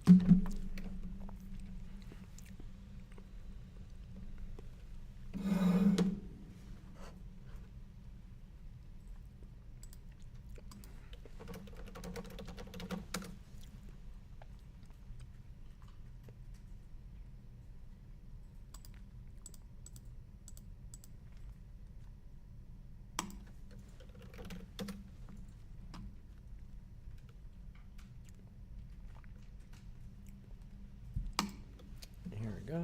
Here we go.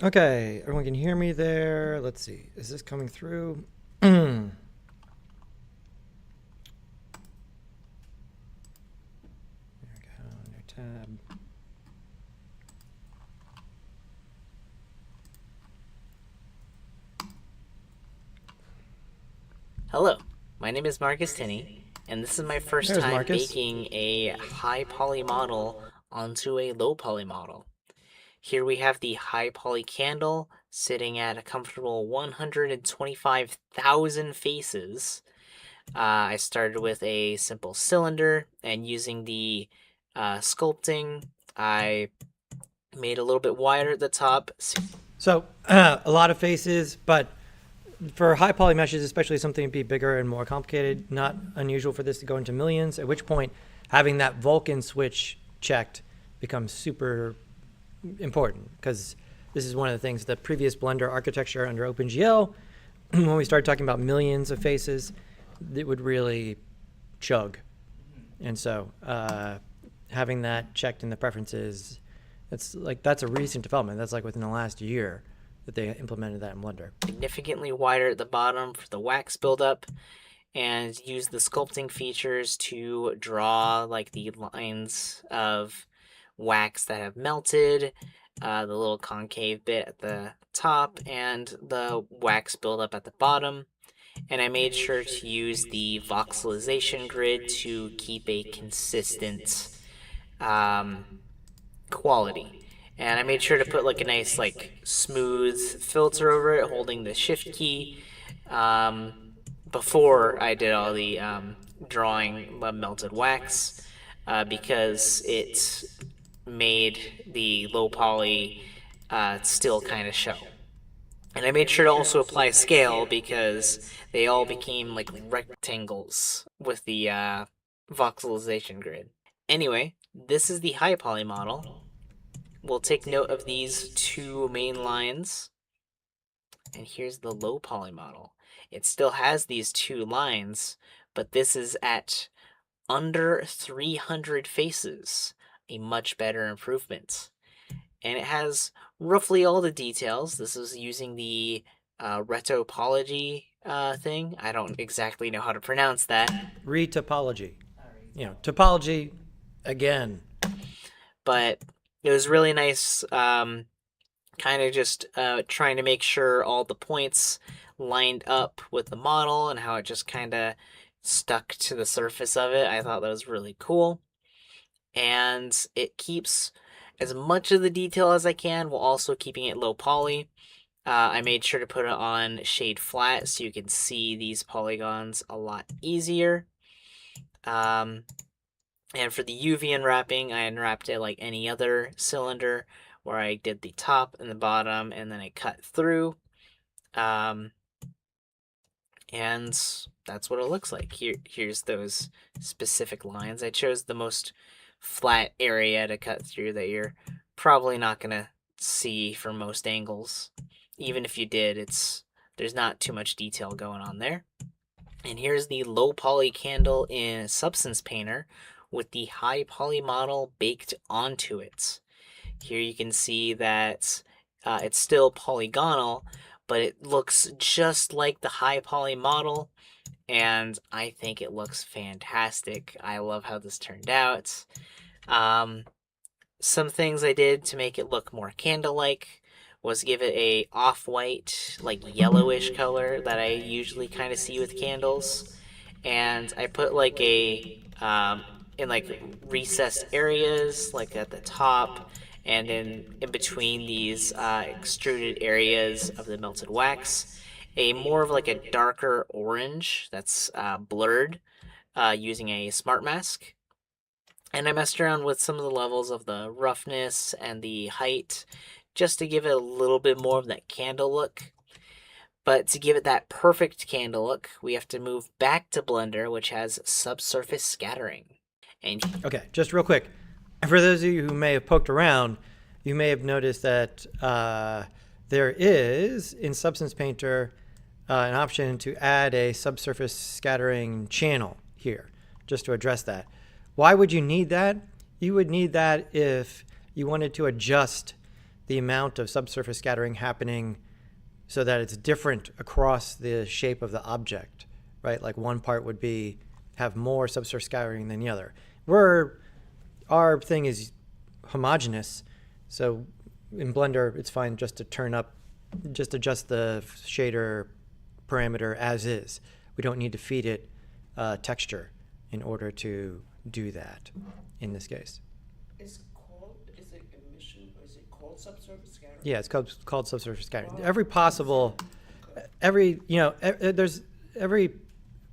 Okay, everyone can hear me there. Let's see. Is this coming through? There we go. New tab. Hello, my name is Marcus Tinney, and this is my first There's time Marcus. making a high poly model onto a low poly model. Here we have the high poly candle sitting at a comfortable 125,000 faces. I started with a simple cylinder, and using the sculpting, I made a little bit wider at the top. So a lot of faces, but for high poly meshes, especially something to be bigger and more complicated, not unusual for this to go into millions, at which point having that Vulkan switch checked becomes super important, because this is one of the things, the previous Blender architecture under OpenGL, when we started talking about millions of faces, it would really chug. And so having that checked in the preferences, that's a recent development. That's like within the last year that they implemented that in Blender. Significantly wider at the bottom for the wax buildup, and use the sculpting features to draw like the lines of wax that have melted, the little concave bit at the top, and the wax buildup at the bottom. And I made sure to use the voxelization grid to keep a consistent quality. And I made sure to put like a nice like smooth filter over it, holding the shift key, before I did all the drawing the melted wax, because it made the low poly still kind of show. And I made sure to also apply scale because they all became like rectangles with the voxelization grid. Anyway, this is the high poly model. We'll take note of these two main lines. And here's the low poly model. It still has these two lines, but this is at under 300 faces, a much better improvement. And it has roughly all the details. This is using the retopology thing. I don't exactly know how to pronounce that. Retopology. Topology again. But it was really nice, kind of just trying to make sure all the points lined up with the model and how it just kind of stuck to the surface of it. I thought that was really cool. And it keeps as much of the detail as I can while also keeping it low poly. I made sure to put it on shade flat so you can see these polygons a lot easier. And for the UV unwrapping, I unwrapped it like any other cylinder, where I did the top and the bottom, and then I cut through. And that's what it looks like. Here's those specific lines. I chose the most flat area to cut through that you're probably not going to see from most angles. Even if you did, there's not too much detail going on there. And here's the low poly candle in Substance Painter with the high poly model baked onto it. Here you can see that it's still polygonal, but it looks just like the high poly model, and I think it looks fantastic. I love how this turned out. Um, some things I did to make it look more candle-like was give it a off-white, like yellowish color that I usually kind of see with candles. And I put like in like recessed areas, like at the top, and in between these extruded areas of the melted wax, a more of like a darker orange that's blurred using a smart mask. And I messed around with some of the levels of the roughness and the height just to give it a little bit more of that candle look. But to give it that perfect candle look, we have to move back to Blender, which has subsurface scattering. And Okay, just real quick. For those of you who may have poked around, you may have noticed that there is, in Substance Painter, an option to add a subsurface scattering channel here, just to address that. Why would you need that? You would need that if you wanted to adjust the amount of subsurface scattering happening so that it's different across the shape of the object, right? Like one part would have more subsurface scattering than the other. Our thing is homogeneous, so in Blender it's fine just to adjust the shader parameter as is. We don't need to feed it texture in order to do that in this case. Is it emission or is it called subsurface scattering? Yeah, it's called subsurface scattering. There's every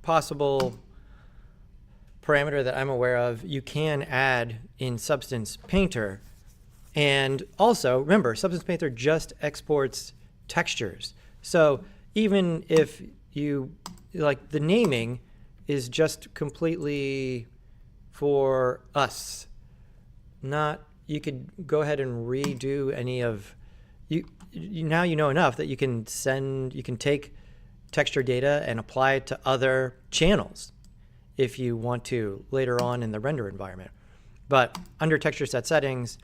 possible parameter that I'm aware of you can add in Substance Painter. And also, remember, Substance Painter just exports textures. So even if the naming is just completely for us, you could go ahead and redo any of, now you know enough that you can take texture data and apply it to other channels if you want to later on in the render environment. But under texture set settings,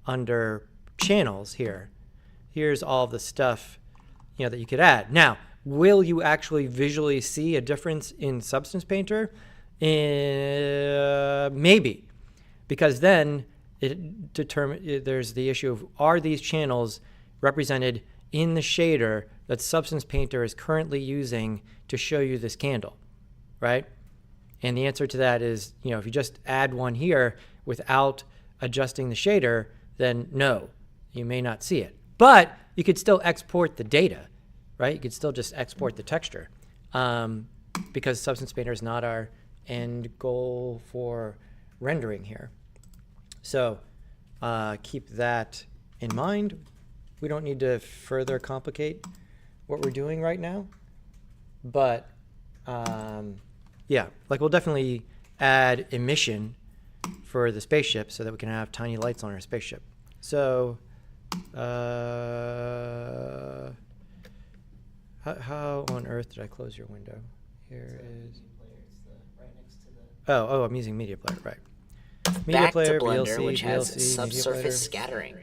under channels here's all of the stuff that you could add. Now, will you actually visually see a difference in Substance Painter? Maybe, because then there's the issue of, are these channels represented in the shader that Substance Painter is currently using to show you this candle, right? And the answer to that is, if you just add one here without adjusting the shader, then no, you may not see it. But you could still export the data, right? You could still just export the texture, because Substance Painter is not our end goal for rendering here. So keep that in mind. We don't need to further complicate what we're doing right now. But yeah, we'll definitely add emission for the spaceship so that we can have tiny lights on our spaceship. So how on earth did I close your window? Here is... Oh, I'm using Media Player, right. Media back Player, to Blender, VLC, which has VLC, Media Player. subsurface scattering.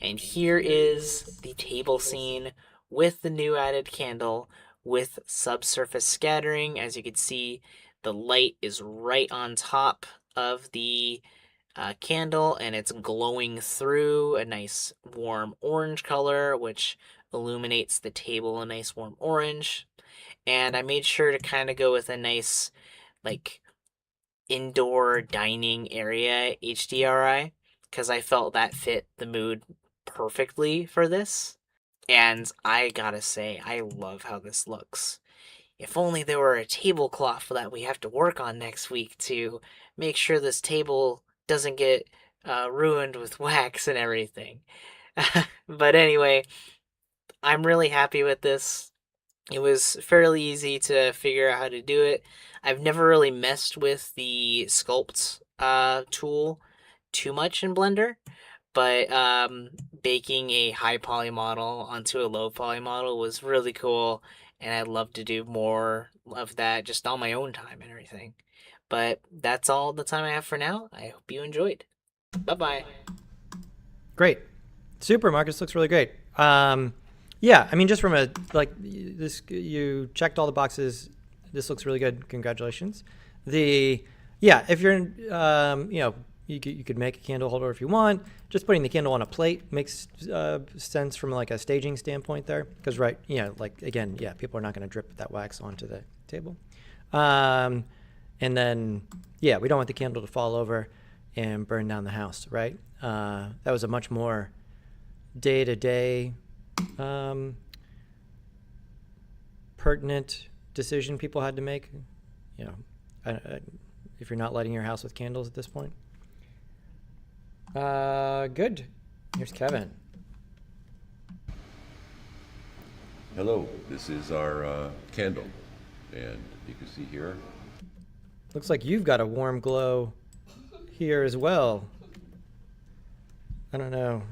And here is the table scene with the new added candle with subsurface scattering. As you can see, the light is right on top of the candle, and it's glowing through a nice warm orange color, which illuminates the table a nice warm orange. And I made sure to kind of go with a nice indoor dining area HDRI, because I felt that fit the mood perfectly for this. And I gotta say, I love how this looks. If only there were a tablecloth that we have to work on next week to make sure this table doesn't get ruined with wax and everything. But anyway, I'm really happy with this. It was fairly easy to figure out how to do it. I've never really messed with the sculpt tool too much in Blender, but baking a high poly model onto a low poly model was really cool, and I'd love to do more of that just on my own time and everything. But that's all the time I have for now. I hope you enjoyed. Bye-bye. Great. Super, Marcus. Looks really great. Yeah, I mean, just from a this, you checked all the boxes. This looks really good. Congratulations. Yeah, if you're you could make a candle holder if you want. Just putting the candle on a plate makes sense from like a staging standpoint there, because again, yeah, people are not going to drip that wax onto the table. And then yeah, we don't want the candle to fall over and burn down the house, right? That was a much more day-to-day pertinent decision people had to make. If you're not lighting your house with candles at this point. Good. Here's Kevin. Hello, this is our candle, and you can see here. Looks like you've got a warm glow here as well. I don't know.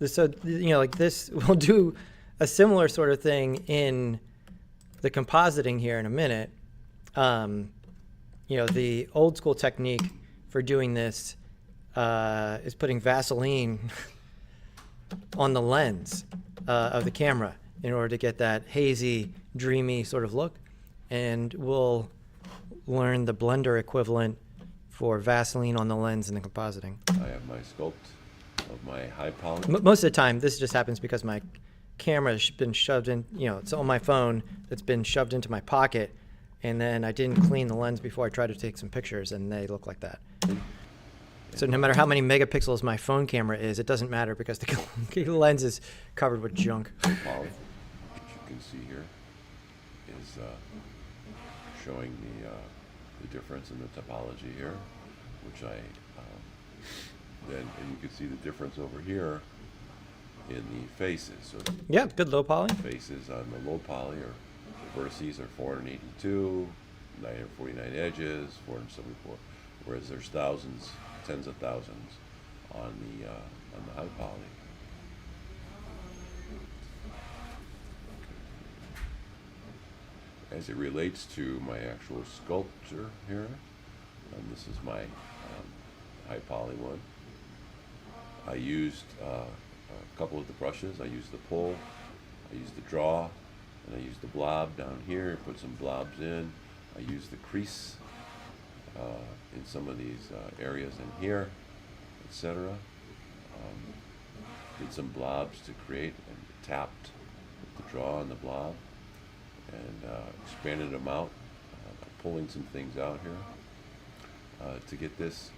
So, like this, we'll do a similar sort of thing in the compositing here in a minute. The old school technique for doing this is putting Vaseline on the lens of the camera in order to get that hazy, dreamy sort of look. And we'll learn the Blender equivalent for Vaseline on the lens in the compositing. I have my sculpt of my high poly. Most of the time, this just happens because my camera's been shoved in, it's on my phone that's been shoved into my pocket, and then I didn't clean the lens before I tried to take some pictures, and they look like that. So no matter how many megapixels my phone camera is, it doesn't matter because the lens is covered with junk. Poly, which you can see here, is showing the difference in the topology here, which and you can see the difference over here in the faces. So Yeah, good low poly. faces on the low poly, or the vertices are 482, 949 edges, 474, whereas there's thousands, tens of thousands on the high poly. As it relates to my actual sculpture here, and this is my high poly one. I used a couple of the brushes. I used the pull, I used the draw, and I used the blob down here, put some blobs in. I used the crease in some of these areas in here, etc. Did some blobs to create, and tapped with the draw and the blob, and expanded them out, pulling some things out here to get this.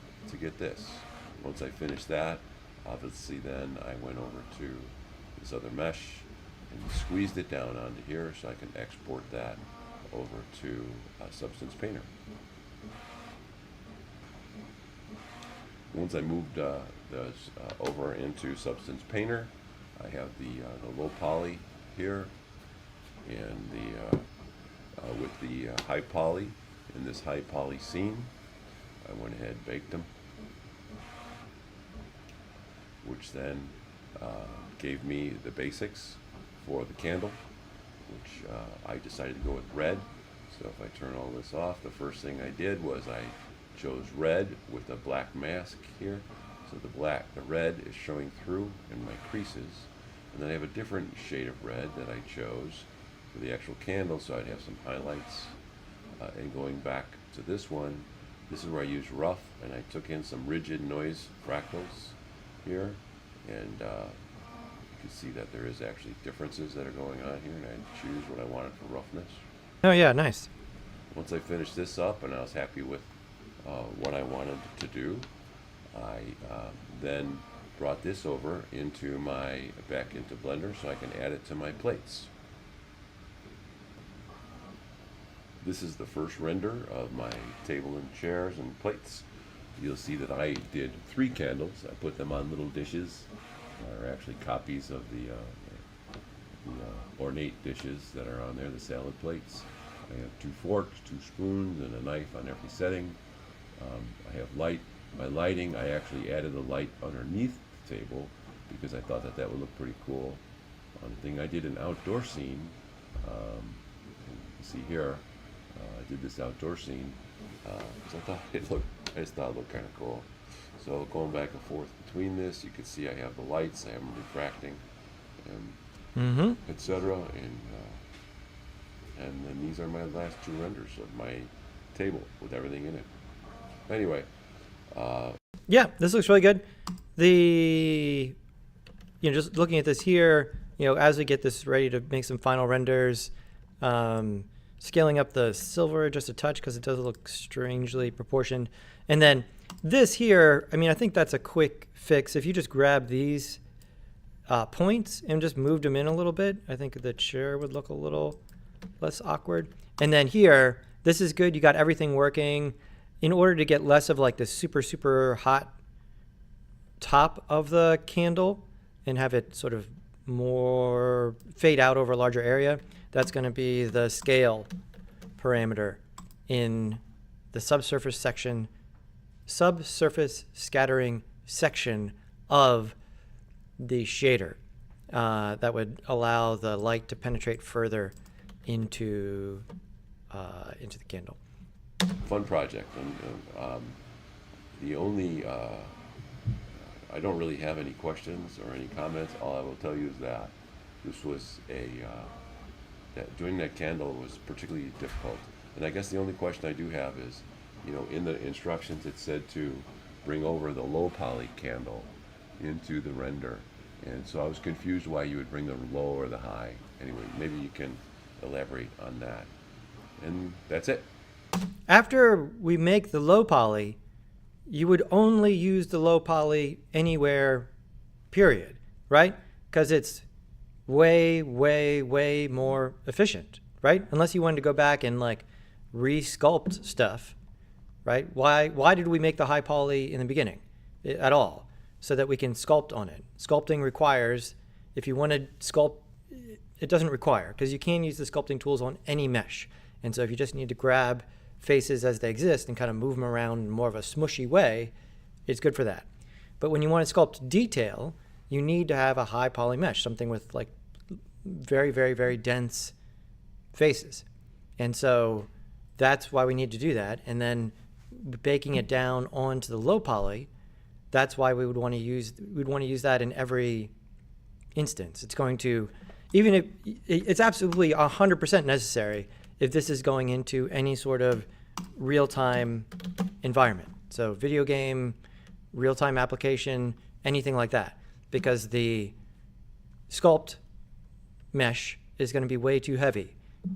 Once I finished that, obviously then I went over to this other mesh and squeezed it down onto here so I can export that over to Substance Painter. Once I moved those over into Substance Painter, I have the low poly here, and with the high poly in this high poly scene. I went ahead and baked them, which then gave me the basics for the candle, which I decided to go with red. So if I turn all this off, the first thing I did was I chose red with a black mask here. So the red is showing through in my creases, and then I have a different shade of red that I chose for the actual candle, so I'd have some highlights. And going back to this one, this is where I used rough, and I took in some rigid noise fractals here, and you can see that there is actually differences that are going on here, and I choose what I wanted for roughness. Oh yeah, nice. Once I finished this up and I was happy with what I wanted to do, I then brought this over back into Blender so I can add it to my plates. This is the first render of my table and chairs and plates. You'll see that I did 3 candles. I put them on little dishes, are actually copies of the ornate dishes that are on there, the salad plates. I have 2 forks, 2 spoons, and a knife on every setting. I have light. My lighting, I actually added a light underneath the table because I thought that would look pretty cool. One thing I did an outdoor scene. You see here, I did this outdoor scene because I just thought it looked kind of cool. So going back and forth between this, you can see I have the lights, I have them refracting, and Mm-hmm. etc. And then these are my last two renders of my table with everything in it. Anyway, Yeah, this looks really good. Just looking at this here, as we get this ready to make some final renders, scaling up the silver just a touch because it does look strangely proportioned. And then this here, I think that's a quick fix. If you just grab these points and just moved them in a little bit, I think the chair would look a little less awkward. And then here, this is good. You got everything working. In order to get less of like this super, super hot top of the candle and have it sort of more fade out over a larger area, that's going to be the scale parameter in the subsurface scattering section of the shader. That would allow the light to penetrate further into the candle. fun project. And the only, I don't really have any questions or any comments. All I will tell you is that this was that doing that candle was particularly difficult. And I guess the only question I do have is, in the instructions it said to bring over the low poly candle into the render. And so I was confused why you would bring the low or the high. Anyway, maybe you can elaborate on that. And that's it. After we make the low poly, you would only use the low poly anywhere, period, right? Because it's way, way, way more efficient, right? Unless you wanted to go back and like re-sculpt stuff, right? Why did we make the high poly in the beginning at all? So that we can sculpt on it. Sculpting requires, if you want to sculpt, it doesn't require, because you can use the sculpting tools on any mesh. And so if you just need to grab faces as they exist and kind of move them around in more of a smushy way, it's good for that. But when you want to sculpt detail, you need to have a high poly mesh, something with like very, very, very dense faces. And so that's why we need to do that. And then baking it down onto the low poly, that's why we'd want to use that in every instance. It's going to, even if it's absolutely 100% necessary if this is going into any sort of real-time environment. So video game, real-time application, anything like that, because the sculpt mesh is going to be way too heavy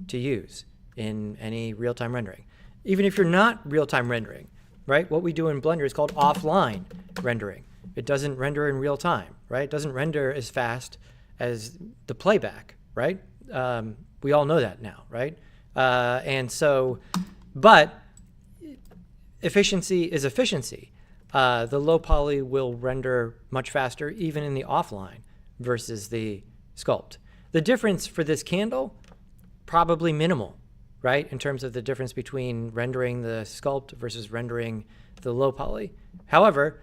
to use in any real-time rendering. Even if you're not real-time rendering, right? What we do in Blender is called offline rendering. It doesn't render in real time, right? It doesn't render as fast as the playback, right? We all know that now, right? And so, but efficiency is efficiency. The low poly will render much faster even in the offline versus the sculpt. The difference for this candle, probably minimal, right? In terms of the difference between rendering the sculpt versus rendering the low poly. However,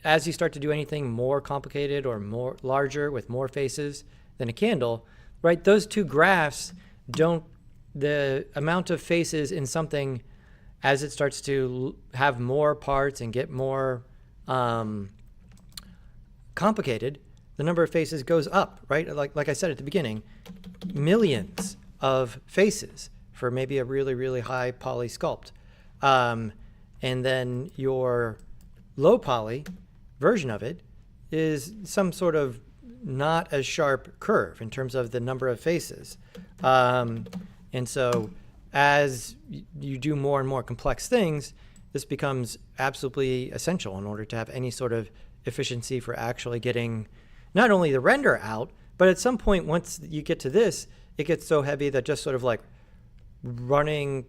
as you start to do anything more complicated or more larger with more faces than a candle, right? Those two graphs don't, the amount of faces in something as it starts to have more parts and get more complicated, the number of faces goes up, right? Like I said at the beginning, millions of faces for maybe a really, really high poly sculpt. And then your low poly version of it is some sort of not as sharp curve in terms of the number of faces. And so as you do more and more complex things, this becomes absolutely essential in order to have any sort of efficiency for actually getting not only the render out, but at some point once you get to this, it gets so heavy that just sort of like putting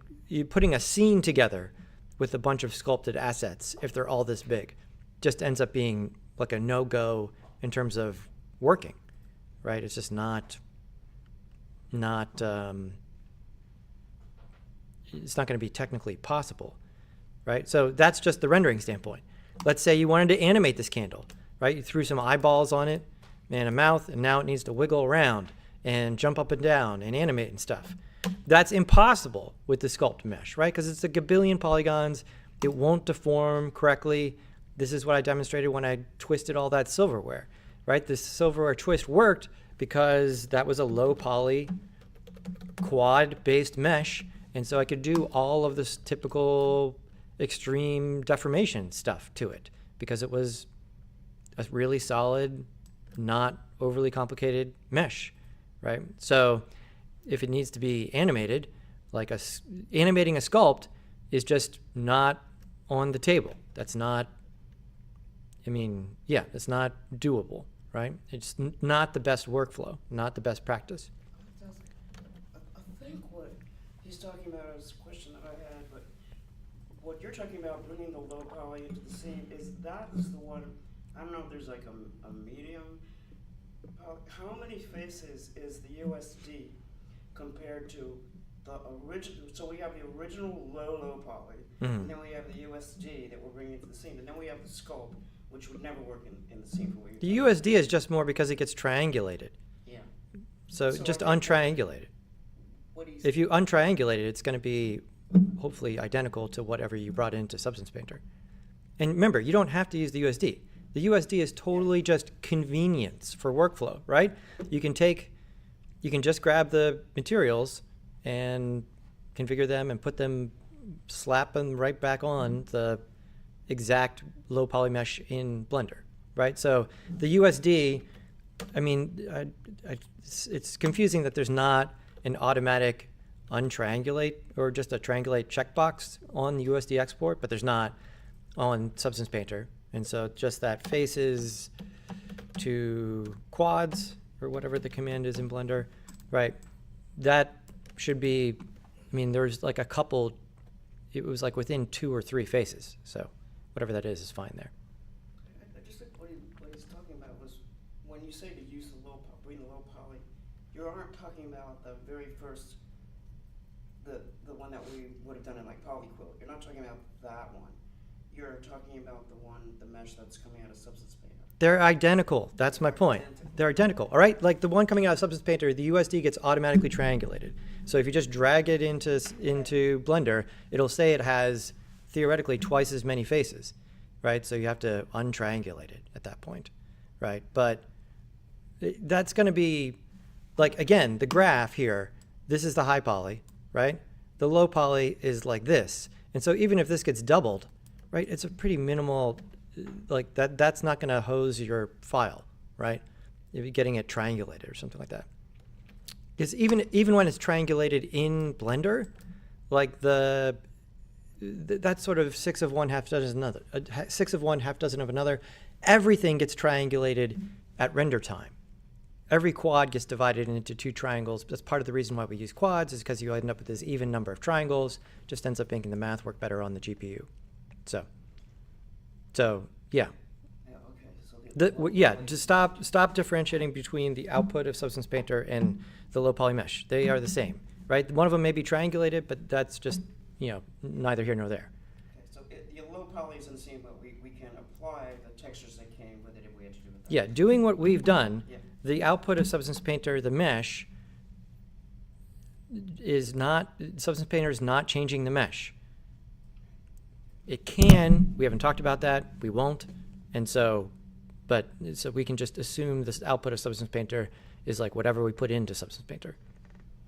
a scene together with a bunch of sculpted assets, if they're all this big, just ends up being like a no-go in terms of working, right? It's just not it's not going to be technically possible, right? So that's just the rendering standpoint. Let's say you wanted to animate this candle, right? You threw some eyeballs on it and a mouth, and now it needs to wiggle around and jump up and down and animate and stuff. That's impossible with the sculpt mesh, right? Because it's a gabillion polygons. It won't deform correctly. This is what I demonstrated when I twisted all that silverware, right? This silverware twist worked because that was a low poly quad based mesh. And so I could do all of this typical extreme deformation stuff to it because it was a really solid, not overly complicated mesh, right? So if it needs to be animated, like animating a sculpt is just not on the table. That's not, I mean, yeah, it's not doable, right? It's not the best workflow, not the best practice. I think what he's talking about is a question that I had, but what you're talking about bringing the low poly into the scene, that is the one, I don't know if there's like a medium. How many faces is the USD compared to the original? So we have the original low poly, and then we have the USD that we're bringing into the scene, and then we have the sculpt, which would never work in the scene for what you're The USD is just more because it gets triangulated. Yeah. So So just I think untriangulate it. What do you If you untriangulate it, it's going to be hopefully identical to whatever you brought into Substance Painter. And remember, you don't have to use the USD. The USD is totally just convenience for workflow, right? You can just grab the materials and configure them and put them, slap them right back on the exact low poly mesh in Blender, right? So the USD, I mean, it's confusing that there's not an automatic untriangulate or just a triangulate checkbox on the USD export, but there's not on Substance Painter. And so just that faces to quads or whatever the command is in Blender, right? That should be, I mean, there's like a couple, it was like within 2 or 3 faces. So whatever that is fine there. I just think what he's talking about was when you say to use the bring the low poly, you aren't talking about the very first, the one that we would have done in like Polyquill. You're not talking about that one. You're talking about the mesh that's coming out of Substance Painter. They're identical. That's my point. They're identical. All right. Like the one coming out of Substance Painter, the USD gets automatically triangulated. So if you just drag it into Blender, it'll say it has theoretically twice as many faces, right? So you have to untriangulate it at that point, right? But that's going to be like, again, the graph here, this is the high poly, right? The low poly is like this. And so even if this gets doubled, right, it's a pretty minimal, like that's not going to hose your file, right? If you're getting it triangulated or something like that. Because even when it's triangulated in Blender, like that's sort of 6 of one, half dozen another. 6 of one, half dozen of another. Everything gets triangulated at render time. Every quad gets divided into 2 triangles. That's part of the reason why we use quads, is because you end up with this even number of triangles. Just ends up making the math work better on the GPU. So yeah. Yeah, okay. So Just stop differentiating between the output of Substance Painter and the low poly mesh. They are the same, right? One of them may be triangulated, but that's just, neither here nor there. Okay, so the low poly is insane, but we can apply the textures that came with it if we had to do it. Yeah, doing what we've done, Yeah. the output of Substance Painter, the mesh, Substance Painter is not changing the mesh. It can, we haven't talked about that, we won't, and so we can just assume this output of Substance Painter is like whatever we put into Substance Painter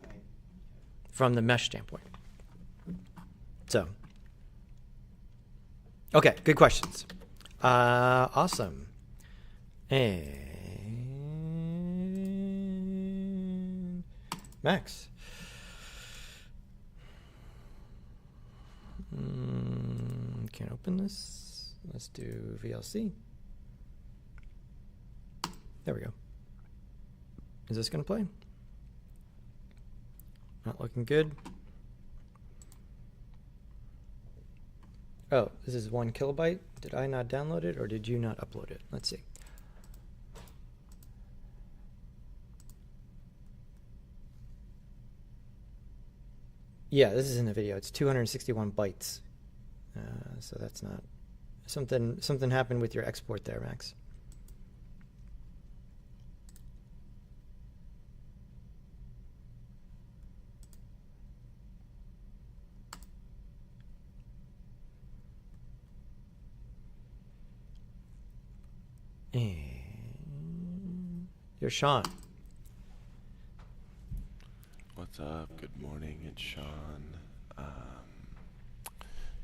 Right. from the mesh standpoint. So, okay, good questions. Awesome. And Max. Can't open this. Let's do VLC. There we go. Is this going to play? Not looking good. Oh, this is 1 kilobyte. Did I not download it or did you not upload it? Let's see. Yeah, this is in the video. It's 261 bytes. So that's not something happened with your export there, Max. And here's Sean. what's up? Good morning, it's Sean.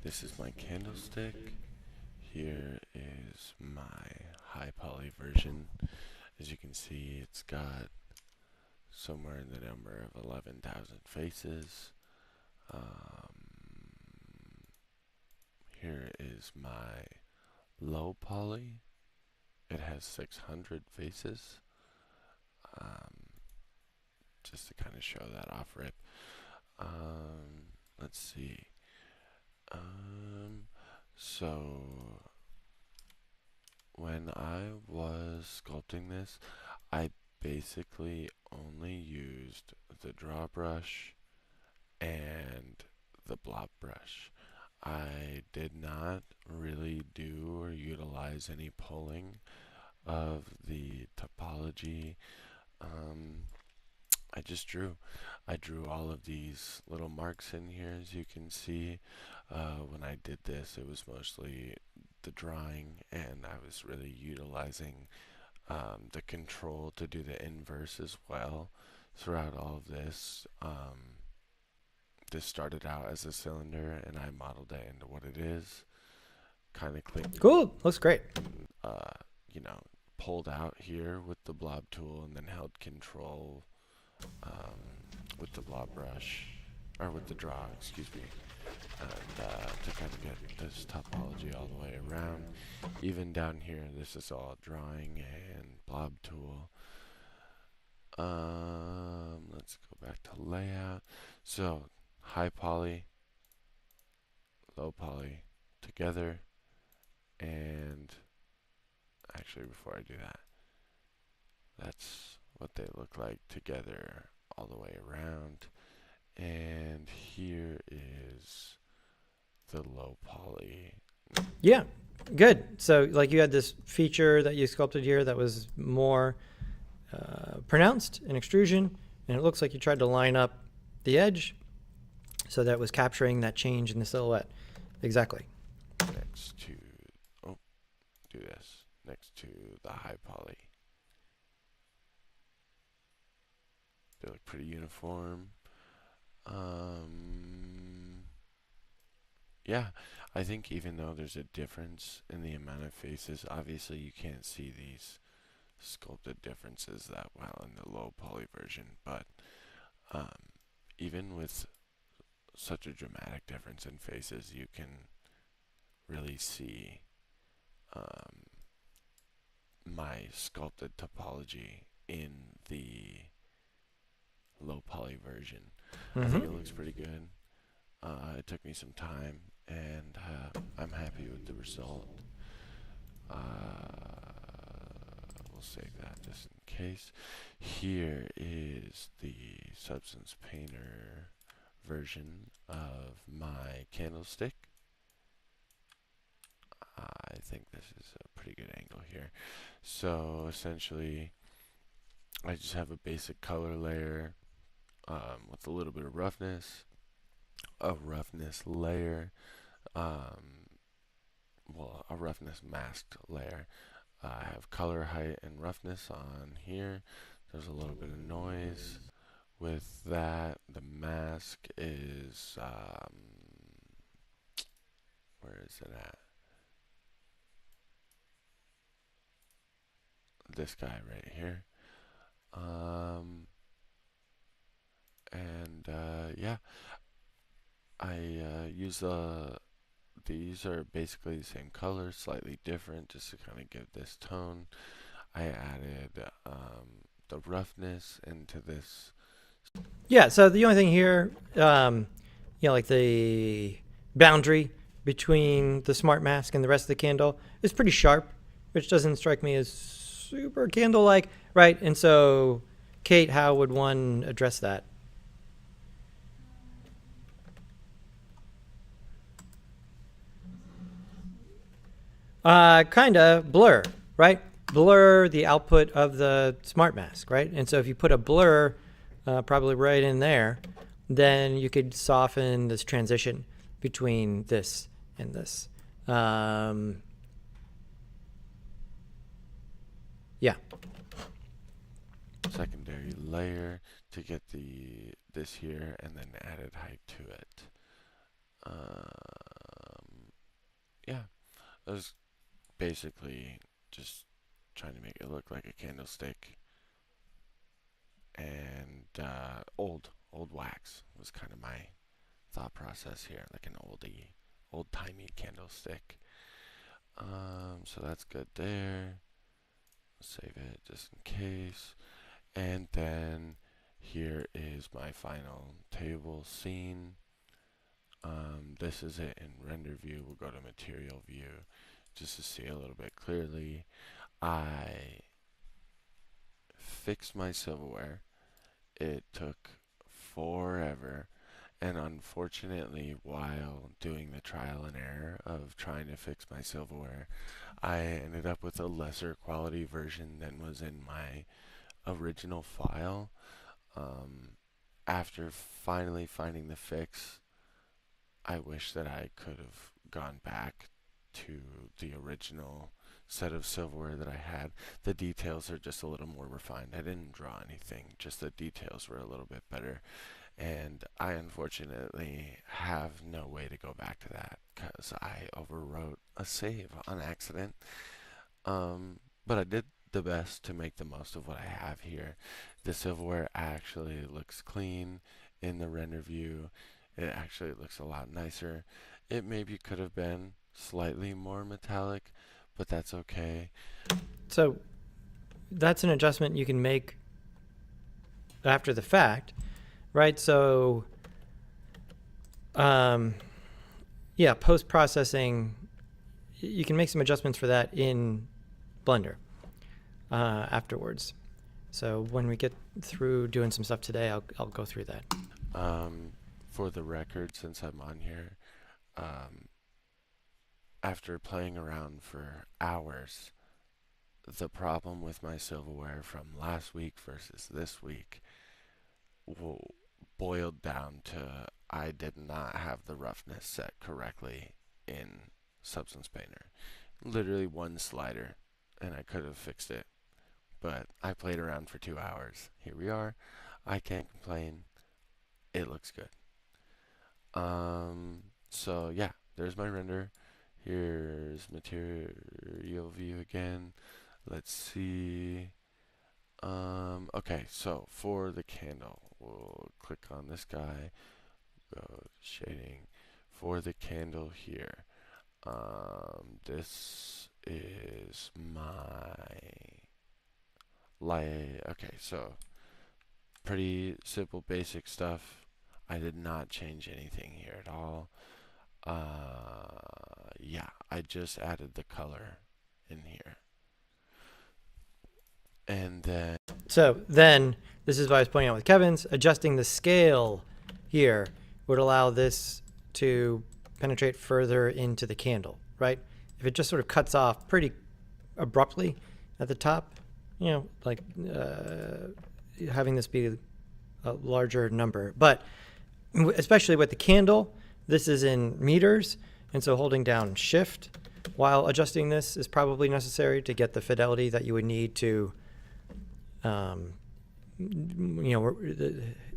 This is my candlestick. Here is my high poly version. As you can see, it's got somewhere in the number of 11,000 faces. Here is my low poly. It has 600 faces. Just to kind of show that off rip. Let's see. So when I was sculpting this, I basically only used the draw brush and the blob brush. I did not really do or utilize any pulling of the topology. I just drew. I drew all of these little marks in here, as you can see. When I did this, it was mostly the drawing, and I was really utilizing the control to do the inverse as well throughout all of this. This started out as a cylinder, and I modeled it into what it is. Kind of clicked. Cool. Looks great. You know, pulled out here with the blob tool, and then held control with the blob brush, or with the draw, excuse me, and to kind of get this topology all the way around. Even down here, this is all drawing and blob tool. Let's go back to layout. So high poly, low poly together, and actually before I do that, that's what they look like together all the way around. And here is the low poly. Yeah, good. So like you had this feature that you sculpted here that was more pronounced in extrusion, and it looks like you tried to line up the edge so that was capturing that change in the silhouette. Exactly. Next to, oh, do this, next to the high poly. They look pretty uniform. Yeah, I think even though there's a difference in the amount of faces, obviously you can't see these sculpted differences that well in the low poly version, but even with such a dramatic difference in faces, you can really see my sculpted topology in the low poly version. I think it looks pretty good. It took me some time, and I'm happy with the result. We'll save that just in case. Here is the Substance Painter version of my candlestick. I think this is a pretty good angle here. So essentially, I just have a basic color layer with a little bit of roughness, a roughness layer, well, a roughness masked layer. I have color, height, and roughness on here. There's a little bit of noise with that. The mask is, where is it at? This guy right here. Yeah, I use these are basically the same color, slightly different, just to kind of give this tone. I added the roughness into this. Yeah, so the only thing here, like the boundary between the smart mask and the rest of the candle is pretty sharp, which doesn't strike me as super candle-like, right? And so, Kate, how would one address that? Kinda blur, right? Blur the output of the smart mask, right? And so if you put a blur probably right in there, then you could soften this transition between this and this. Yeah. Secondary layer, to get this here and then added height to it. Yeah, I was basically just trying to make it look like a candlestick, and old wax was kind of my thought process here, like an old-timey candlestick. So that's good there. Save it just in case. And then here is my final table scene. This is it in render view. We'll go to material view just to see a little bit clearly. I fixed my silverware. It took forever, and unfortunately, while doing the trial and error of trying to fix my silverware, I ended up with a lesser quality version than was in my original file. After finally finding the fix, I wish that I could have gone back to the original set of silverware that I had. The details are just a little more refined. I didn't draw anything, just the details were a little bit better. And I unfortunately have no way to go back to that because I overwrote a save on accident. But I did the best to make the most of what I have here. The silverware actually looks clean in the render view. It actually looks a lot nicer. It maybe could have been slightly more metallic, but that's okay. So that's an adjustment you can make after the fact, right? So, yeah, post-processing, you can make some adjustments for that in Blender afterwards. So when we get through doing some stuff today, I'll go through that. For the record, since I'm on here, after playing around for hours, the problem with my silverware from last week versus this week boiled down to I did not have the roughness set correctly in Substance Painter. Literally one slider, and I could have fixed it. But I played around for 2 hours. Here we are. I can't complain. It looks good. So yeah, there's my render. Here's material view again. Let's see. Okay, so for the candle, we'll click on this guy, go to shading. For the candle here, this is my light. Okay, so pretty simple, basic stuff. I did not change anything here at all. Yeah, I just added the color in here. And then So then, this is what I was pointing out with Kevin's, adjusting the scale here would allow this to penetrate further into the candle, right? If it just sort of cuts off pretty abruptly at the top, you know, like having this be a larger number. But especially with the candle, this is in meters, and so holding down shift while adjusting this is probably necessary to get the fidelity that you would need to, you know,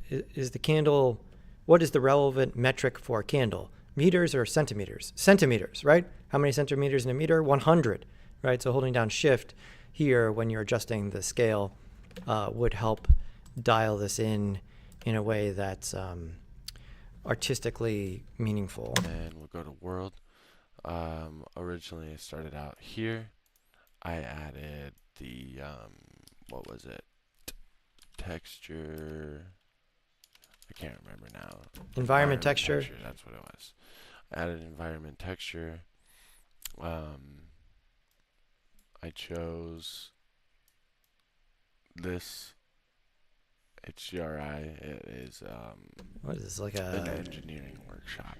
is the candle, what is the relevant metric for a candle? Meters or centimeters? Centimeters, right? How many centimeters in a meter? 100, right? So holding down shift here when you're adjusting the scale would help dial this in a way that's artistically meaningful. and we'll go to world. Originally I started out here. I added the what was it? Texture. I can't remember now. Environment texture. That's what it was. Added environment texture. I chose this HDRI. It is What is this, like an a, engineering workshop.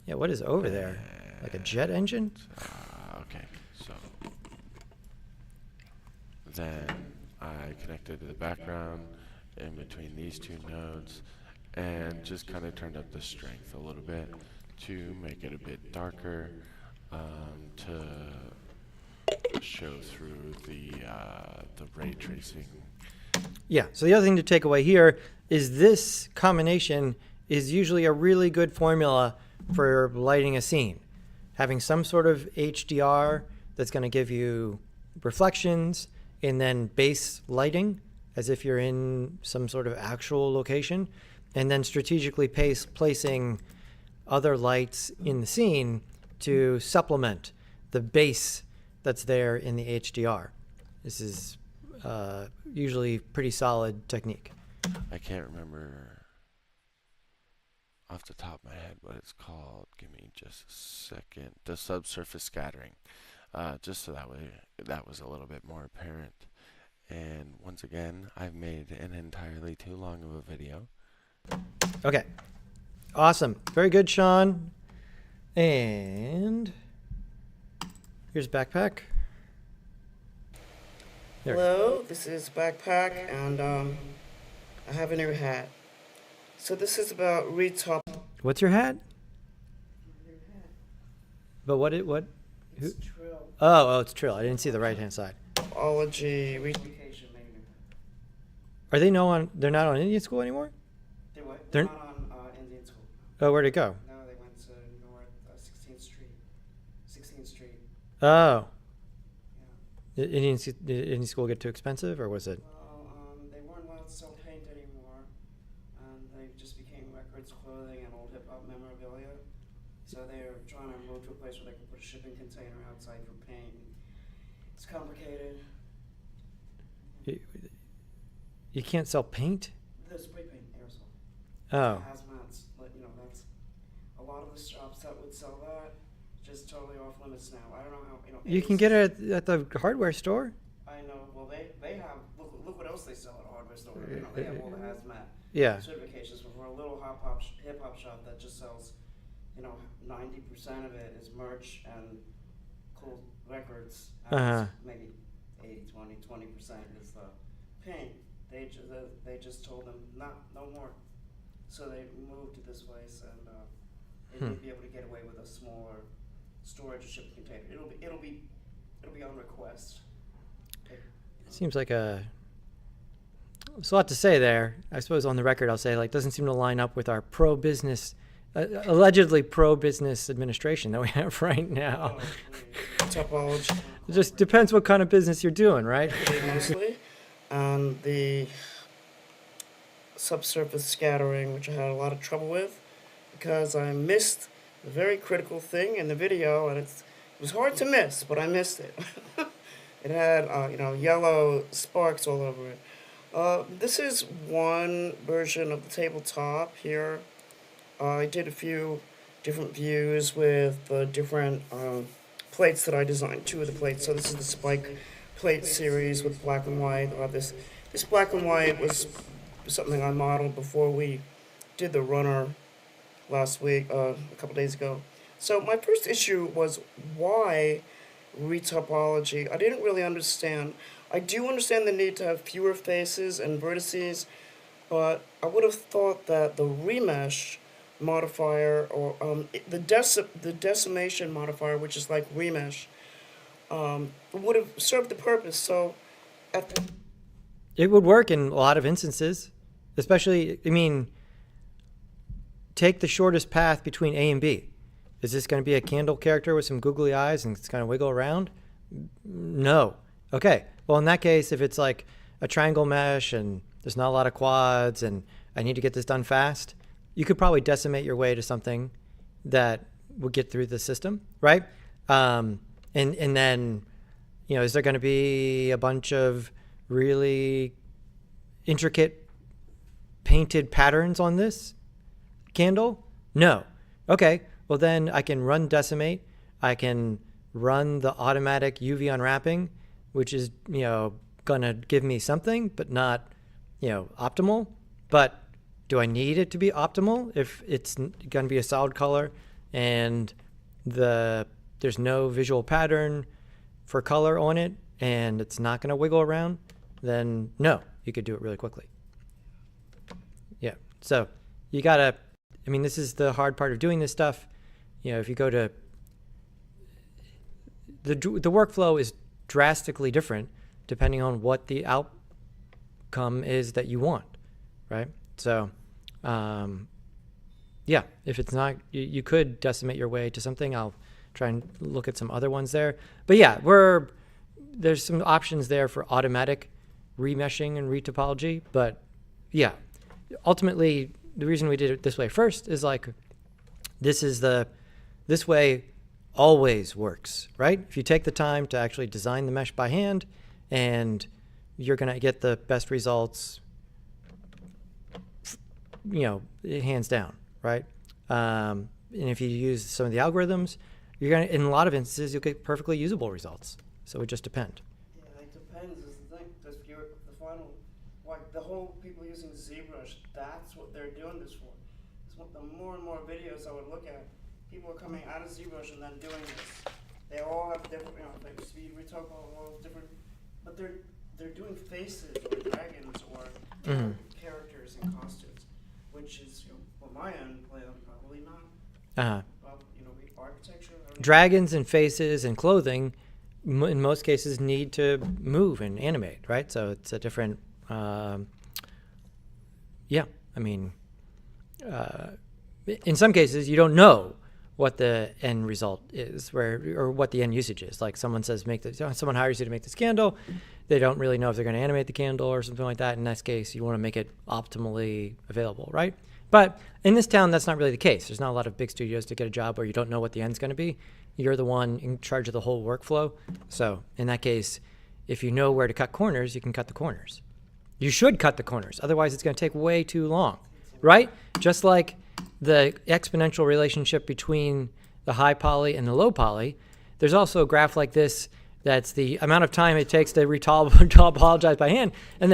yeah, what is over there? Like a jet engine? Okay, so then I connected to the background in between these two nodes and just kind of turned up the strength a little bit to make it a bit darker, to show through the ray tracing Yeah. So the other thing to take away here is this combination is usually a really good formula for lighting a scene. Having some sort of HDR that's going to give you reflections, and then base lighting as if you're in some sort of actual location, and then strategically placing other lights in the scene to supplement the base that's there in the HDR. This is usually pretty solid technique. I can't remember off the top of my head what it's called. Give me just a second. The subsurface scattering. Just so that way that was a little bit more apparent. And once again, I've made an entirely too long of a video. Okay. Awesome. Very good, Sean. And here's backpack. There. Hello, this is Backpack, and I have a new hat. So this is about retop. What's your hat? But what? Who? It's Trill. Oh, it's Trill. I didn't see the right-hand side. Ology. Vacation, maybe. Are they they're not on Indian school anymore? They what? They're- They're not on Indian school. Oh, where'd it go? No, they went to North 16th Street. 16th Street. Oh. Yeah. Did Indian school get too expensive, or was it? Well, they weren't allowed to sell paint anymore, and they just became records, clothing, and old hip hop memorabilia. So they're trying to move to a place where they can put a shipping container outside for paint. It's complicated. You can't sell paint? The spray paint aerosol. Oh. Hazmats, that's a lot of the shops that would sell that just totally off limits now. I don't know how, You can get it at the hardware store. I know. Well, they have. Look what else they sell at a hardware store. They have all the hazmat Yeah. certifications. But for a little hip hop shop that just sells, 90% of it is merch and cool records. And Uh-huh. maybe 20% is the paint. They just told them no more. So they moved to this place, and they may be able to get away with a smaller storage shipping container. It'll be on request. It seems like there's a lot to say there. I suppose on the record I'll say, doesn't seem to line up with our pro-business, allegedly pro-business administration that we have right now. Topology. It just depends what kind of business you're doing, right? Mostly, and the subsurface scattering, which I had a lot of trouble with because I missed a very critical thing in the video, and it was hard to miss, but I missed it. It had yellow sparks all over it. This is one version of the tabletop here. I did a few different views with different plates that I designed. Two of the plates. So this is the spike plate series with black and white. This black and white was something I modeled before we did the runner last week, a couple days ago. So my first issue was why retopology. I didn't really understand. I do understand the need to have fewer faces and vertices, but I would have thought that the remesh modifier or the decimation modifier, which is like remesh, would have served the purpose. So It would work in a lot of instances, especially, take the shortest path between A and B. Is this going to be a candle character with some googly eyes and it's going to wiggle around? No. Okay. Well, in that case, if it's like a triangle mesh and there's not a lot of quads and I need to get this done fast, you could probably decimate your way to something that would get through the system, right? And then, is there going to be a bunch of really intricate painted patterns on this candle? No. Okay. Well, then I can run decimate. I can run the automatic UV unwrapping, which is, going to give me something, but not, optimal. But do I need it to be optimal if it's going to be a solid color and there's no visual pattern for color on it and it's not going to wiggle around? Then no, you could do it really quickly. Yeah. So you got to, this is the hard part of doing this stuff. If you go to the workflow is drastically different depending on what the outcome is that you want, right? So, yeah, if it's not, you could decimate your way to something. I'll try and look at some other ones there. But yeah, there's some options there for automatic remeshing and retopology. But yeah, ultimately, the reason we did it this way first is like, this way always works, right? If you take the time to actually design the mesh by hand, and you're going to get the best results, hands down, right? And if you use some of the algorithms, you're going to, in a lot of instances, you'll get perfectly usable results. So it just depends. Yeah, it depends is the thing. Because the final, like the whole people using ZBrush, that's what they're doing this for. It's what the more and more videos I would look at, people are coming out of ZBrush and then doing this. They all have different, like speed retouch, all different, but they're doing faces or dragons or characters and costumes, which is on my end, probably not. Well, architecture. Dragons and faces and clothing, in most cases, need to move and animate, right? So it's a different, in some cases, you don't know what the end result is, or what the end usage is. Like someone says, someone hires you to make this candle. They don't really know if they're going to animate the candle or something like that. In this case, you want to make it optimally available, right? But in this town, that's not really the case. There's not a lot of big studios to get a job where you don't know what the end's going to be. You're the one in charge of the whole workflow. So in that case, if you know where to cut corners, you can cut the corners. You should cut the corners. Otherwise, it's going to take way too long, right? Just like the exponential relationship between the high poly and the low poly, there's also a graph like this that's the amount of time it takes to retopologize by hand. And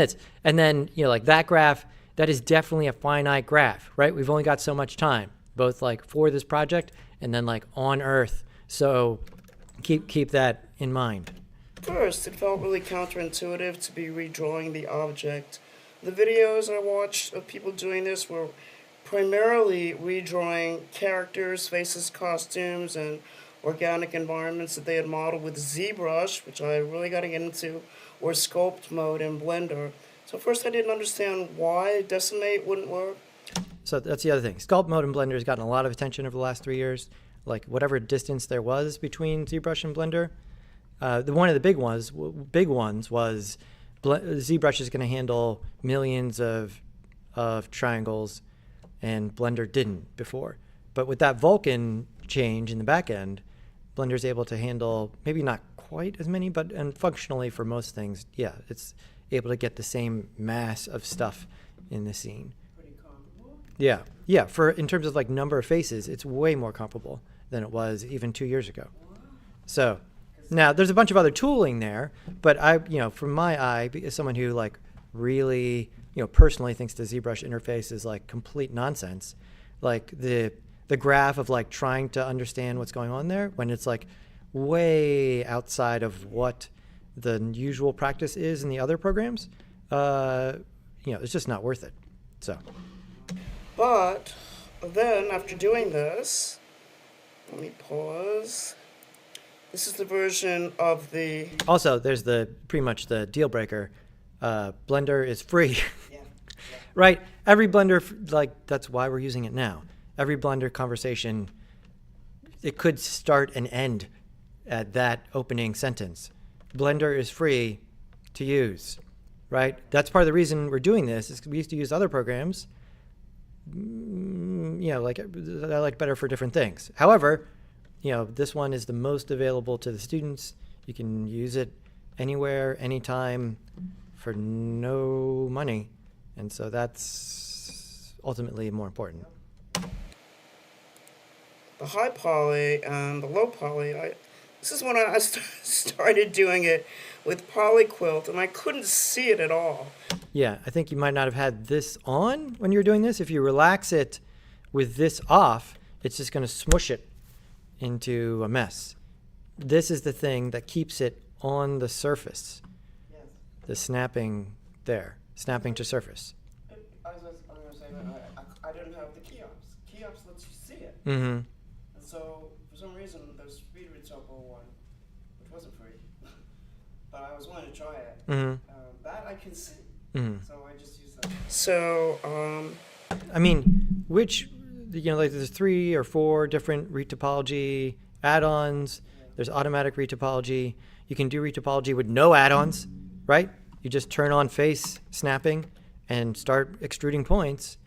then like that graph, that is definitely a finite graph, right? We've only got so much time, both like for this project and then like on Earth. So keep that in mind. First, it felt really counterintuitive to be redrawing the object. The videos I watched of people doing this were primarily redrawing characters, faces, costumes, and organic environments that they had modeled with ZBrush, which I really got to get into, or sculpt mode in Blender. So first I didn't understand why Decimate wouldn't work. So that's the other thing. Sculpt mode in Blender has gotten a lot of attention over the last 3 years. Like whatever distance there was between ZBrush and Blender, one of the big ones was ZBrush is going to handle millions of triangles, and Blender didn't before. But with that Vulkan change in the back end, Blender's able to handle maybe not quite as many, and functionally for most things, yeah, it's able to get the same mass of stuff in the scene. Pretty comparable. Yeah. In terms of like number of faces, it's way more comparable than it was even 2 years ago. So now there's a bunch of other tooling there, but from my eye, as someone who like really, personally thinks the ZBrush interface is like complete nonsense, like the graph of like trying to understand what's going on there when it's like way outside of what the usual practice is in the other programs, it's just not worth it. So. But then after doing this, let me pause. This is the version of the... Also, there's pretty much the deal breaker. Blender is free. Yeah. Right? Every Blender, that's why we're using it now. Every Blender conversation, it could start and end at that opening sentence. Blender is free to use, right? That's part of the reason we're doing this is we used to use other programs, that I like better for different things. However, this one is the most available to the students. You can use it anywhere, anytime, for no money. And so that's ultimately more important. The high poly and the low poly, this is when I started doing it with Polyquilt, and I couldn't see it at all. Yeah, I think you might not have had this on when you were doing this. If you relax it with this off, it's just going to smush it into a mess. This is the thing that keeps it on the surface. Yes. The snapping there, snapping to surface. I was going to say that I didn't have the Keops. Keops lets you see it. Mm-hmm. And so, for some reason, the Speed Retouch one, which wasn't free, but I was willing to try it, Mm-hmm. that I can see. So I just use that. So, I mean, which, like there's 3 or 4 different retopology add-ons. There's automatic retopology. You can do retopology with no add-ons, right? You just turn on face snapping and start extruding points.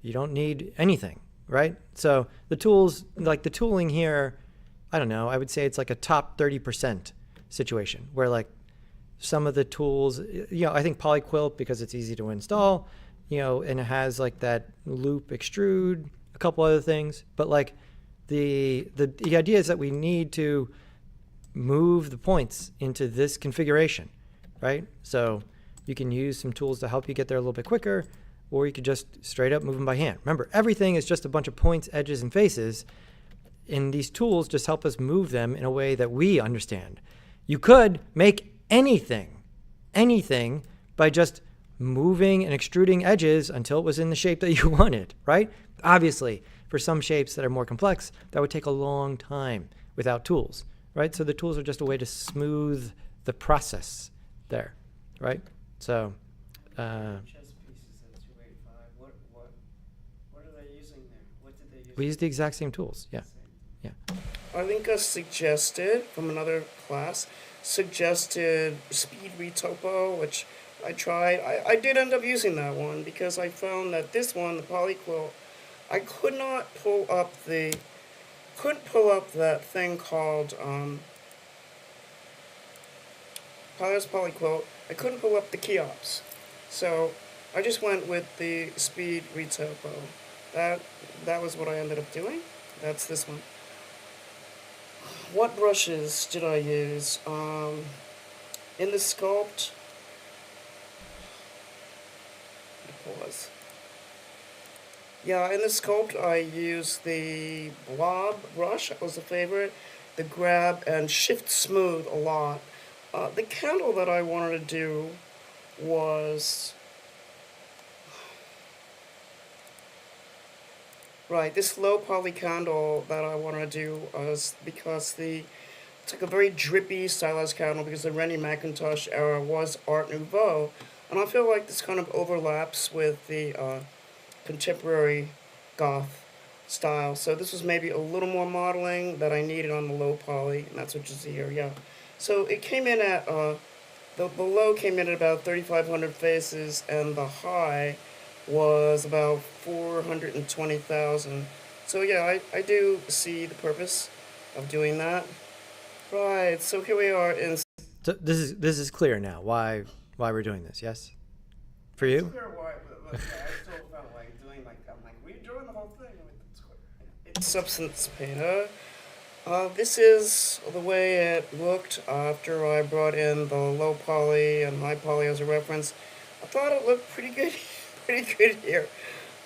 You don't need anything, right? So the tools, like the tooling here, I don't know, I would say it's like a top 30% situation where like some of the tools, I think Polyquilt, because it's easy to install, and it has like that loop extrude, a couple other things. But like the idea is that we need to move the points into this configuration, right? So you can use some tools to help you get there a little bit quicker, or you could just straight up move them by hand. Remember, everything is just a bunch of points, edges, and faces, and these tools just help us move them in a way that we understand. You could make anything by just moving and extruding edges until it was in the shape that you wanted, right? Obviously, for some shapes that are more complex, that would take a long time without tools, right? So the tools are just a way to smooth the process there, right? So, chess pieces at 285. What are they using there? What did they use? we use the exact same tools, yeah. I think suggested from another class, suggested speed retopo, which I tried. I did end up using that one because I found that this one, the Polyquilt, I couldn't pull up that thing called Polyquilt. I couldn't pull up the Keops. So I just went with the speed retopo. That was what I ended up doing. That's this one. What brushes did I use? In the Sculpt, pause. Yeah, in the Sculpt I used the Blob brush. That was a favorite. The Grab and Shift Smooth a lot. The candle that I wanted to do was right. This low poly candle that I wanted to do was because it's like a very drippy stylized candle because the Rennie McIntosh era was Art Nouveau, and I feel like this kind of overlaps with the contemporary goth style. So this was maybe a little more modeling that I needed on the low poly, and that's what you see here. Yeah. So it came in at the low came in at about 3,500 faces, and the high was about 420,000. So yeah, I do see the purpose of doing that. Right. So here we are in. So this is clear now why we're doing this, yes? For you? Clear why, but yeah, I still felt like doing redoing the whole thing. It's substance painter. This is the way it looked after I brought in the low poly and high poly as a reference. I thought it looked pretty good, here.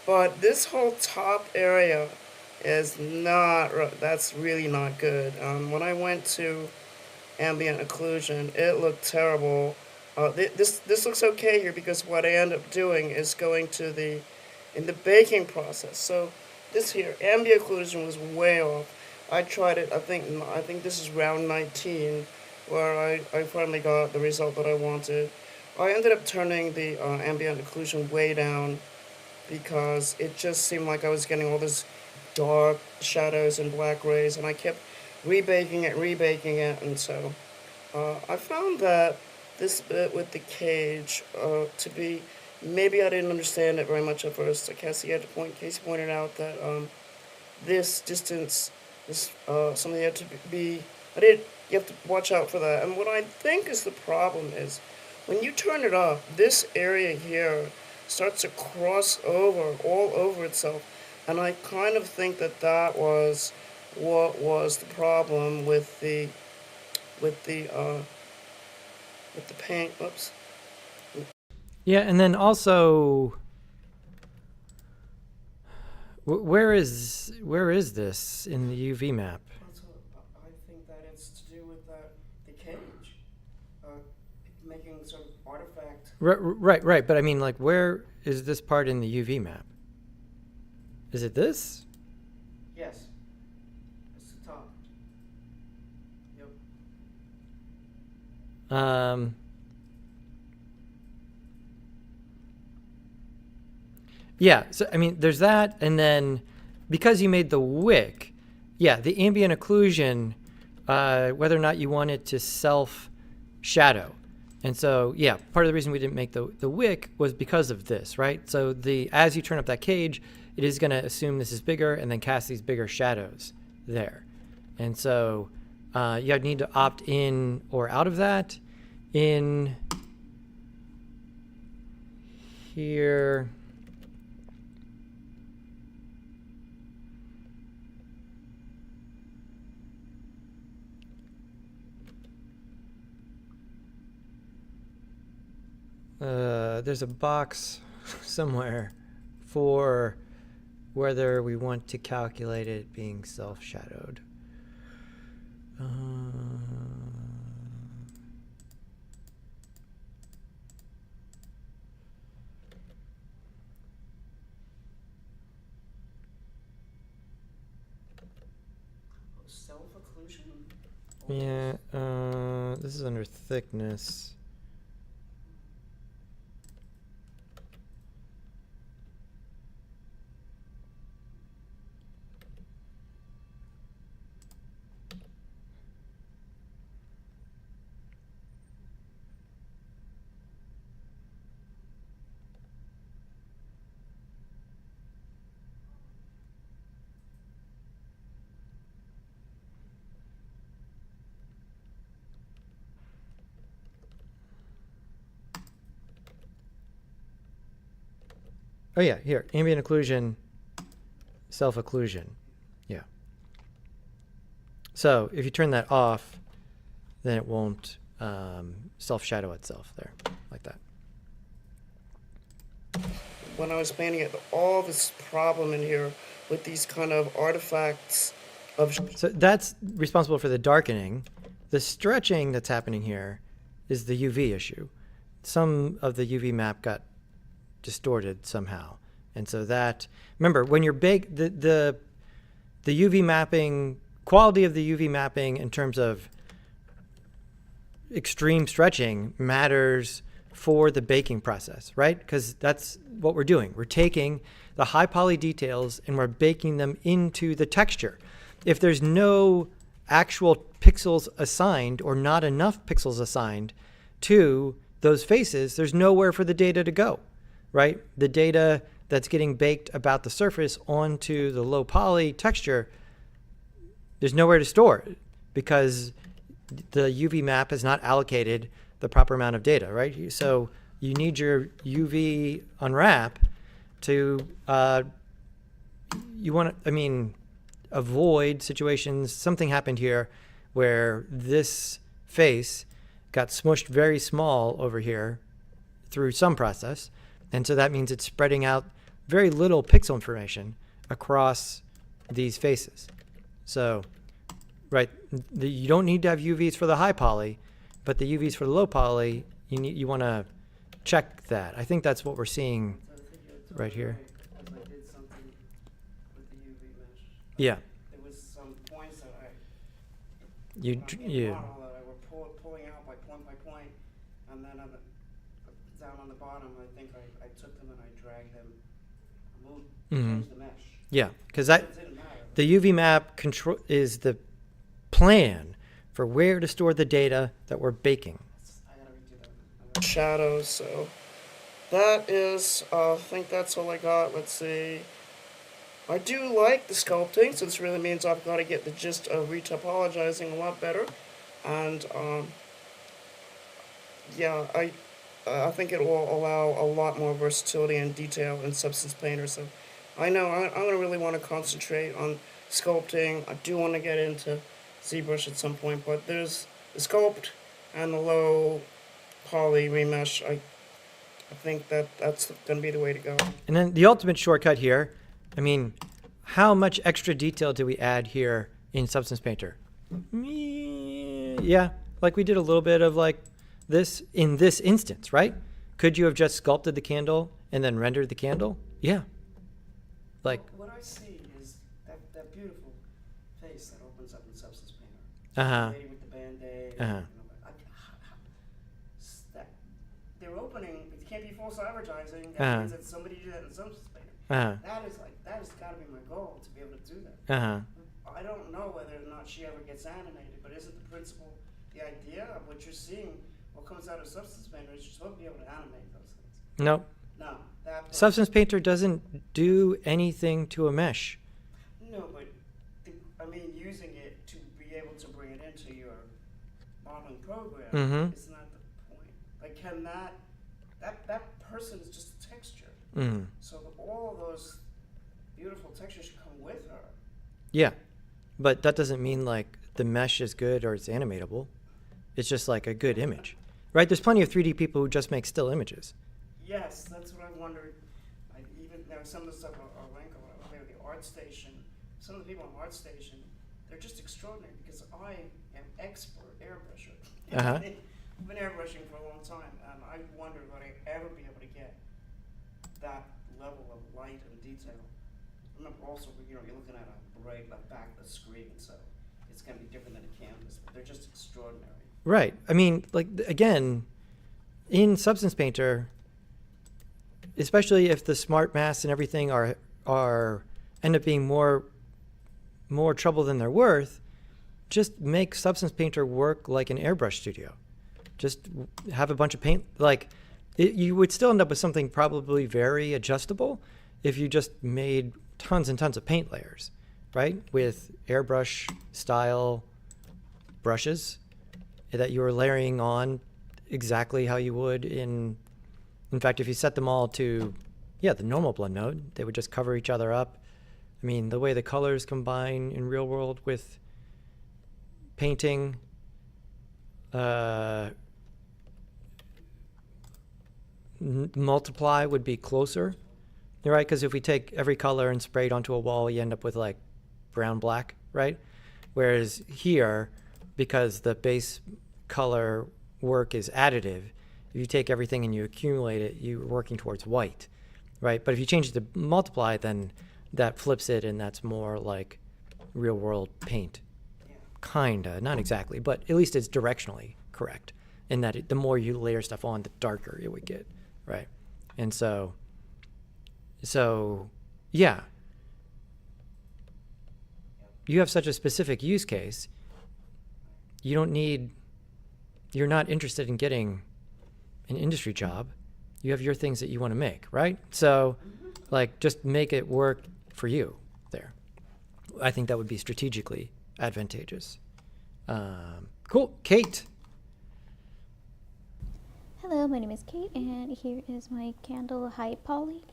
But this whole top area is that's really not good. When I went to ambient occlusion, it looked terrible. This looks okay here because what I end up doing is going to in the baking process. So this here, ambient occlusion was way off. I tried it, I think this is round 19, where I finally got the result that I wanted. I ended up turning the ambient occlusion way down because it just seemed like I was getting all this dark shadows and black rays, and I kept rebaking it, and so I found that this bit with the cage to be, maybe I didn't understand it very much at first. Casey pointed out that this distance is something you have to be, you have to watch out for that. And what I think is the problem is, when you turn it up, this area here starts to cross over all over itself, and I kind of think that was what was the problem with the paint. Oops. Yeah, and then also, where is this in the UV map? I think that it's to do with the cage, making sort of artifact. Right. But I mean, like, where is this part in the UV map? Is it this? Yes. It's the top. Yep. Yeah, so I mean, there's that, and then because you made the wick, yeah, the ambient occlusion, whether or not you want it to self shadow. And so, yeah, part of the reason we didn't make the wick was because of this, right? So as you turn up that cage, it is going to assume this is bigger and then cast these bigger shadows there. And so you need to opt in or out of that. In here, there's a box somewhere for whether we want to calculate it being self-shadowed. Self-occlusion? Yeah, this is under thickness. Oh yeah, here, ambient occlusion, self-occlusion. Yeah. So if you turn that off, then it won't self-shadow itself there, like that. When I was painting it, all this problem in here with these kind of artifacts of So that's responsible for the darkening. The stretching that's happening here is the UV issue. Some of the UV map got distorted somehow. And so that, remember, when you're the UV mapping, quality of the UV mapping in terms of extreme stretching matters for the baking process, right? Because that's what we're doing. We're taking the high poly details and we're baking them into the texture. If there's no actual pixels assigned or not enough pixels assigned to those faces, there's nowhere for the data to go, right? The data that's getting baked about the surface onto the low poly texture, there's nowhere to store it because the UV map has not allocated the proper amount of data, right? So you need your UV unwrap to, avoid situations. Something happened here where this face got smushed very small over here through some process. And so that means it's spreading out very little pixel information across these faces. So, right, you don't need to have UVs for the high poly, but the UVs for the low poly, you want to check that. I think that's what we're seeing right here. Because I did something with the UV mesh. Yeah. There was some points that You in the yeah. model that I were pulling out by point, and then down on the bottom, I think I took them and I dragged them, moved, changed the mesh. Yeah, because It didn't matter. the UV map control is the plan for where to store the data that we're baking. I gotta redo that. Shadows, so that is, I think that's all I got. Let's see. I do like the sculpting, so this really means I've got to get the gist of retopologizing a lot better. And, yeah, I think it will allow a lot more versatility and detail in Substance Painter. So I know I'm going to really want to concentrate on sculpting. I do want to get into ZBrush at some point, but there's the sculpt and the low poly remesh. I think that's going to be the way to go. And then the ultimate shortcut here, I mean, how much extra detail do we add here in Substance Painter? Yeah, like we did a little bit of like this in this instance, right? Could you have just sculpted the candle and then rendered the candle? Yeah. Like, What I see is that beautiful face that opens up in Substance Painter. uh-huh. The lady with the Band-Aid. Uh-huh. They're opening, it can't be false advertising. That Uh-huh. means that somebody did that in Substance Painter. Uh-huh. That has got to be my goal, to be able to do that. Uh-huh. I don't know whether or not she ever gets animated, but isn't the principle, the idea of what you're seeing, what comes out of Substance Painter is you're supposed to be able to animate those things. No. No, that part- Substance Painter doesn't do anything to a mesh. No, but I mean, using it to be able to bring it into your modeling program Mhm. is not the point. Like, can that person is just a texture. Mm. So all those beautiful textures should come with her. Yeah. But that doesn't mean like the mesh is good or it's animatable. It's just like a good image. Right? There's plenty of 3D people who just make still images. Yes, that's what I wondered. Even now, some of the stuff on Ranko, the ArtStation, some of the people on ArtStation, they're just extraordinary because I am expert airbrusher. Uh-huh. I've been airbrushing for a long time, and I wondered would I ever be able to get that level of light and detail. Remember, also, you're looking at a bright back of the screen, so it's going to be different than a canvas. But they're just extraordinary. Right. I mean, like, again, in Substance Painter, especially if the smart masks and everything are end up being more trouble than they're worth, just make Substance Painter work like an airbrush studio. Just have a bunch of paint. Like, you would still end up with something probably very adjustable if you just made tons and tons of paint layers, right? With airbrush style brushes that you were layering on exactly how you would in fact, if you set them all to, the normal blend mode, they would just cover each other up. I mean, the way the colors combine in real world with painting, multiply would be closer, right? Because if we take every color and spray it onto a wall, you end up with like brown, black, right? Whereas here, because the base color work is additive, if you take everything and you accumulate it, you're working towards white, right? But if you change it to multiply, then that flips it, and that's more like real world paint. Kinda, not exactly, but at least it's directionally correct in that the more you layer stuff on, the darker it would get, right? And so yeah, you have such a specific use case. You're not interested in getting an industry job. You have your things that you want to make, right? So like, just make it work for you there. I think that would be strategically advantageous. Cool. Kate. Hello, my name is Kate, and here is my candle high poly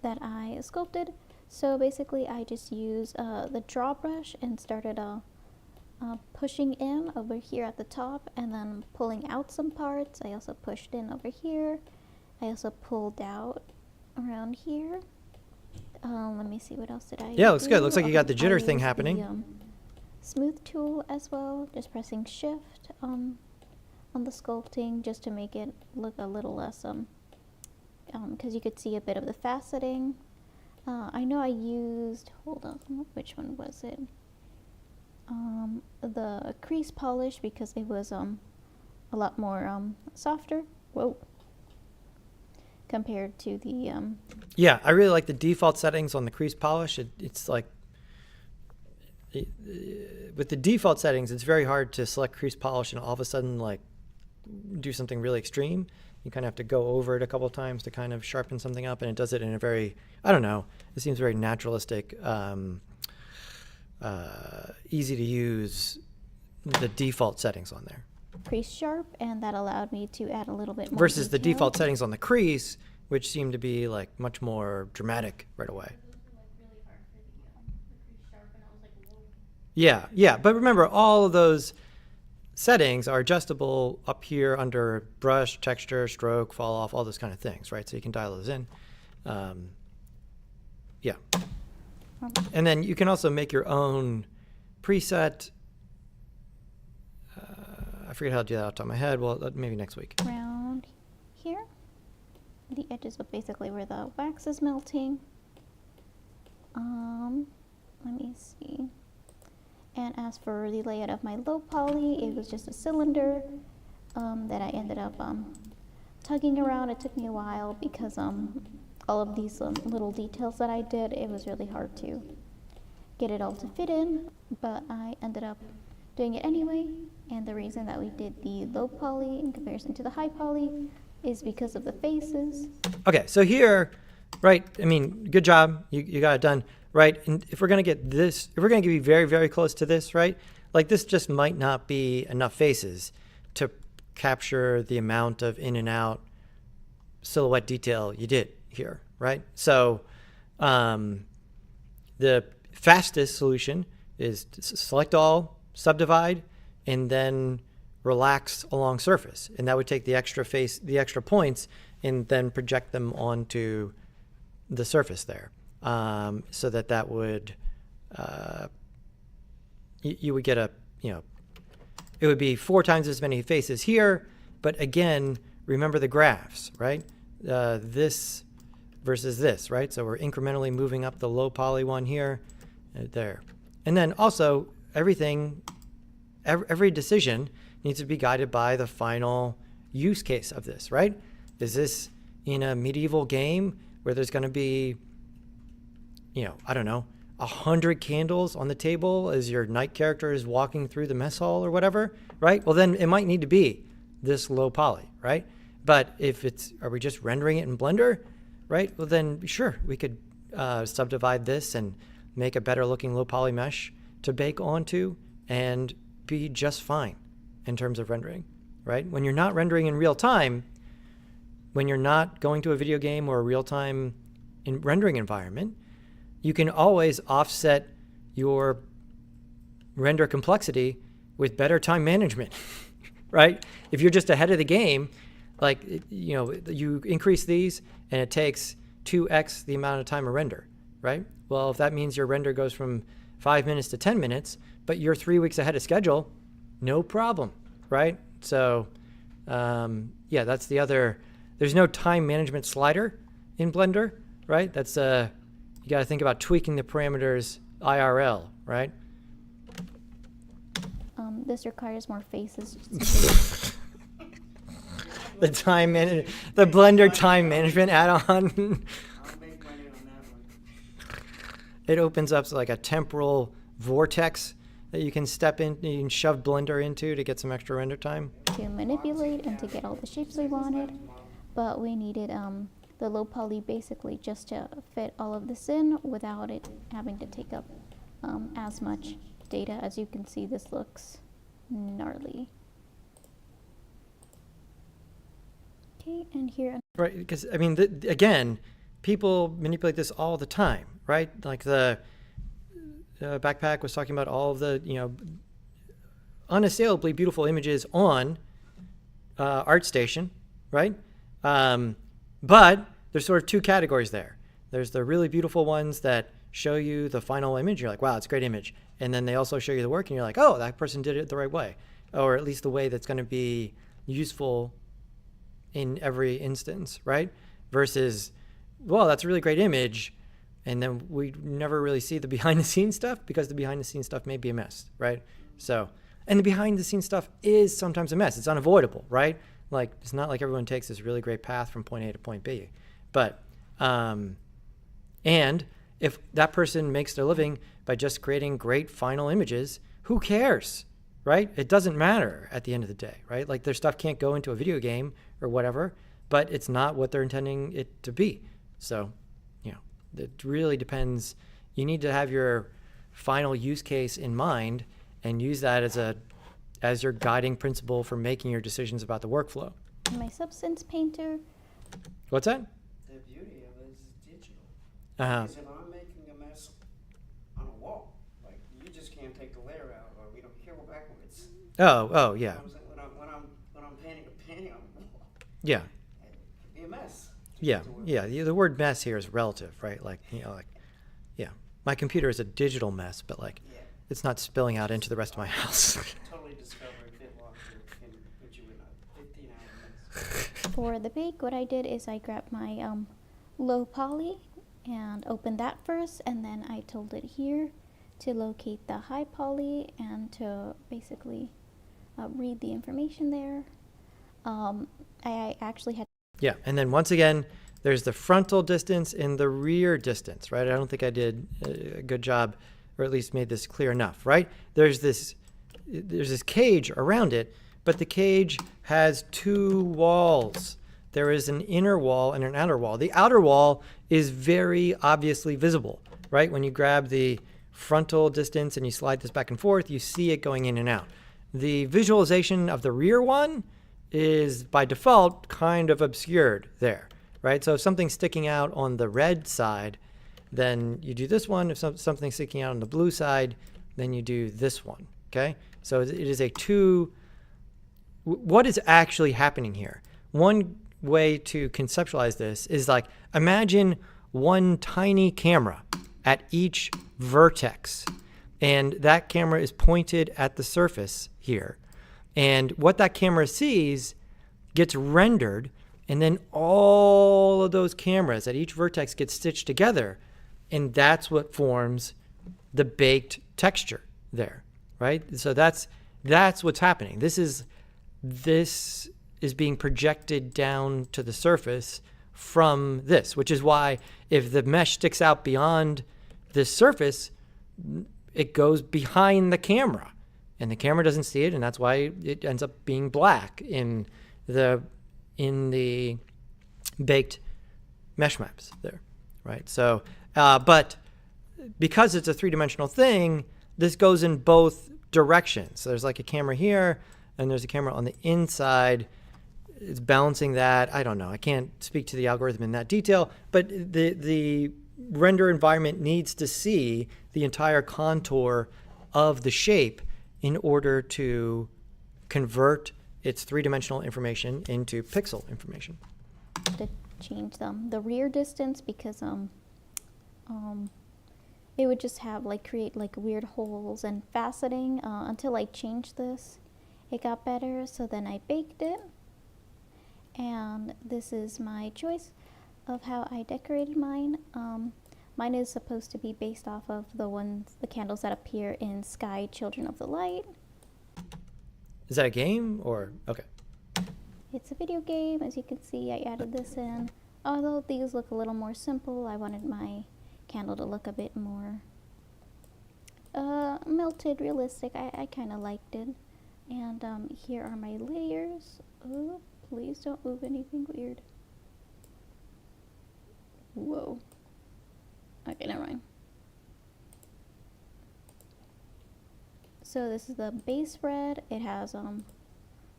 that I sculpted. So basically, I just used the draw brush and started pushing in over here at the top and then pulling out some parts. I also pushed in over here. I also pulled out around here. Let me see, what else did I Yeah, looks do? good. Looks like you got the I jitter thing used happening. The, smooth tool as well, just pressing shift on the sculpting just to make it look a little less because you could see a bit of the faceting. I know I used, hold on, which one was it? The crease polish, because it was a lot more softer. Whoa. Compared to the Yeah, I really like the default settings on the crease polish. It's like, with the default settings, it's very hard to select crease polish and all of a sudden like do something really extreme. You kind of have to go over it a couple of times to kind of sharpen something up, and it does it in a very, I don't know, it seems very naturalistic, easy to use, the default settings on there. crease sharp, and that allowed me to add a little bit more Versus the detail. default settings on the crease, which seem to be like much more dramatic right away. Yeah, but remember, all of those settings are adjustable up here under brush, texture, stroke, fall off, all those kind of things, right? So you can dial those in. Yeah. And then you can also make your own preset. I forget how to do that off the top of my head. Well, maybe next week. Around here, the edges of basically where the wax is melting. Let me see. And as for the layout of my low poly, it was just a cylinder that I ended up tugging around. It took me a while because all of these little details that I did, it was really hard to get it all to fit in, but I ended up doing it anyway. And the reason that we did the low poly in comparison to the high poly is because of the faces. Okay, so here, right, I mean, good job, you got it done, right? And if we're gonna get this, if we're gonna be very, very close to this, right? Like this just might not be enough faces to capture the amount of in and out silhouette detail you did here, right? So the fastest solution is to select all, subdivide, and then relax along surface. And that would take the extra face, the extra points, and then project them onto the surface there. So that would, you would get a, it would be 4 times as many faces here. But again, remember the graphs, right? This versus this, right? So we're incrementally moving up the low poly one here, there. And then also everything, every decision needs to be guided by the final use case of this, right? Is this in a medieval game where there's going to be, I don't know, 100 candles on the table as your knight character is walking through the mess hall or whatever, right? Well, then it might need to be this low poly, right? But if are we just rendering it in Blender, right? Well, then sure, we could subdivide this and make a better looking low poly mesh to bake onto and be just fine in terms of rendering, right? When you're not rendering in real time, when you're not going to a video game or a real-time rendering environment, you can always offset your render complexity with better time management, right? If you're just ahead of the game, like, you increase these and it takes 2x the amount of time to render, right? Well, if that means your render goes from 5 minutes to 10 minutes, but you're 3 weeks ahead of schedule, no problem, right? So, yeah, that's the other. There's no time management slider in Blender, right? That's you got to think about tweaking the parameters IRL, right? This requires more faces. The the Blender time management add-on. I'll make money on that one. It opens up like a temporal vortex that you can step in, you can shove Blender into to get some extra render time. To manipulate and to get all the shapes we wanted, but we needed the low poly basically just to fit all of this in without it having to take up as much data. As you can see, this looks gnarly. Okay, and here. Right, because I mean, again, people manipulate this all the time, right? Like the backpack was talking about all of the, unassailably beautiful images on ArtStation, right? But there's sort of 2 categories there. There's the really beautiful ones that show you the final image. You're like, wow, it's a great image. And then they also show you the work and you're like, oh, that person did it the right way. Or at least the way that's going to be useful in every instance, right? Versus, well, that's a really great image. And then we never really see the behind the scenes stuff because the behind the scenes stuff may be a mess, right? So, and the behind the scenes stuff is sometimes a mess. It's unavoidable, right? Like, it's not like everyone takes this really great path from point A to point B. But, and if that person makes their living by just creating great final images, who cares, right? It doesn't matter at the end of the day, right? Like, their stuff can't go into a video game or whatever, but it's not what they're intending it to be. So, it really depends. You need to have your final use case in mind and use that as your guiding principle for making your decisions about the workflow. My Substance Painter. What's that? The beauty of it is digital. Uh-huh. Because if I'm making a mess on a wall, like, you just can't take the layer out, or we don't hear backwards. Oh, You yeah. know what I'm saying? When I'm painting a painting on a wall, Yeah. it could be a mess. Yeah. Yeah. The word mess here is relative, right? Like, yeah. My computer is a digital mess, but like, Yeah. it's not spilling out into the rest of my house. Totally discovered BitLocker can put you in a 15-hour mess. For the bake, what I did is I grabbed my low poly and opened that first, and then I told it here to locate the high poly and to basically read the information there. I actually had. Yeah. And then once again, there's the frontal distance and the rear distance, right? I don't think I did a good job, or at least made this clear enough, right? There's this cage around it, but the cage has two walls. There is an inner wall and an outer wall. The outer wall is very obviously visible, right? When you grab the frontal distance and you slide this back and forth, you see it going in and out. The visualization of the rear one is by default kind of obscured there, right? So if something's sticking out on the red side, then you do this one. If something's sticking out on the blue side, then you do this one, okay? So it is a two. What is actually happening here? One way to conceptualize this is like, imagine one tiny camera at each vertex, and that camera is pointed at the surface here. And what that camera sees gets rendered, and then all of those cameras at each vertex get stitched together, and that's what forms the baked texture there, right? So that's what's happening. This is being projected down to the surface from this, which is why if the mesh sticks out beyond this surface, it goes behind the camera, and the camera doesn't see it, and that's why it ends up being black in the baked mesh maps there, right? So, but because it's a three-dimensional thing, this goes in both directions. So there's like a camera here, and there's a camera on the inside. It's balancing that. I don't know. I can't speak to the algorithm in that detail, but the render environment needs to see the entire contour of the shape in order to convert its three-dimensional information into pixel information. To change the rear distance because it would just have create weird holes and faceting until I changed this. It got better, so then I baked it, and this is my choice of how I decorated mine. Mine is supposed to be based off of the candles that appear in Sky Children of the Light. Is that a game or okay? It's a video game. As you can see, I added this in. Although these look a little more simple, I wanted my candle to look a bit more melted, realistic. I kind of liked it. And here are my layers. Oh, please don't move anything weird. Whoa. Okay, never mind. So this is the base red. It has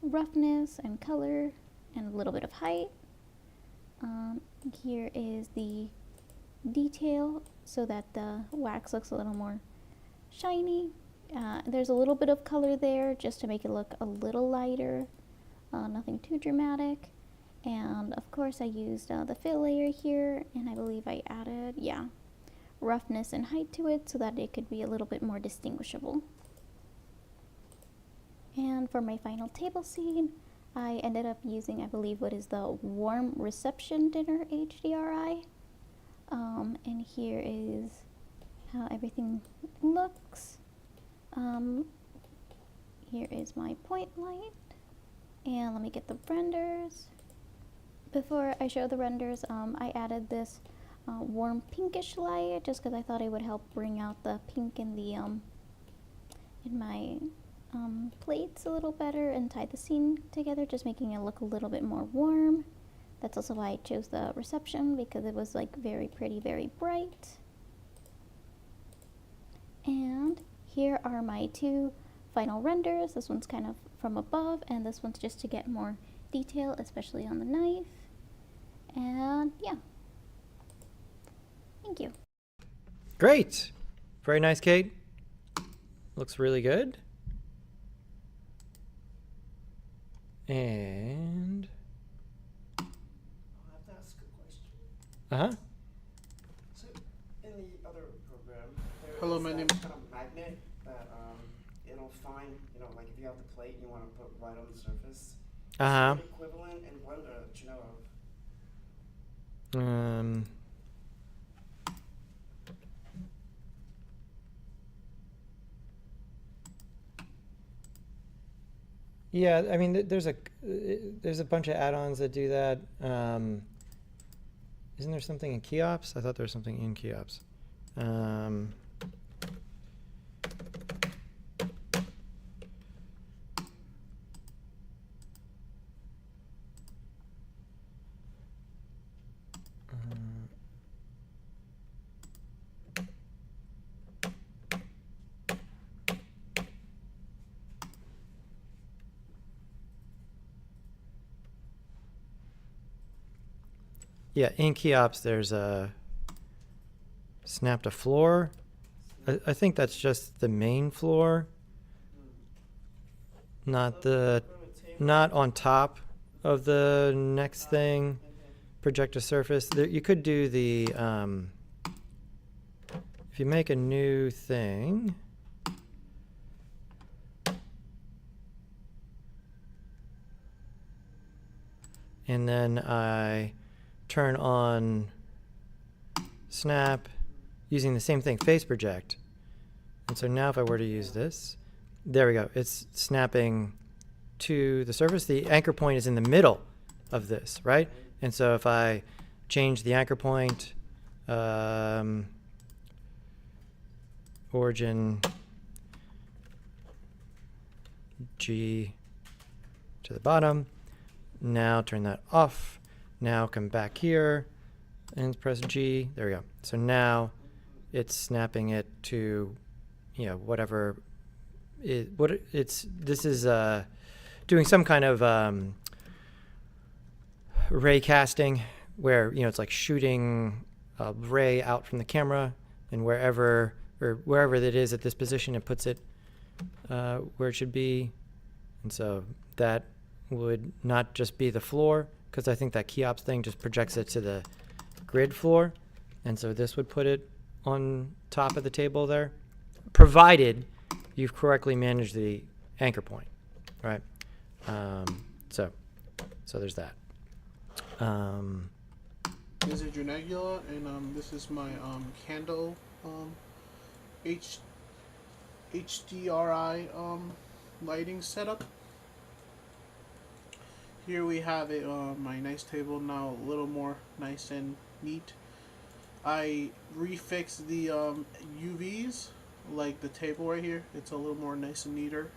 roughness and color and a little bit of height. Here is the detail so that the wax looks a little more shiny. There's a little bit of color there just to make it look a little lighter, nothing too dramatic. And of course I used the fill layer here, and I believe I added, roughness and height to it so that it could be a little bit more distinguishable. And for my final table scene, I ended up using, I believe, what is the Warm Reception Dinner HDRI. And here is how everything looks. Here is my point light. And let me get the renders. Before I show the renders, I added this warm pinkish light just because I thought it would help bring out the pink in the in my plates a little better and tie the scene together, just making it look a little bit more warm. That's also why I chose the reception, because it was very pretty, very bright. And here are my two final renders. This one's kind of from above, and this one's just to get more detail, especially on the knife. And yeah. Thank you. Great. Very nice, Kate. Looks really good. And I have to ask a question. So, in the other program, there Hello, is my that name- kind of magnet that it'll find, like if you have the plate and you want to put right on the surface. Uh-huh. Is there an equivalent in Blender that you know of? Yeah, I mean, there's a bunch of add-ons that do that. Isn't there something in Keops? I thought there was something in Keops. Um, yeah, in Keops there's a snap to floor. I think that's just the main floor, not on top of the next thing. Project a surface. There, you could do the if you make a new thing. And then I turn on snap using the same thing, face project. And so now if I were to use this, there we go. It's snapping to the surface. The anchor point is in the middle of this, right? And so if I change the anchor point, origin G to the bottom, now turn that off. Now come back here and press G. There we go. So now it's snapping it to, you know, whatever this is doing some kind of ray casting where, you know, it's like shooting a ray out from the camera, and wherever that is at this position, it puts it where it should be. And so that would not just be the floor, because I think that Keops thing just projects it to the grid floor. And so this would put it on top of the table there, provided you've correctly managed the anchor point, right? So there's that. This is Junegula, and this is my candle HDRI lighting setup. Here we have it, my nice table now a little more nice and neat. I refixed the UVs, like the table right here. It's a little more nice and neater.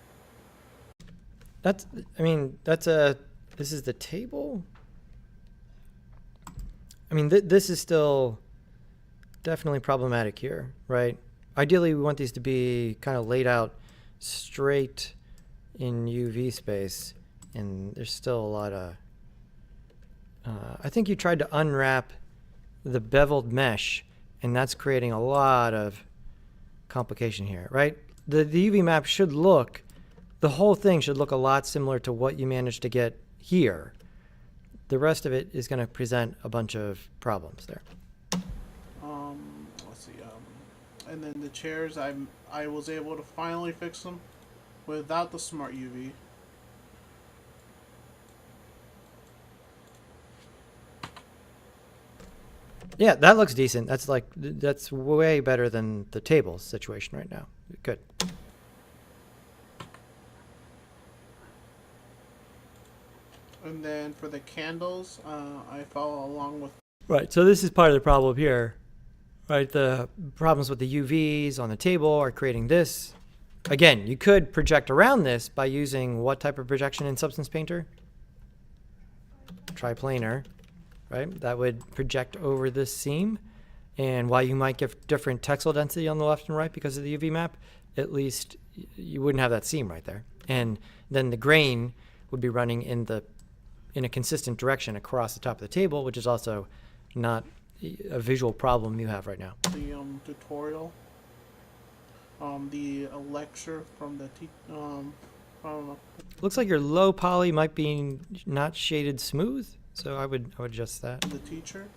This is the table. I mean, this is still definitely problematic here, right? Ideally, we want these to be kind of laid out straight in UV space, and there's still a lot of... I think you tried to unwrap the beveled mesh, and that's creating a lot of complication here, right? The UV map should look, the whole thing should look a lot similar to what you managed to get here. The rest of it is going to present a bunch of problems there. Let's see, and then the chairs, I was able to finally fix them without the smart UV. Yeah, that looks decent. That's way better than the table situation right now. Good. And then for the candles, I follow along with... Right, so this is part of the problem here, right? The problems with the UVs on the table are creating this. Again, you could project around this by using what type of projection in Substance Painter? Triplanar, right? That would project over this seam. And while you might get different texel density on the left and right because of the UV map, at least you wouldn't have that seam right there. And then the grain would be running in a consistent direction across the top of the table, which is also not a visual problem you have right now. The tutorial, the lecture from the I don't know. Looks like your low poly might be not shaded smooth, so I would adjust that. The teacher.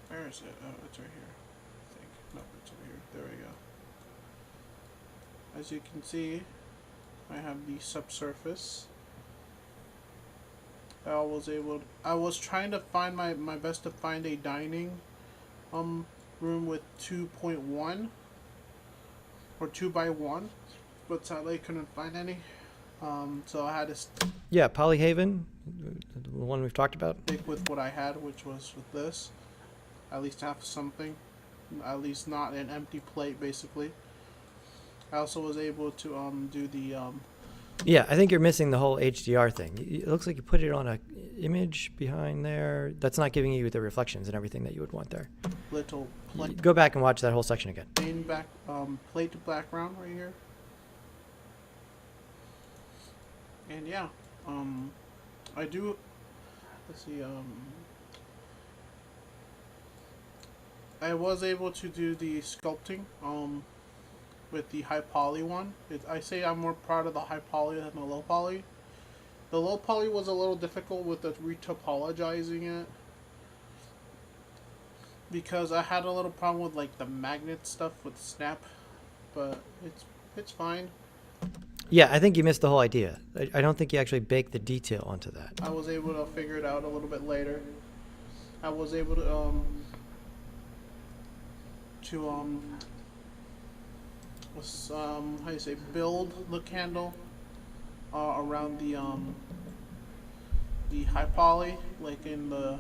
Where is it? Oh, it's right here. I think. No, it's over here. There we go. As you can see, I have the subsurface. I was trying to find my best to find a dining room with 2.1 or 2 by 1, but sadly I couldn't find any. So I had to Yeah, Polyhaven, the one we've talked about. stick with what I had, which was with this. At least have something. At least not an empty plate, basically. I also was able to do the Yeah, I think you're missing the whole HDR thing. It looks like you put it on a image behind there. That's not giving you the reflections and everything that you would want there. little plate Go back and watch that whole section again. plate to background right here. And yeah, I do. Let's see. I was able to do the sculpting. With the high poly one. I say I'm more proud of the high poly than the low poly. The low poly was a little difficult with the retopologizing it. Because I had a little problem with like the magnet stuff with snap. But it's fine. Yeah, I think you missed the whole idea. I don't think you actually baked the detail onto that. I was able to figure it out a little bit later. I was able to how do you say, build the candle around the high poly like in the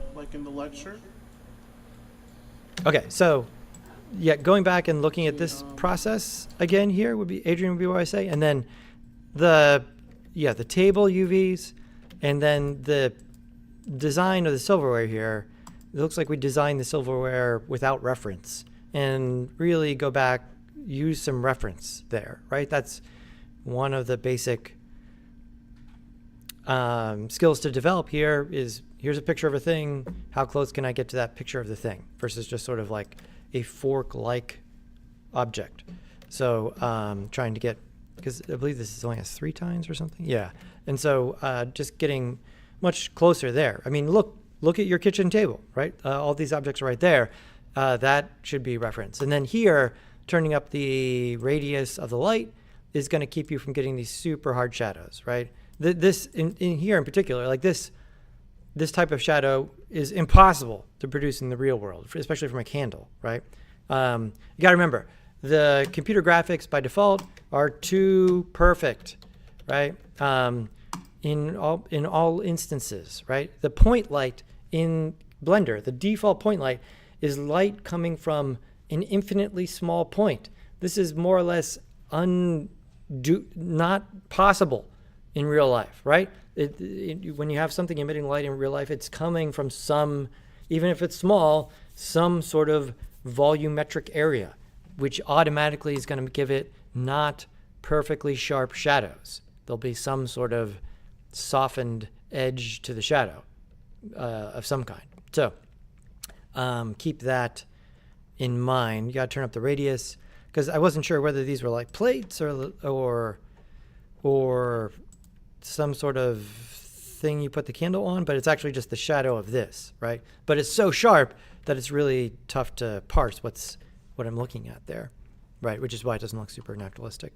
lecture. Okay, so yeah, going back and looking at this process again here would be Adrian would be what I say, and then the table UVs, and then the design of the silverware here. It looks like we designed the silverware without reference, and really go back, use some reference there, right? That's one of the basic skills to develop here is here's a picture of a thing. How close can I get to that picture of the thing versus just sort of like a fork-like object. So trying to get, because I believe this only has 3 tines or something. Yeah. And so just getting much closer there. I mean, look at your kitchen table, right? All these objects are right there. That should be referenced. And then here, turning up the radius of the light is going to keep you from getting these super hard shadows, right? This in here in particular, like this type of shadow is impossible to produce in the real world, especially from a candle, right? You got to remember, the computer graphics by default are too perfect, right? In all instances, right? The point light in Blender, the default point light, is light coming from an infinitely small point. This is more or less not possible in real life, right? When you have something emitting light in real life, it's coming from some, even if it's small, some sort of volumetric area, which automatically is going to give it not perfectly sharp shadows. There'll be some sort of softened edge to the shadow of some kind. So keep that in mind. You got to turn up the radius, because I wasn't sure whether these were like plates or some sort of thing you put the candle on, but it's actually just the shadow of this, right? But it's so sharp that it's really tough to parse what I'm looking at there, right? Which is why it doesn't look super naturalistic.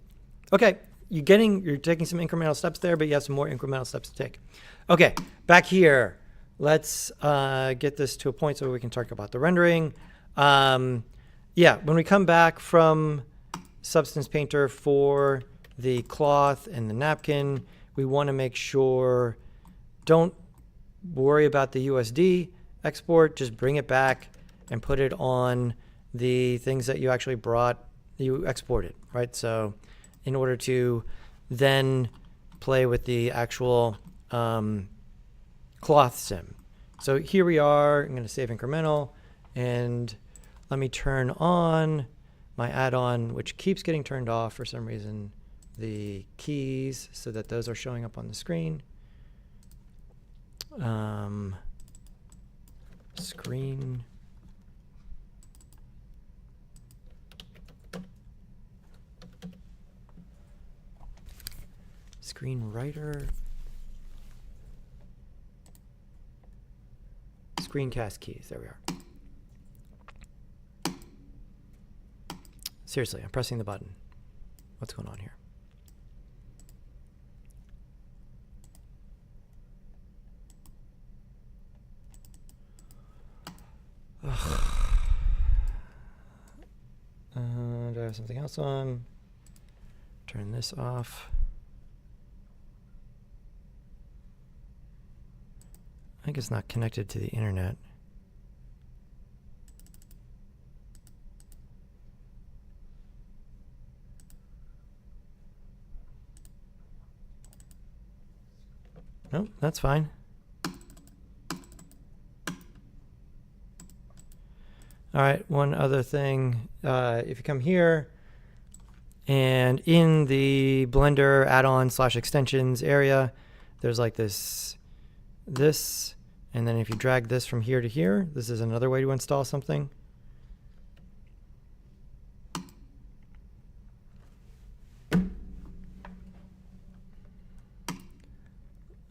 Okay, you're taking some incremental steps there, but you have some more incremental steps to take. Okay, back here, let's get this to a point so we can talk about the rendering. When we come back from Substance Painter for the cloth and the napkin, we want to make sure, don't worry about the USD export, just bring it back and put it on the things that you actually you exported, right? So in order to then play with the actual cloth sim. So here we are. I'm going to save incremental, and let me turn on my add-on, which keeps getting turned off for some reason, the keys, so that those are showing up on the screen. Screen. Screenwriter. Screencast keys. There we are. Seriously, I'm pressing the button. What's going on here? Do I have something else on? Turn this off. think it's not connected to the internet. Nope, that's fine. All right, one other thing. If you come here and in the Blender add-on / extensions area, there's like this, and then if you drag this from here to here, this is another way to install something.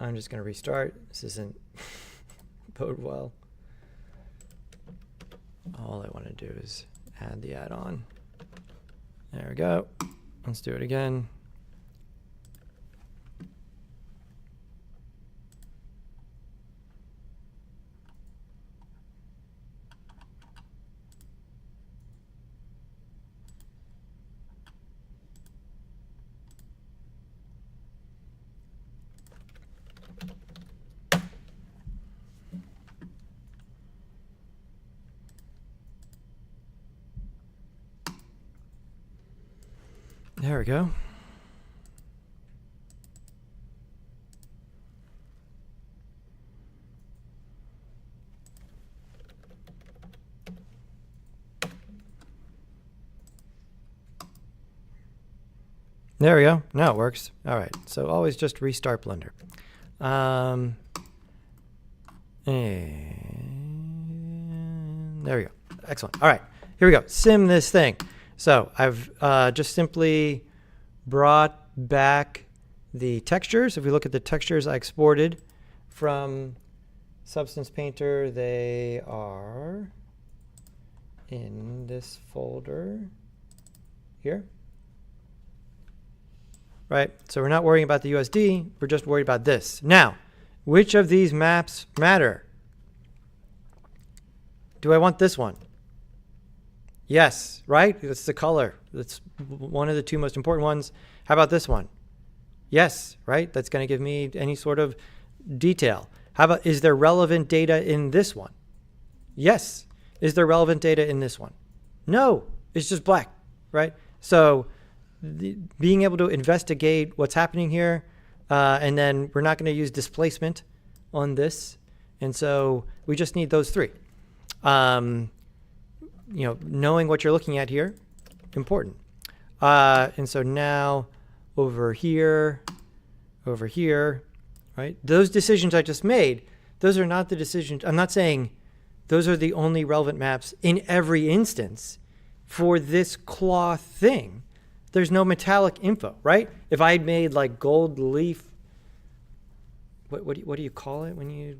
I'm just going to restart. This isn't bode well. All I want to do is add the add-on. There we go. Let's do it again. There we go. There we go. Now it works. All right. So always just restart Blender. And there we go. Excellent. All right. Here we go. Sim this thing. So I've just simply brought back the textures. If we look at the textures I exported from Substance Painter, they are in this folder here. Right? So we're not worrying about the USD. We're just worried about this. Now, which of these maps matter? Do I want this one? Yes, right? It's the color. That's one of the two most important ones. How about this one? Yes, right? That's going to give me any sort of detail. How about, is there relevant data in this one? Yes. Is there relevant data in this one? No, it's just black, right? So being able to investigate what's happening here, and then we're not going to use displacement on this. And so we just need those three. You know, knowing what you're looking at here, important. And so now over here, right? Those decisions I just made, those are not the decisions. I'm not saying those are the only relevant maps in every instance for this cloth thing. There's no metallic info, right? If I had made like gold leaf, what do you call it when you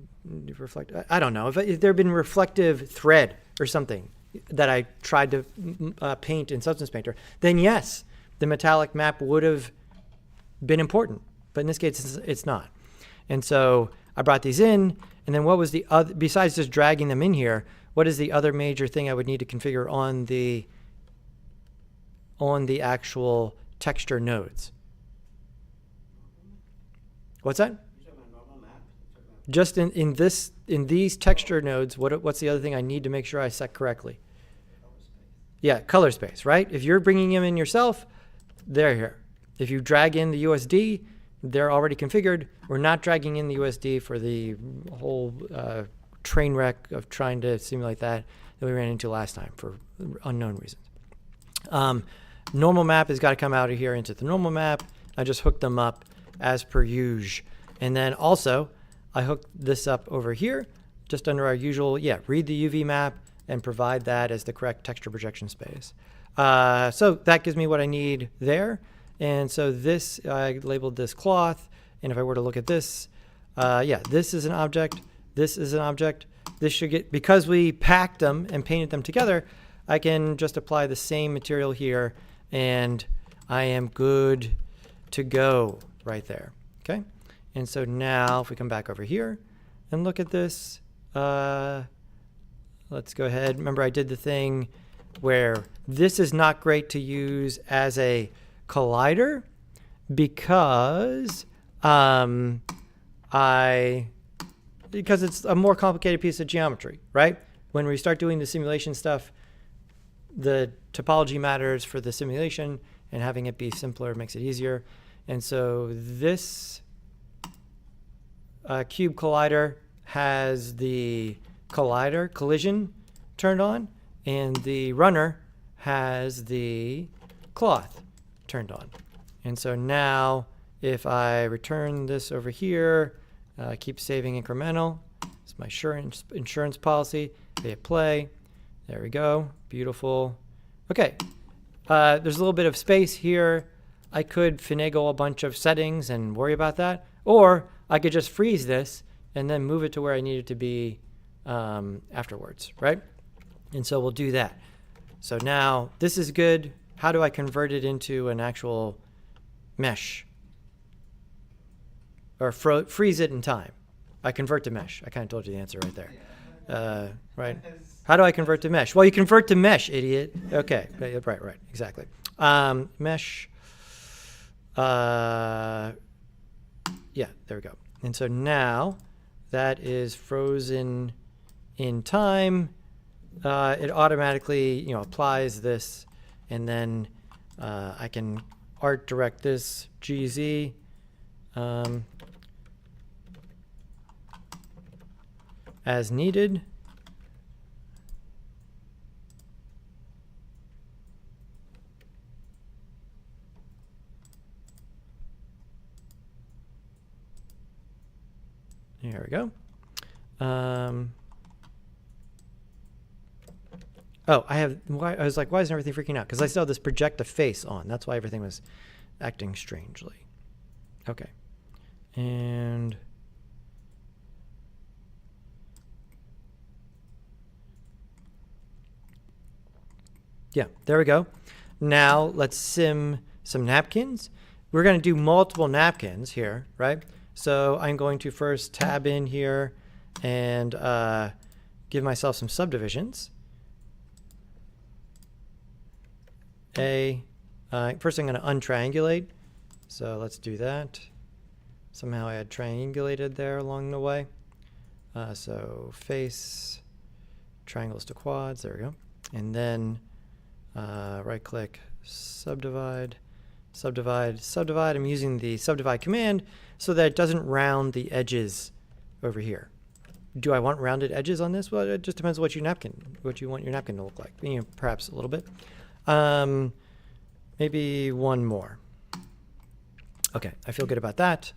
reflect? I don't know. If there had been reflective thread or something that I tried to paint in Substance Painter, then yes, the metallic map would have been important. But in this case, it's not. And so I brought these in, and then what was the other, besides just dragging them in here, what is the other major thing I would need to configure on the actual texture nodes? What's that? Just in these texture nodes, what's the other thing I need to make sure I set correctly? Yeah, color space, right? If you're bringing them in yourself, they're here. If you drag in the USD, they're already configured. We're not dragging in the USD for the whole train wreck of trying to simulate that we ran into last time for unknown reasons. Normal map has got to come out of here into the normal map. I just hooked them up as per usual. And then also, I hooked this up over here, just under our usual, read the UV map and provide that as the correct texture projection space. So that gives me what I need there. And so this, I labeled this cloth. And if I were to look at this, this is an object. This is an object. This should get, because we packed them and painted them together, I can just apply the same material here and I am good to go right there. Okay. And so now if we come back over here and look at this, let's go ahead. Remember I did the thing where this is not great to use as a collider because I because it's a more complicated piece of geometry, right? When we start doing the simulation stuff, the topology matters for the simulation, and having it be simpler makes it easier. And so this cube collider has the collision turned on, and the runner has the cloth turned on. And so now if I return this over here, keep saving incremental, it's my insurance policy, hit play, there we go, beautiful. Okay, there's a little bit of space here. I could finagle a bunch of settings and worry about that, or I could just freeze this and then move it to where I need it to be afterwards, right? And so we'll do that. So now this is good. How do I convert it into an actual mesh? Or freeze it in time? I convert to mesh. I kind of told you the answer right there. Right? How do I convert to mesh? Well, you convert to mesh, idiot. Okay, right, exactly. Mesh. Yeah, there we go. And so now that is frozen in time. It automatically, applies this, and then I can art direct this GZ. As needed. There we go. Oh, I was like, why isn't everything freaking out? Because I still have this project a face on. That's why everything was acting strangely. Okay. And yeah, there we go. Now let's sim some napkins. We're going to do multiple napkins here, right? So I'm going to first tab in here and give myself some subdivisions. First I'm going to untriangulate. So let's do that. Somehow I had triangulated there along the way. So face, triangles to quads, there we go. And then right click, subdivide. I'm using the subdivide command so that it doesn't round the edges over here. Do I want rounded edges on this? Well, it just depends what you want your napkin to look like. Perhaps a little bit. Maybe one more. Okay, I feel good about that.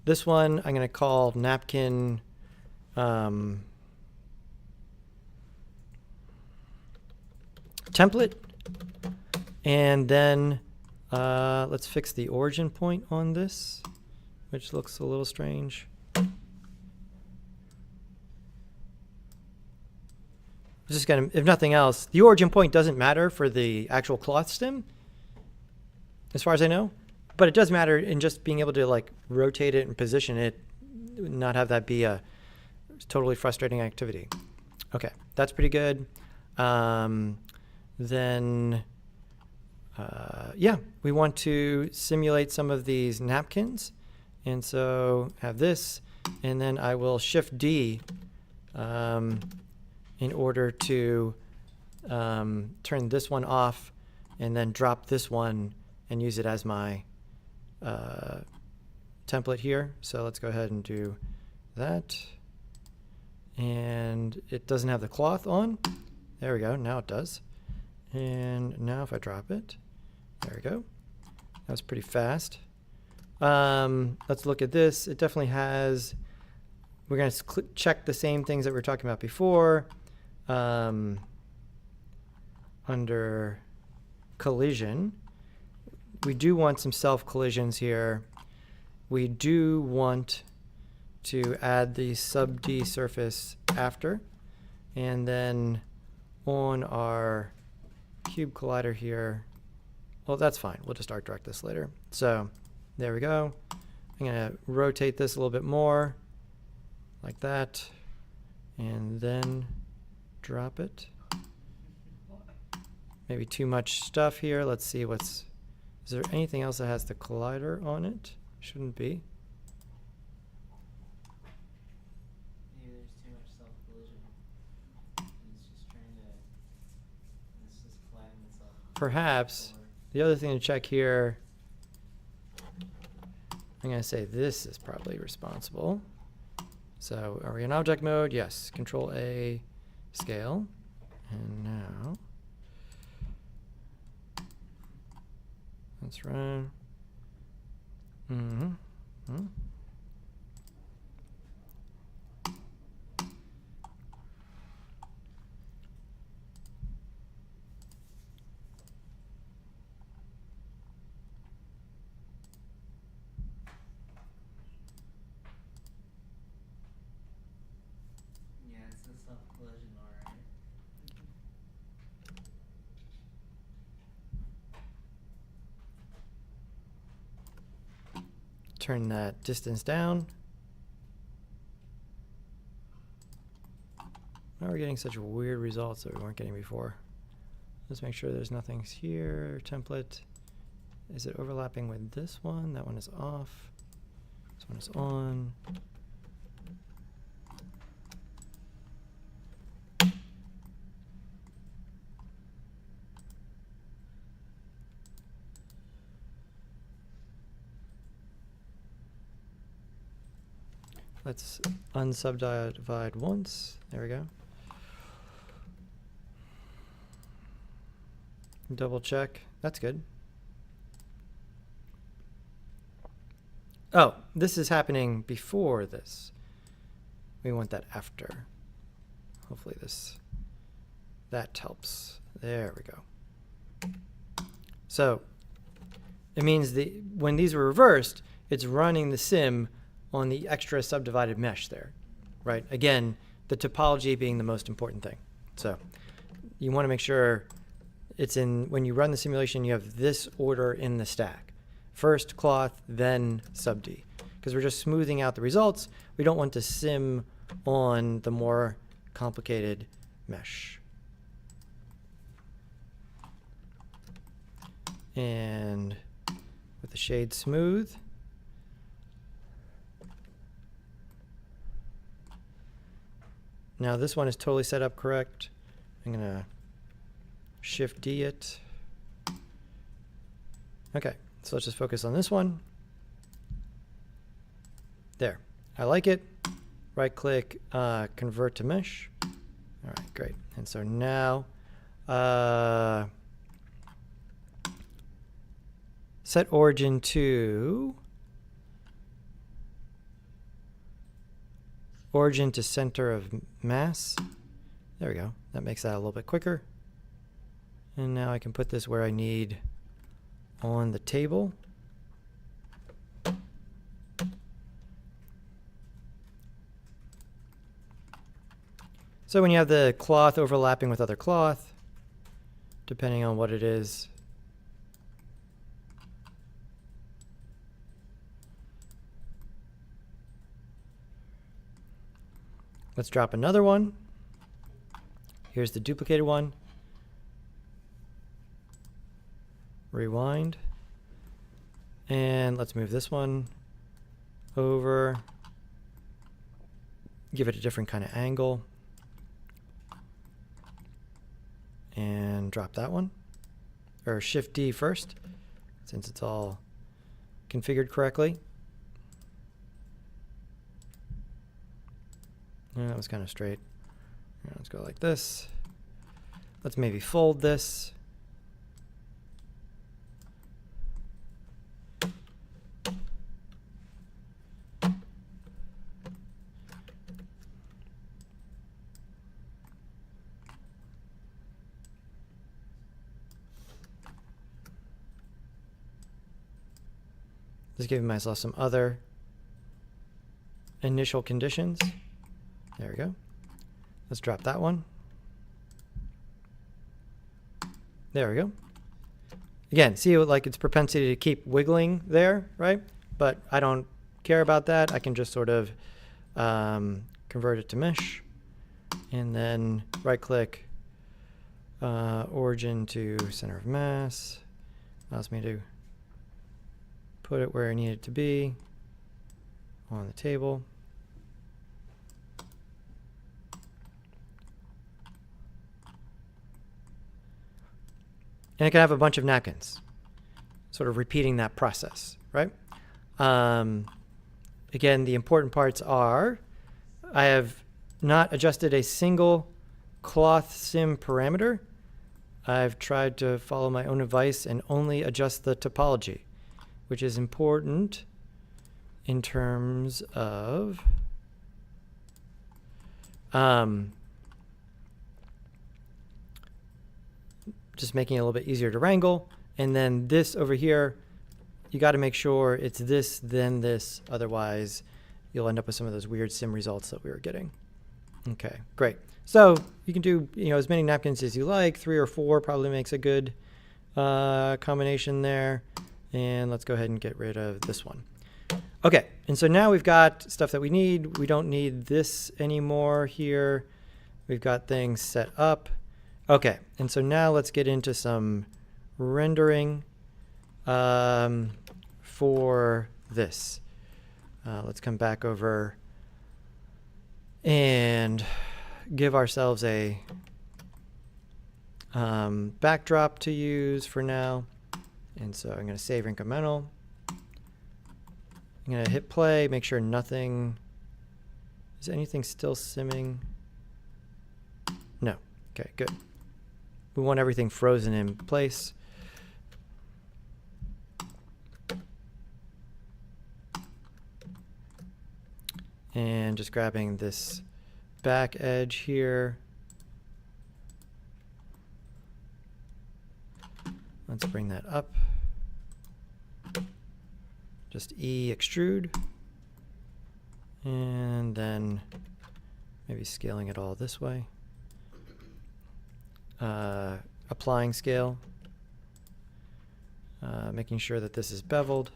This one I'm going to call napkin template. And then let's fix the origin point on this, which looks a little strange. Just gonna, if nothing else, the origin point doesn't matter for the actual cloth stem, as far as I know, but it does matter in just being able to like rotate it and position it, not have that be a totally frustrating activity. Okay, that's pretty good. Then, yeah, we want to simulate some of these napkins, and so have this, and then I will Shift D in order to turn this one off and then drop this one and use it as my template here. So let's go ahead and do that. And it doesn't have the cloth on. There we go, now it does. And now if I drop it, there we go. That was pretty fast. Let's look at this. It definitely has, we're going to check the same things that we were talking about before. Under collision, we do want some self collisions here. We do want to add the sub D surface after, and then on our cube collider here, well, that's fine. We'll just art direct this later. So there we go. I'm going to rotate this a little bit more like that, and then drop it. Maybe too much stuff here. Let's see is there anything else that has the collider on it? Shouldn't be. perhaps the other thing to check here, I'm going to say this is probably responsible. So are we in object mode? Yes. Control A, scale. And now let's run. Yeah, it's a self-collision, alright. Turn that distance down. Now we're getting such weird results that we weren't getting before. Let's make sure there's nothing here. Template. Is it overlapping with this one? That one is off. This one is on. Let's unsubdivide once. There we go. Double check. That's good. Oh, this is happening before this. We want that after. Hopefully that helps. There we go. So it means when these were reversed, it's running the sim on the extra subdivided mesh there, right? Again, the topology being the most important thing. So you want to make sure it's in, when you run the simulation, you have this order in the stack. First cloth, then subd. Because we're just smoothing out the results. We don't want to sim on the more complicated mesh. And with the shade smooth, now this one is totally set up correct. I'm gonna Shift D it. Okay, so let's just focus on this one. There, I like it. Right click, convert to mesh. All right, great. And so now, set origin to center of mass. There we go. That makes that a little bit quicker. And now I can put this where I need on the table. So when you have the cloth overlapping with other cloth, depending on what it is, let's drop another one. Here's the duplicated one. Rewind. And let's move this one over. Give it a different kind of angle. And drop that one. Or Shift D first, since it's all configured correctly. Yeah, that was kind of straight. Yeah, let's go like this. Let's maybe fold this. Just giving myself some other initial conditions. There we go. Let's drop that one. There we go. Again, see like its propensity to keep wiggling there, right? But I don't care about that. I can just sort of convert it to mesh. And then right click, origin to center of mass. Allows me to put it where I need it to be on the table. and it can have a bunch of napkins, sort of repeating that process, right? Again, the important parts are I have not adjusted a single cloth sim parameter. I've tried to follow my own advice and only adjust the topology, which is important in terms of just making it a little bit easier to wrangle. And then this over here, you got to make sure it's this, then this. Otherwise, you'll end up with some of those weird sim results that we were getting. Okay, great. So you can do as many napkins as you like. 3 or 4 probably makes a good combination there. And let's go ahead and get rid of this one. Okay, and so now we've got stuff that we need. We don't need this anymore here. We've got things set up. Okay, and so now let's get into some rendering for this. Let's come back over and give ourselves a backdrop to use for now. And so I'm going to save incremental. I'm going to hit play, make sure nothing, is anything still simming? No. Okay, good. We want everything frozen in place. And just grabbing this back edge here. Let's bring that up. Just E extrude. And then maybe scaling it all this way. Applying scale. Making sure that this is beveled.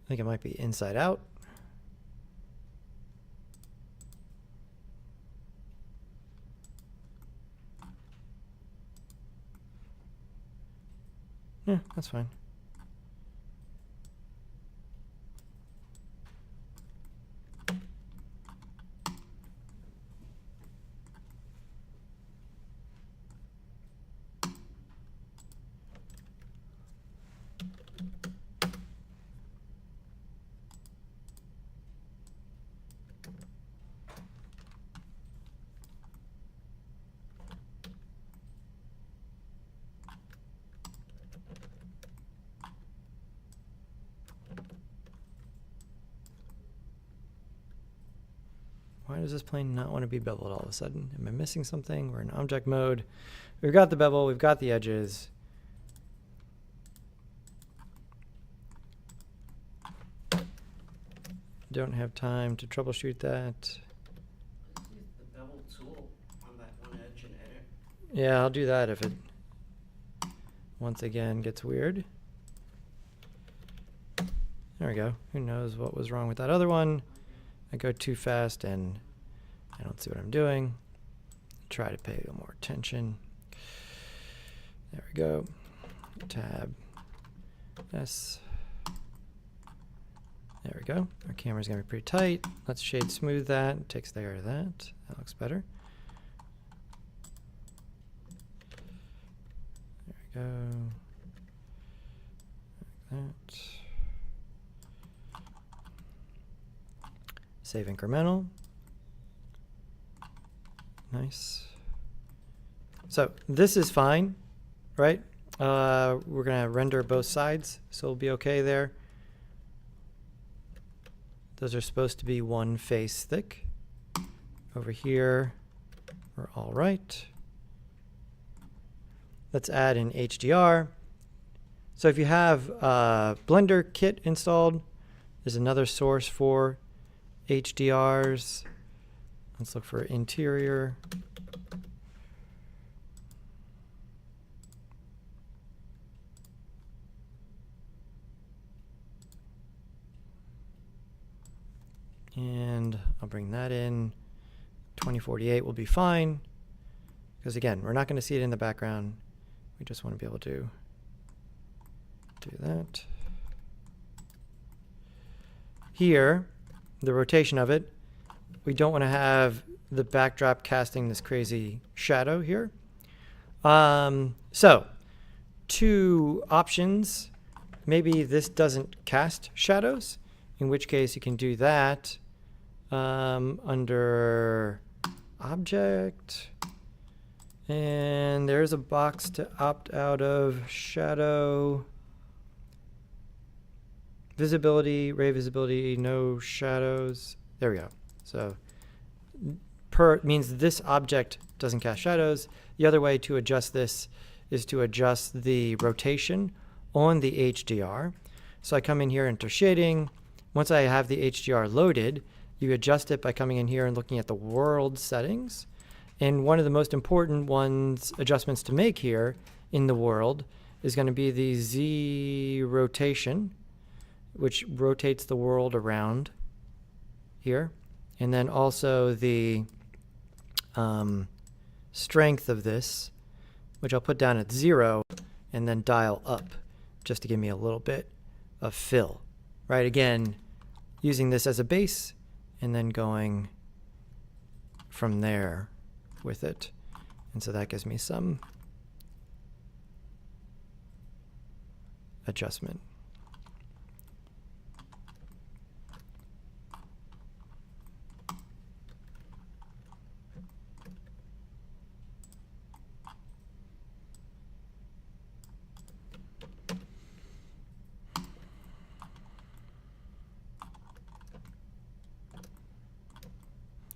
I think it might be inside out. Yeah, that's fine. Why does this plane not want to be beveled all of a sudden? Am I missing something? We're in object mode. We've got the bevel, we've got the edges. Don't have time to troubleshoot that. Use the bevel tool on that one edge and edit. Yeah, I'll do that if it once again gets weird. There we go. Who knows what was wrong with that other one? I go too fast and I don't see what I'm doing. Try to pay a little more attention. There we go. Tab S. There we go. Our camera's gonna be pretty tight. Let's shade smooth that. Takes the air of that. That looks better. There we go. Like that. Save incremental. Nice. So this is fine, right? We're gonna render both sides, so we'll be okay there. Those are supposed to be one face thick. Over here, we're all right. Let's add in HDR. So if you have Blender Kit installed, there's another source for HDRs. Let's look for interior. And I'll bring that in. 2048 will be fine. Because again, we're not going to see it in the background. We just want to be able to do that. Here, the rotation of it, we don't want to have the backdrop casting this crazy shadow here. So, two options. Maybe this doesn't cast shadows, in which case you can do that under Object. And there's a box to opt out of shadow. Visibility, ray visibility, no shadows. There we go. So per means this object doesn't cast shadows. The other way to adjust this is to adjust the rotation on the HDR. So I come in here into shading. Once I have the HDR loaded, you adjust it by coming in here and looking at the world settings. And one of the most important adjustments to make here in the world is going to be the Z rotation, which rotates the world around here. And then also the strength of this, which I'll put down at 0 and then dial up just to give me a little bit of fill. Right, again, using this as a base and then going from there with it. And so that gives me some adjustment.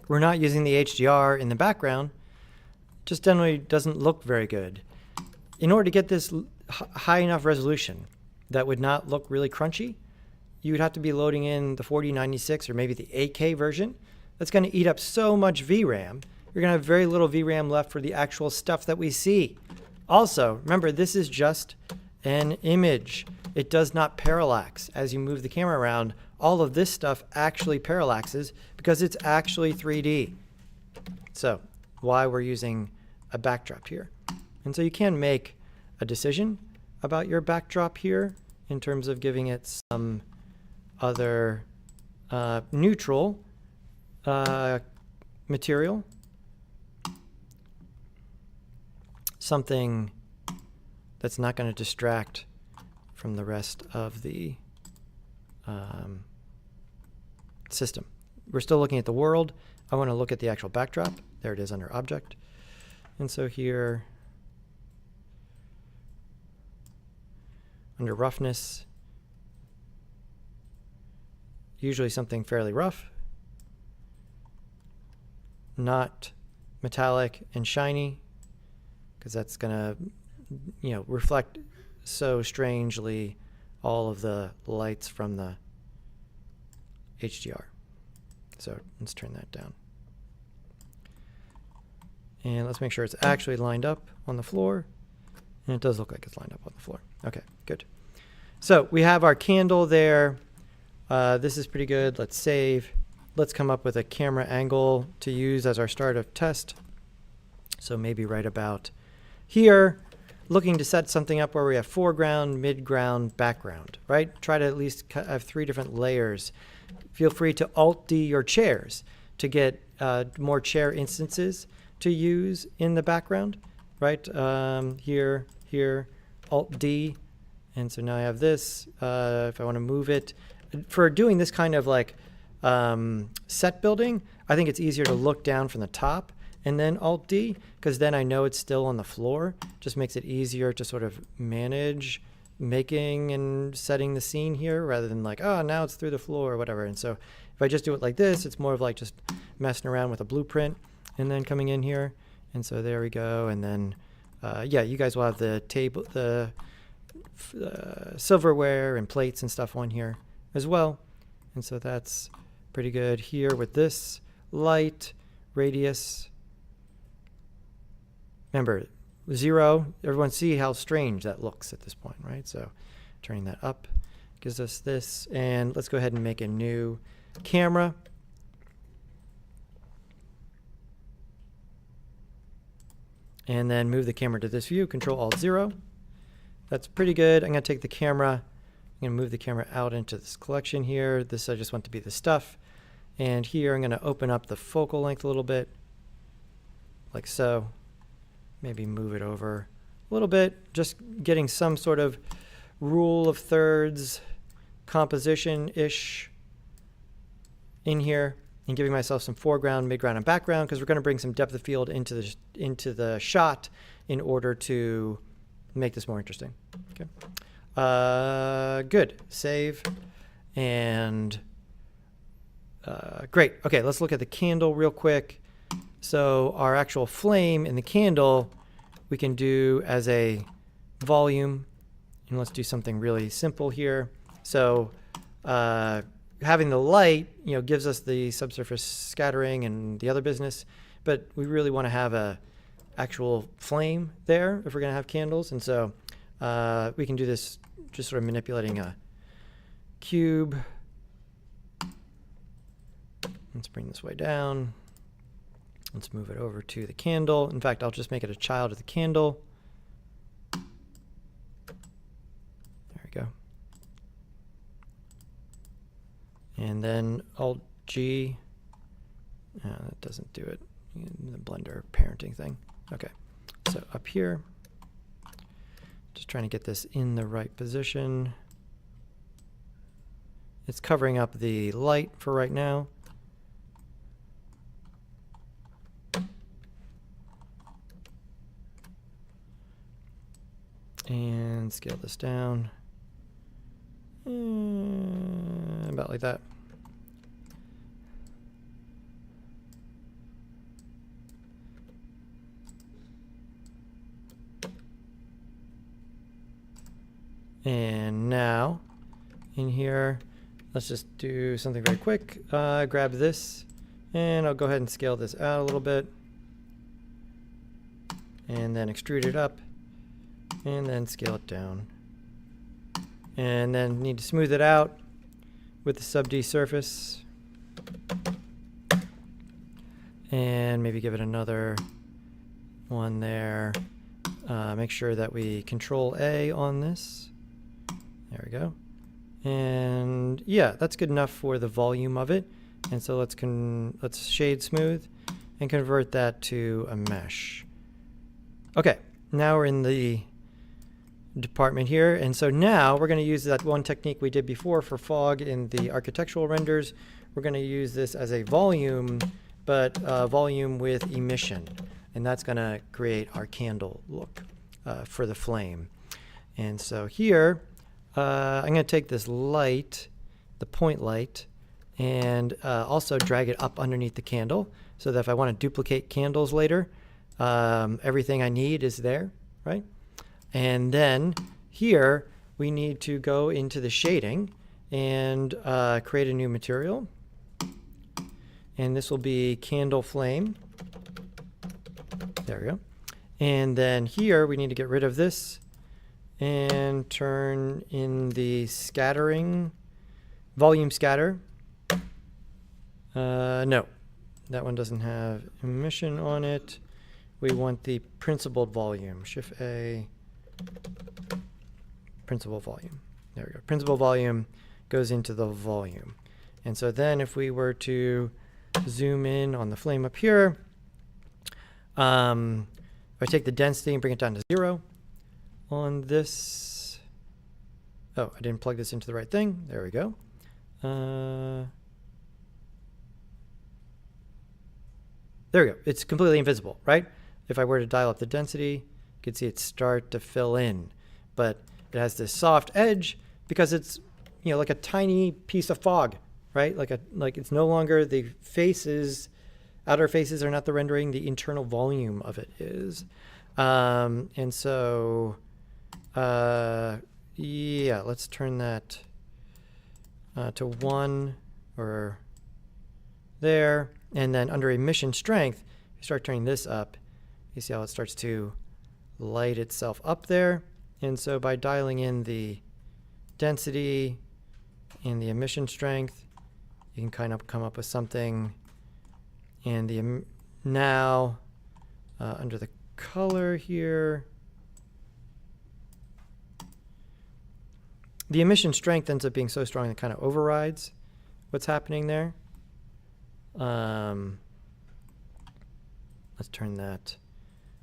We're not using the HDR in the background, just generally doesn't look very good. In order to get this high enough resolution that would not look really crunchy, you would have to be loading in the 4096 or maybe the 8K version. That's going to eat up so much VRAM. You're going to have very little VRAM left for the actual stuff that we see. Also, remember, this is just an image. It does not parallax. As you move the camera around, all of this stuff actually parallaxes because it's actually 3D. So why we're using a backdrop here. And so you can make a decision about your backdrop here in terms of giving it some other neutral material. Something that's not going to distract from the rest of the system. We're still looking at the world. I want to look at the actual backdrop. There it is under Object. And so here, under Roughness, usually something fairly rough, not metallic and shiny, because that's going to, reflect so strangely all of the lights from the HDR. So let's turn that down. And let's make sure it's actually lined up on the floor. And it does look like it's lined up on the floor. Okay, good. So we have our candle there. This is pretty good. Let's save. Let's come up with a camera angle to use as our start of test. So maybe right about here, looking to set something up where we have foreground, midground, background, right? Try to at least have 3 different layers. Feel free to Alt-D your chairs to get more chair instances to use in the background, right? Here, Alt-D. And so now I have this. If I want to move it. For doing this kind of like set building, I think it's easier to look down from the top and then Alt-D, because then I know it's still on the floor. Just makes it easier to sort of manage making and setting the scene here rather than like, oh, now it's through the floor or whatever. And so if I just do it like this, it's more of like just messing around with a blueprint and then coming in here. And so there we go. And then, yeah, you guys will have the table, the silverware and plates and stuff on here as well. And so that's pretty good here with this light, radius. Remember, 0, everyone see how strange that looks at this point, right? So turning that up gives us this. And let's go ahead and make a new camera. And then move the camera to this view, Control-Alt-0. That's pretty good. I'm going to take the camera. I'm going to move the camera out into this collection here. This I just want to be the stuff. And here I'm going to open up the focal length a little bit, like so. Maybe move it over a little bit, just getting some sort of rule of thirds composition-ish in here, and giving myself some foreground, midground, and background, because we're going to bring some depth of field into the shot in order to make this more interesting. Okay. Good. Save. And great. Okay, let's look at the candle real quick. So our actual flame in the candle we can do as a volume. And let's do something really simple here. So having the light, gives us the subsurface scattering and the other business, but we really want to have a actual flame there if we're going to have candles. And so we can do this just sort of manipulating a cube. Let's bring this way down. Let's move it over to the candle. In fact, I'll just make it a child of the candle. There we go. And then Alt G. That doesn't do it. The Blender parenting thing. Okay. So up here, just trying to get this in the right position. It's covering up the light for right now. And scale this down. About like that. And now, in here, let's just do something very quick. Grab this, and I'll go ahead and scale this out a little bit. And then extrude it up. And then scale it down. And then need to smooth it out with the sub D surface. And maybe give it another one there. Make sure that we Control A on this. There we go. And yeah, that's good enough for the volume of it. And so let's shade smooth and convert that to a mesh. Okay, now we're in the department here, and so now we're going to use that one technique we did before for fog in the architectural renders. We're going to use this as a volume, but volume with emission, and that's going to create our candle look for the flame. And so here I'm going to take this light, the point light, and also drag it up underneath the candle, so that if I want to duplicate candles later, everything I need is there, right? And then here we need to go into the shading and create a new material. And this will be candle flame. There we go. And then here we need to get rid of this and turn in the scattering, volume scatter. No, that one doesn't have emission on it. We want the principled volume. Shift A. Principal volume. There we go. Principal volume goes into the volume. And so then if we were to zoom in on the flame up here, if I take the density and bring it down to 0 on this. Oh, I didn't plug this into the right thing. There we go. There we go. It's completely invisible, right? If I were to dial up the density, you can see it start to fill in. But it has this soft edge because it's, like a tiny piece of fog, right? Like it's no longer the faces, outer faces are not the rendering, the internal volume of it is. And so, yeah, let's turn that to 1 or there. And then under emission strength, you start turning this up. You see how it starts to light itself up there. And so by dialing in the density and the emission strength, you can kind of come up with something. And the now under the color here, the emission strength ends up being so strong it kind of overrides what's happening there. Let's turn that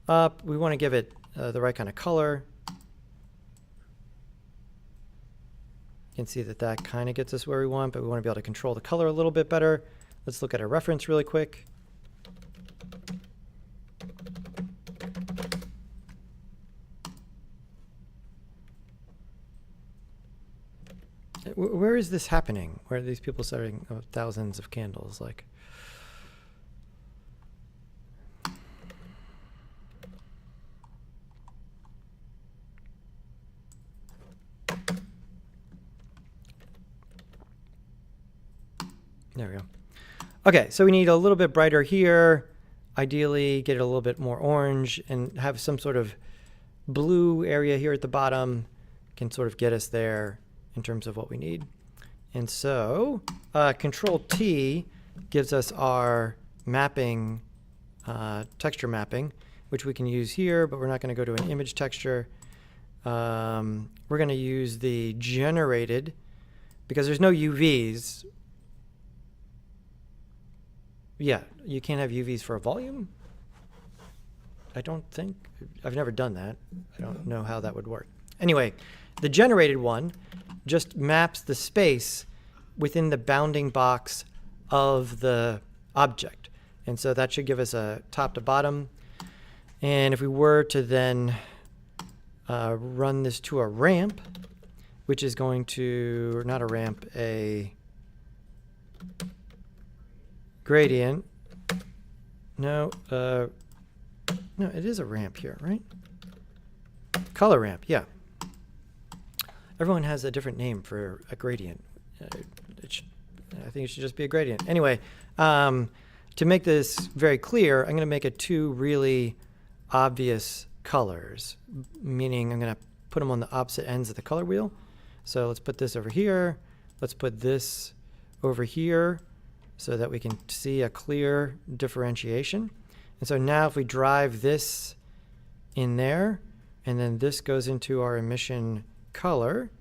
up. We want to give it the right kind of color. You can see that that kind of gets us where we want, but we want to be able to control the color a little bit better. Let's look at a reference really quick. Where is this happening? Where are these people setting thousands of candles? Like, there we go. Okay, so we need a little bit brighter here. Ideally, get it a little bit more orange and have some sort of blue area here at the bottom. Can sort of get us there in terms of what we need. And so Control T gives us our mapping, texture mapping, which we can use here, but we're not going to go to an image texture. We're going to use the generated, because there's no UVs. Yeah, you can't have UVs for a volume? I don't think. I've never done that. I don't know how that would work. Anyway, the generated one just maps the space within the bounding box of the object. And so that should give us a top to bottom. And if we were to then run this to a ramp, which is going to, or not a ramp, a gradient. No, no, it is a ramp here, right? Color ramp, yeah. Everyone has a different name for a gradient. I think it should just be a gradient. Anyway, to make this very clear, I'm going to make it two really obvious colors, meaning I'm going to put them on the opposite ends of the color wheel. So let's put this over here. Let's put this over here so that we can see a clear differentiation. And so now if we drive this in there, and then this goes into our emission color,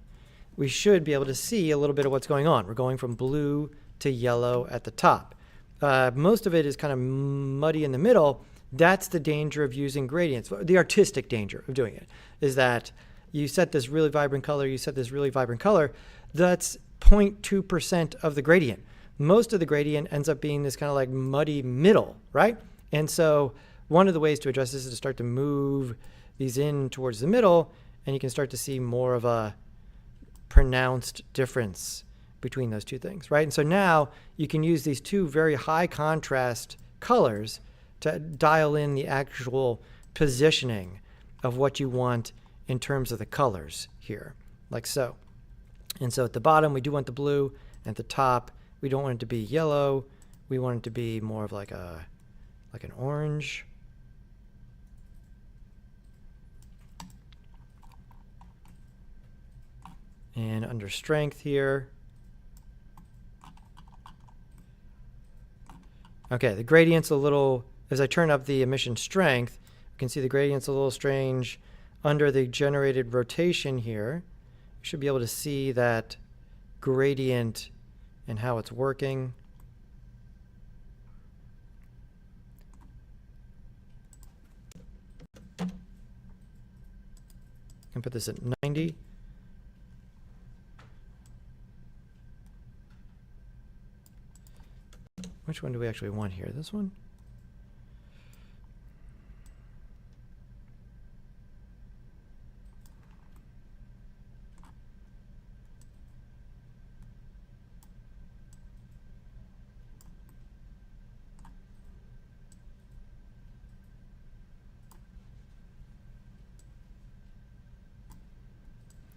we should be able to see a little bit of what's going on. We're going from blue to yellow at the top. Most of it is kind of muddy in the middle. That's the danger of using gradients. The artistic danger of doing it is that you set this really vibrant color, you set this really vibrant color. That's 0.2% of the gradient. Most of the gradient ends up being this kind of like muddy middle, right? And so one of the ways to address this is to start to move these in towards the middle, and you can start to see more of a pronounced difference between those two things, right? And so now you can use these two very high contrast colors to dial in the actual positioning of what you want in terms of the colors here, like so. And so at the bottom, we do want the blue. At the top, we don't want it to be yellow. We want it to be more of like an orange. And under strength here. Okay, the gradient's a little, as I turn up the emission strength, you can see the gradient's a little strange. Under the generated rotation here, you should be able to see that gradient and how it's working. I can put this at 90. Which one do we actually want here? This one?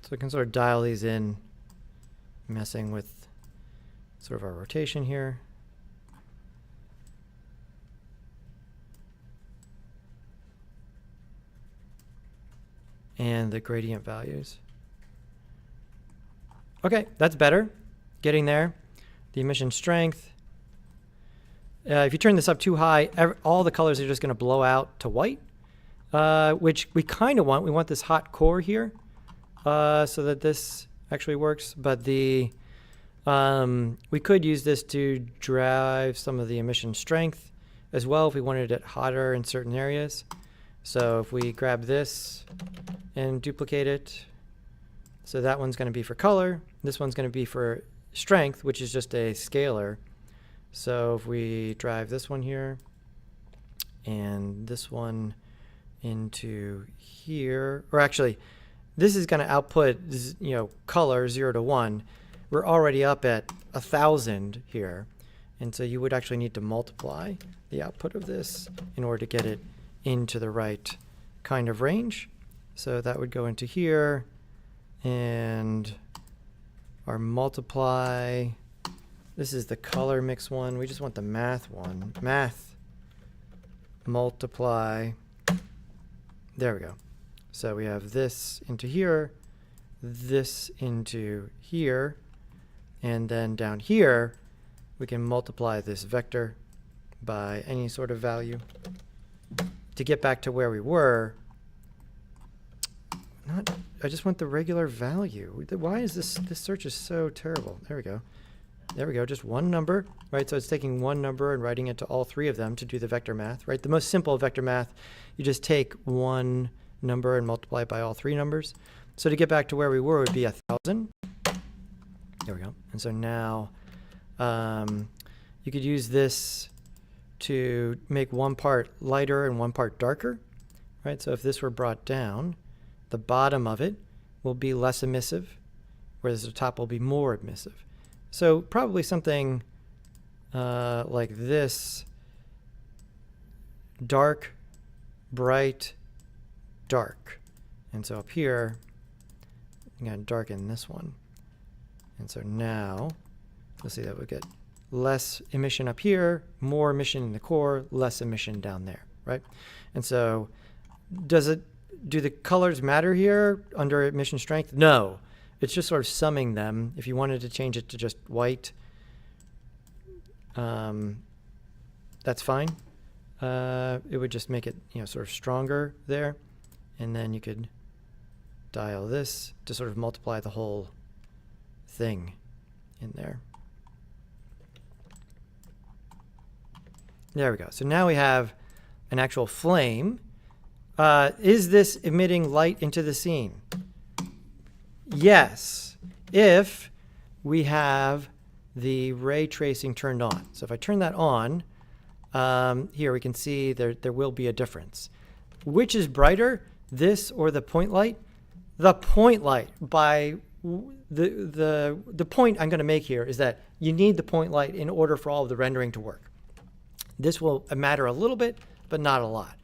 So we can sort of dial these in, messing with sort of our rotation here. And the gradient values. Okay, that's better. Getting there. The emission strength. If you turn this up too high, all the colors are just going to blow out to white, which we kind of want. We want this hot core here, so that this actually works, but we could use this to drive some of the emission strength as well if we wanted it hotter in certain areas. So if we grab this and duplicate it, so that one's going to be for color, this one's going to be for strength, which is just a scalar. So if we drive this one here and this one into here, or actually this is going to output, color 0 to 1. We're already up at 1,000 here. And so you would actually need to multiply the output of this in order to get it into the right kind of range. So that would go into here, and our multiply, this is the color mix one. We just want the math one. Math multiply. There we go. So we have this into here, this into here, and then down here, we can multiply this vector by any sort of value to get back to where we were. I just want the regular value. Why is this search is so terrible? There we go. There we go, just one number, right? So it's taking one number and writing it to all three of them to do the vector math, right? The most simple vector math, you just take one number and multiply it by all three numbers. So to get back to where we were would be 1,000. There we go. And so now you could use this to make one part lighter and one part darker, right? So if this were brought down, the bottom of it will be less emissive, whereas the top will be more emissive. So probably something like this: dark, bright, dark. And so up here, I'm going to darken this one. And so now, let's see that we get less emission up here, more emission in the core, less emission down there, right? And so do the colors matter here under emission strength? No. It's just sort of summing them. If you wanted to change it to just white, that's fine. It would just make it, sort of stronger there. And then you could dial this to sort of multiply the whole thing in there. There we go. So now we have an actual flame. Is this emitting light into the scene? Yes, if we have the ray tracing turned on. So if I turn that on, here we can see there will be a difference. Which is brighter, this or the point light? The point light. By the point I'm going to make here is that you need the point light in order for all of the rendering to work. This will matter a little bit, but not a lot.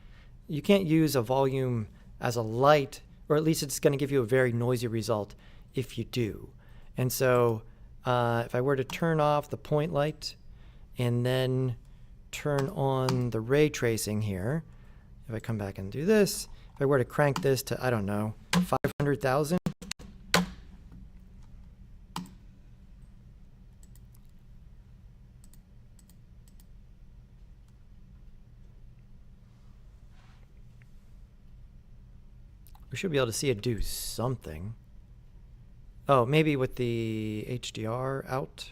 You can't use a volume as a light, or at least it's going to give you a very noisy result if you do. And so if I were to turn off the point light and then turn on the ray tracing here, if I come back and do this, if I were to crank this to, I don't know, 500,000, we should be able to see it do something. Oh, maybe with the HDR out.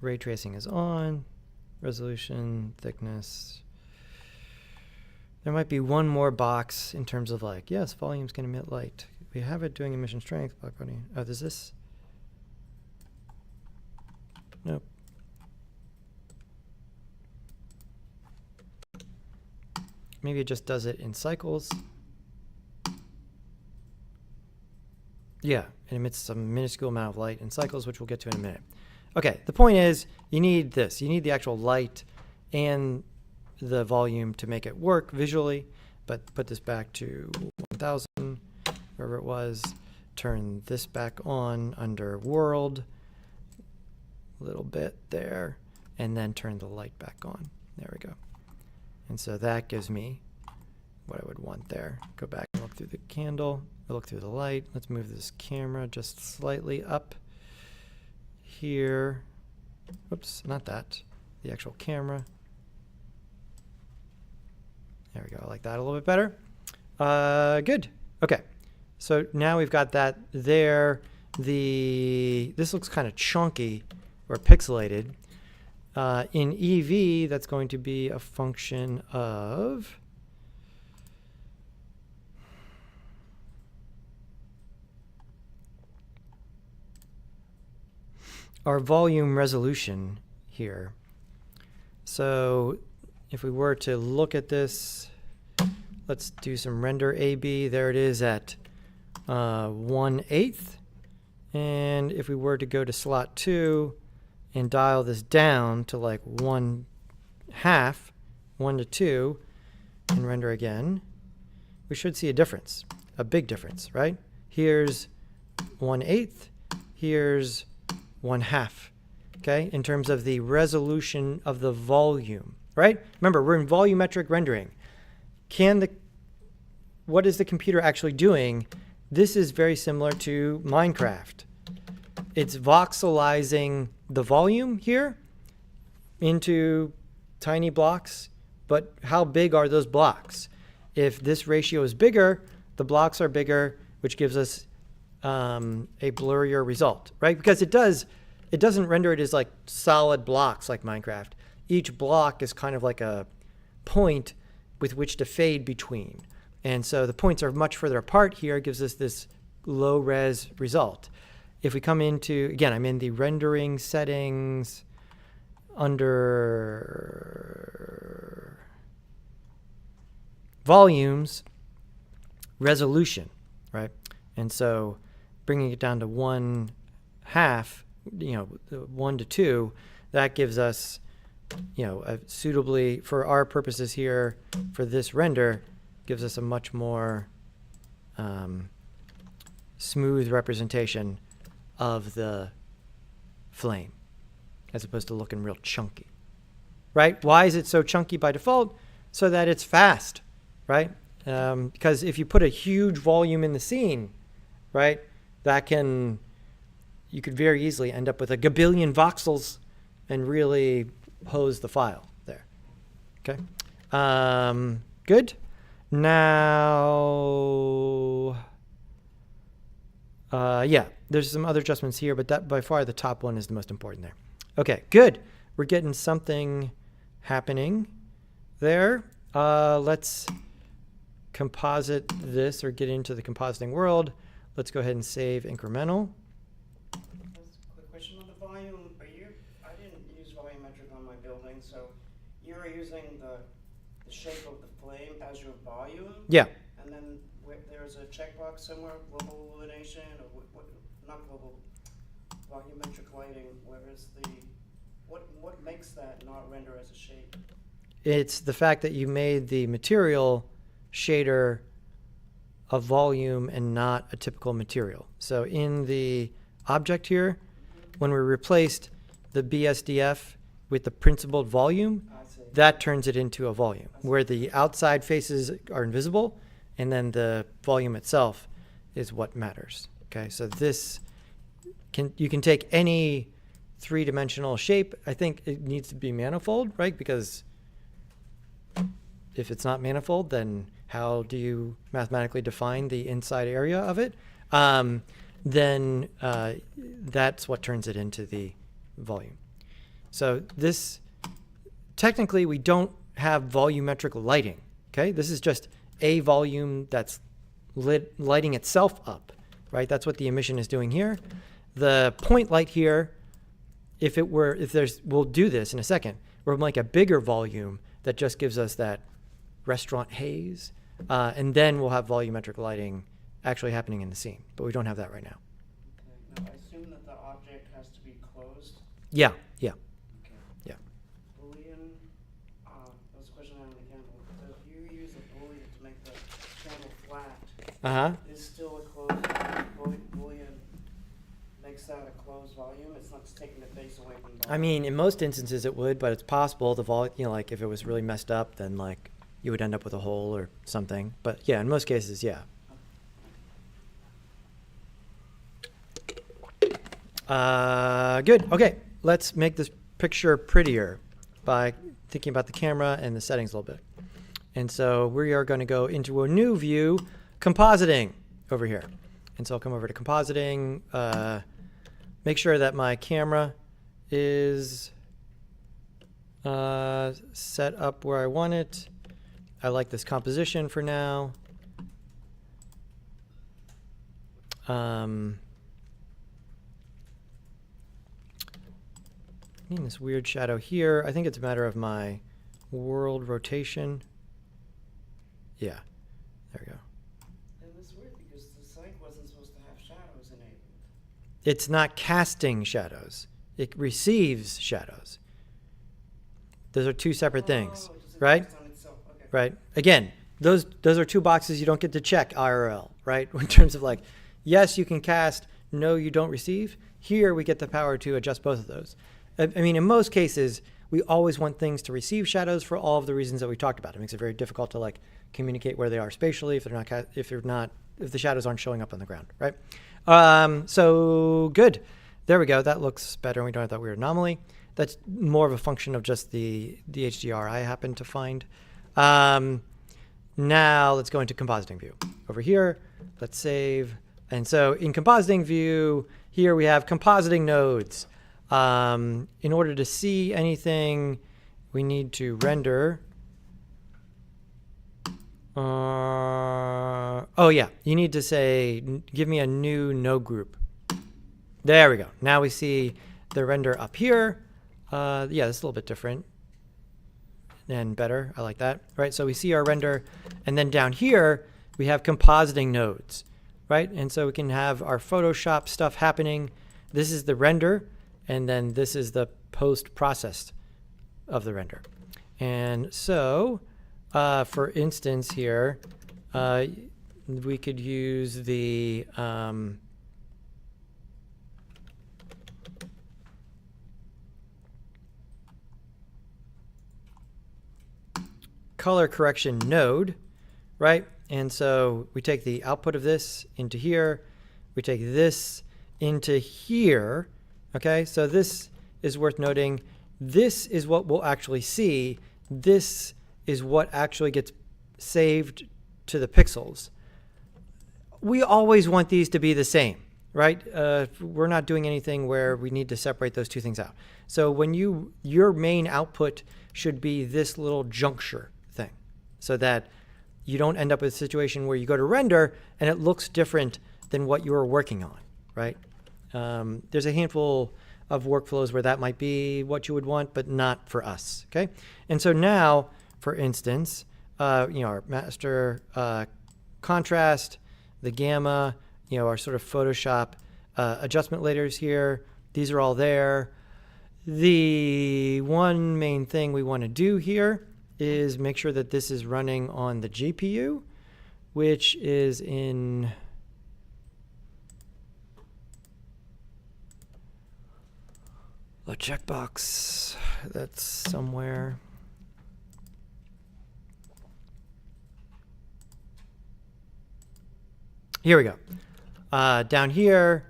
Ray tracing is on. Resolution, thickness. There might be one more box in terms of like, yes, volume's going to emit light. We have it doing emission strength. Oh, there's this? Nope. Maybe it just does it in cycles. Yeah, it emits some minuscule amount of light in cycles, which we'll get to in a minute. Okay, the point is you need this. You need the actual light and the volume to make it work visually, but put this back to 1000, wherever it was. Turn this back on under world, a little bit there, and then turn the light back on. There we go. And so that gives me what I would want there. Go back and look through the candle. we'll look through the light. Let's move this camera just slightly up here. Whoops, not that. The actual camera. There we go. I like that a little bit better. Good. Okay. So now we've got that there. This looks kind of chunky or pixelated. In EV, that's going to be a function of our volume resolution here. So if we were to look at this, let's do some render AB. There it is at 1/8. And if we were to go to slot 2 and dial this down to like 1/2, 1 to 2, and render again, we should see a difference, a big difference, right? Here's 1/8, here's 1/2, okay, in terms of the resolution of the volume, right? Remember, we're in volumetric rendering. What is the computer actually doing? This is very similar to Minecraft. It's voxelizing the volume here into tiny blocks, but how big are those blocks? If this ratio is bigger, the blocks are bigger, which gives us a blurrier result, right? Because it doesn't render it as like solid blocks like Minecraft. Each block is kind of like a point with which to fade between. And so the points are much further apart here. It gives us this low res result. If we come into, again, I'm in the rendering settings under volumes, resolution, right? And so bringing it down to 1/2, 1 to 2, that gives us, a suitably, for our purposes here, for this render, gives us a much more smooth representation of the flame, as opposed to looking real chunky, right? Why is it so chunky by default? So that it's fast, right? Because if you put a huge volume in the scene, right, you could very easily end up with a gabillion voxels and really hose the file there. Okay, good. Now, yeah, there's some other adjustments here, but that by far the top one is the most important there. Okay, good. We're getting something happening there. Let's composite this or get into the compositing world. Let's go ahead and save incremental. Quick question on the volume. I didn't use volumetric on my building, so you're using the shape of the flame as your volume? Yeah. And then there's a checkbox somewhere, global illumination, or not global, volumetric lighting, where is what makes that not render as a shape? It's the fact that you made the material shader a volume and not a typical material. So in the object here, when we replaced the BSDF with the principled volume, that turns it into a volume, where the outside faces are invisible, and then the volume itself is what matters. Okay, so you can take any three-dimensional shape. I think it needs to be manifold, right? Because if it's not manifold, then how do you mathematically define the inside area of it? Then that's what turns it into the volume. So technically we don't have volumetric lighting, okay? This is just a volume that's lighting itself up, right? That's what the emission is doing here. The point light here, we'll do this in a second, we'll make a bigger volume that just gives us that restaurant haze, and then we'll have volumetric lighting actually happening in the scene, but we don't have that right now. Okay. Now I assume that the object has to be closed. Yeah. Okay. Yeah. Boolean. That was a question on the candle. So if you use a Boolean to make the candle flat, is still a closed Boolean makes that a closed volume? It's not just taking the face away from the volume. I mean, in most instances it would, but it's possible the volume, like if it was really messed up, then like you would end up with a hole or something. But yeah, in most cases, yeah. Good. Okay, let's make this picture prettier by thinking about the camera and the settings a little bit. And so we are going to go into a new view, compositing over here. And so I'll come over to compositing, make sure that my camera is set up where I want it. I like this composition for now. This weird shadow here. I think it's a matter of my world rotation. Yeah, there we go. And it's weird because the site wasn't supposed to have shadows enabled. It's not casting shadows. It receives shadows. Those are two separate things, Oh, it just right? exists on itself. Okay. Right. Again, those are two boxes you don't get to check IRL, right? In terms of like, yes, you can cast, no, you don't receive. Here we get the power to adjust both of those. I mean, in most cases, we always want things to receive shadows for all of the reasons that we talked about. It makes it very difficult to like communicate where they are spatially if the shadows aren't showing up on the ground, right? So good. There we go. That looks better. We don't have that weird anomaly. That's more of a function of just the HDR I happen to find. Now let's go into compositing view. Over here, let's save. And so in compositing view, here we have compositing nodes. In order to see anything, we need to render. Oh yeah, you need to say, give me a new node group. There we go. Now we see the render up here. Yeah, this is a little bit different and better. I like that, right? So we see our render, and then down here, we have compositing nodes, right? And so we can have our Photoshop stuff happening. This is the render, and then this is the post-processed of the render. And so, for instance here, we could use the color correction node, right? And so we take the output of this into here, we take this into here, okay? So this is worth noting. This is what we'll actually see. This is what actually gets saved to the pixels. We always want these to be the same, right? We're not doing anything where we need to separate those two things out. So when your main output should be this little juncture thing, so that you don't end up with a situation where you go to render and it looks different than what you were working on, right? There's a handful of workflows where that might be what you would want, but not for us, okay? And so now, for instance, our master contrast, the gamma, our sort of Photoshop adjustment layers here, these are all there. The one main thing we want to do here is make sure that this is running on the GPU, which is in a checkbox that's somewhere. Here we go. Down here,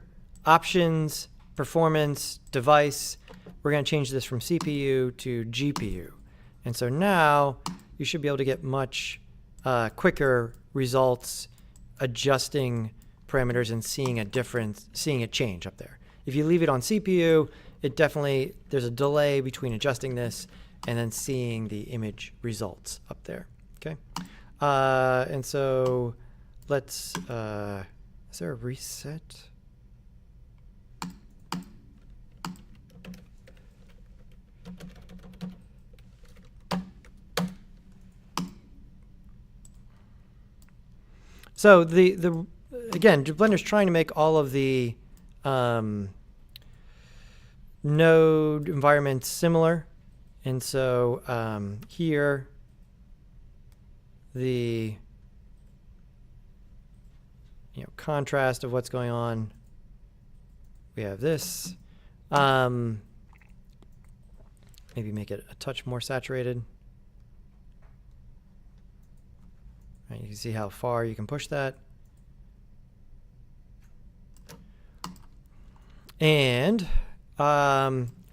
options, performance, device. We're going to change this from CPU to GPU. And so now you should be able to get much quicker results adjusting parameters and seeing a difference, seeing a change up there. If you leave it on CPU, there's a delay between adjusting this and then seeing the image results up there, okay? And so let's, is there a reset? So again, Blender's trying to make all of the node environments similar. And so here, the contrast of what's going on, we have this. Maybe make it a touch more saturated. Right, you can see how far you can push that. And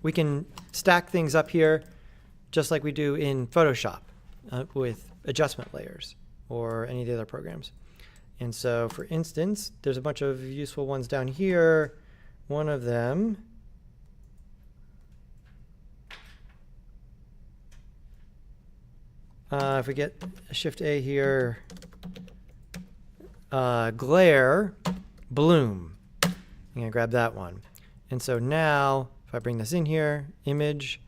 we can stack things up here just like we do in Photoshop with adjustment layers or any of the other programs. And so, for instance, there's a bunch of useful ones down here. One of them if we get Shift A here, glare, bloom. I'm gonna grab that one. And so now, if I bring this in here, image,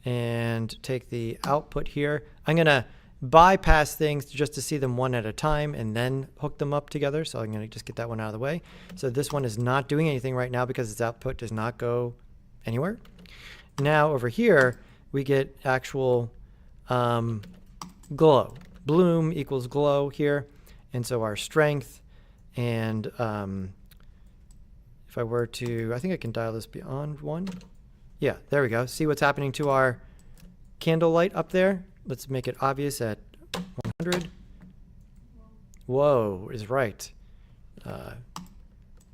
and take the output here, I'm gonna bypass things just to see them one at a time and then hook them up together. So I'm gonna just get that one out of the way. So this one is not doing anything right now because its output does not go anywhere. Now over here, we get actual glow. Bloom equals glow here. And so our strength and if I were to, I think I can dial this beyond 1. Yeah, there we go. See what's happening to our candle light up there? Let's make it obvious at 100. Whoa is right.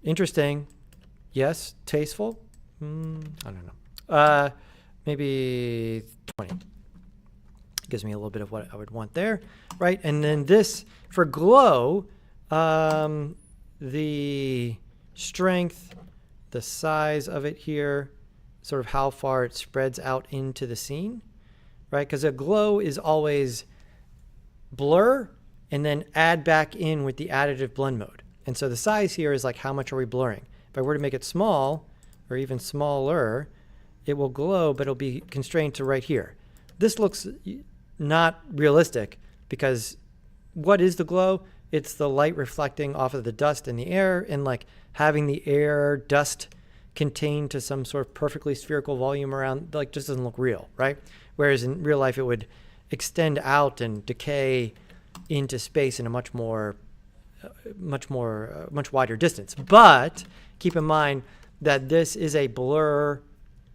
Interesting. Yes. Tasteful? I don't know. Maybe 20. Gives me a little bit of what I would want there, right? And then this, for glow, the strength, the size of it here, sort of how far it spreads out into the scene, right? Because a glow is always blur and then add back in with the additive blend mode. And so the size here is like how much are we blurring? If I were to make it small or even smaller, it will glow, but it'll be constrained to right here. This looks not realistic because what is the glow? It's the light reflecting off of the dust in the air and like having the air dust contained to some sort of perfectly spherical volume around, like just doesn't look real, right? Whereas in real life, it would extend out and decay into space in a much wider distance. But keep in mind that this is a blur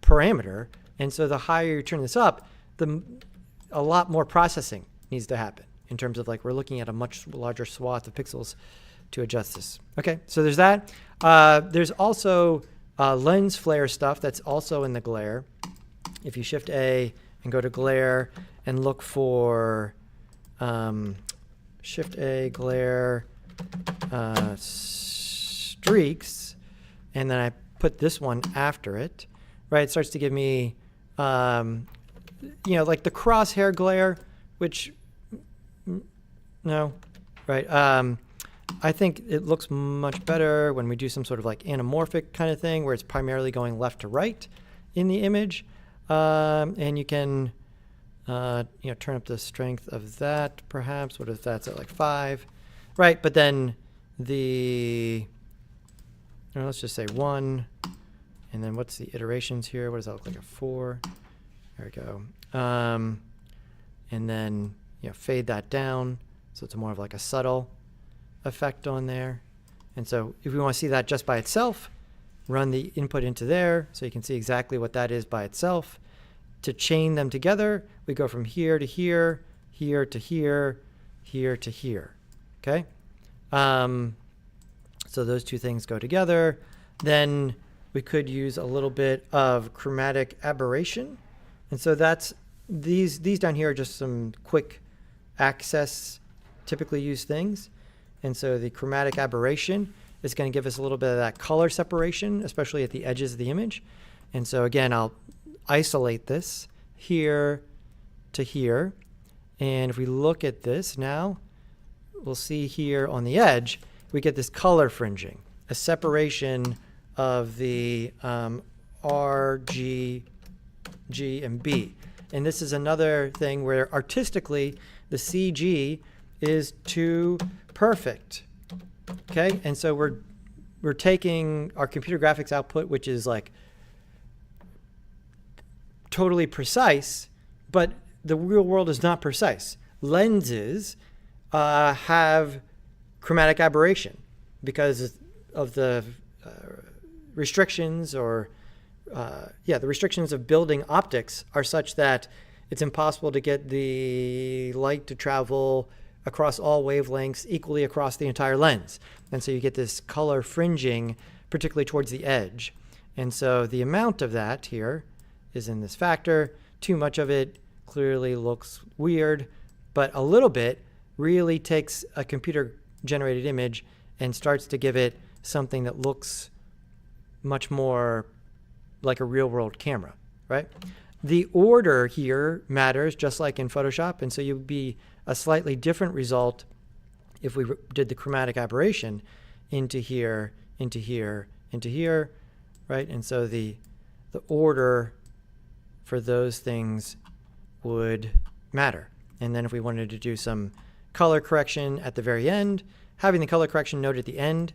parameter. And so the higher you turn this up, a lot more processing needs to happen in terms of like we're looking at a much larger swath of pixels to adjust this. Okay, so there's that. There's also lens flare stuff that's also in the glare. If you Shift A and go to glare and look for Shift A glare streaks, and then I put this one after it, right? It starts to give me, like the crosshair glare, which no, right? I think it looks much better when we do some sort of like anamorphic kind of thing where it's primarily going left to right in the image. And you can, turn up the strength of that perhaps. What if that's at like 5, right? But then let's just say 1. And then what's the iterations here? What does that look like? A 4. There we go. And then, fade that down. So it's more of like a subtle effect on there. And so if we want to see that just by itself, run the input into there so you can see exactly what that is by itself. To chain them together, we go from here to here, here to here, here to here. Okay? So those two things go together. Then we could use a little bit of chromatic aberration. And so that's these down here are just some quick access typically used things. And so the chromatic aberration is going to give us a little bit of that color separation, especially at the edges of the image. And so again, I'll isolate this here to here. And if we look at this now, we'll see here on the edge, we get this color fringing, a separation of the R, G, and B. And this is another thing where artistically, the CG is too perfect. Okay, and so we're taking our computer graphics output, which is like totally precise, but the real world is not precise. Lenses have chromatic aberration because of the restrictions or the restrictions of building optics are such that it's impossible to get the light to travel across all wavelengths equally across the entire lens. And so you get this color fringing, particularly towards the edge. And so the amount of that here is in this factor. Too much of it clearly looks weird, but a little bit really takes a computer generated image and starts to give it something that looks much more like a real world camera, right? The order here matters just like in Photoshop. And so you would be a slightly different result if we did the chromatic aberration into here, into here, into here, right? And so the order for those things would matter. And then if we wanted to do some color correction at the very end, having the color correction note at the end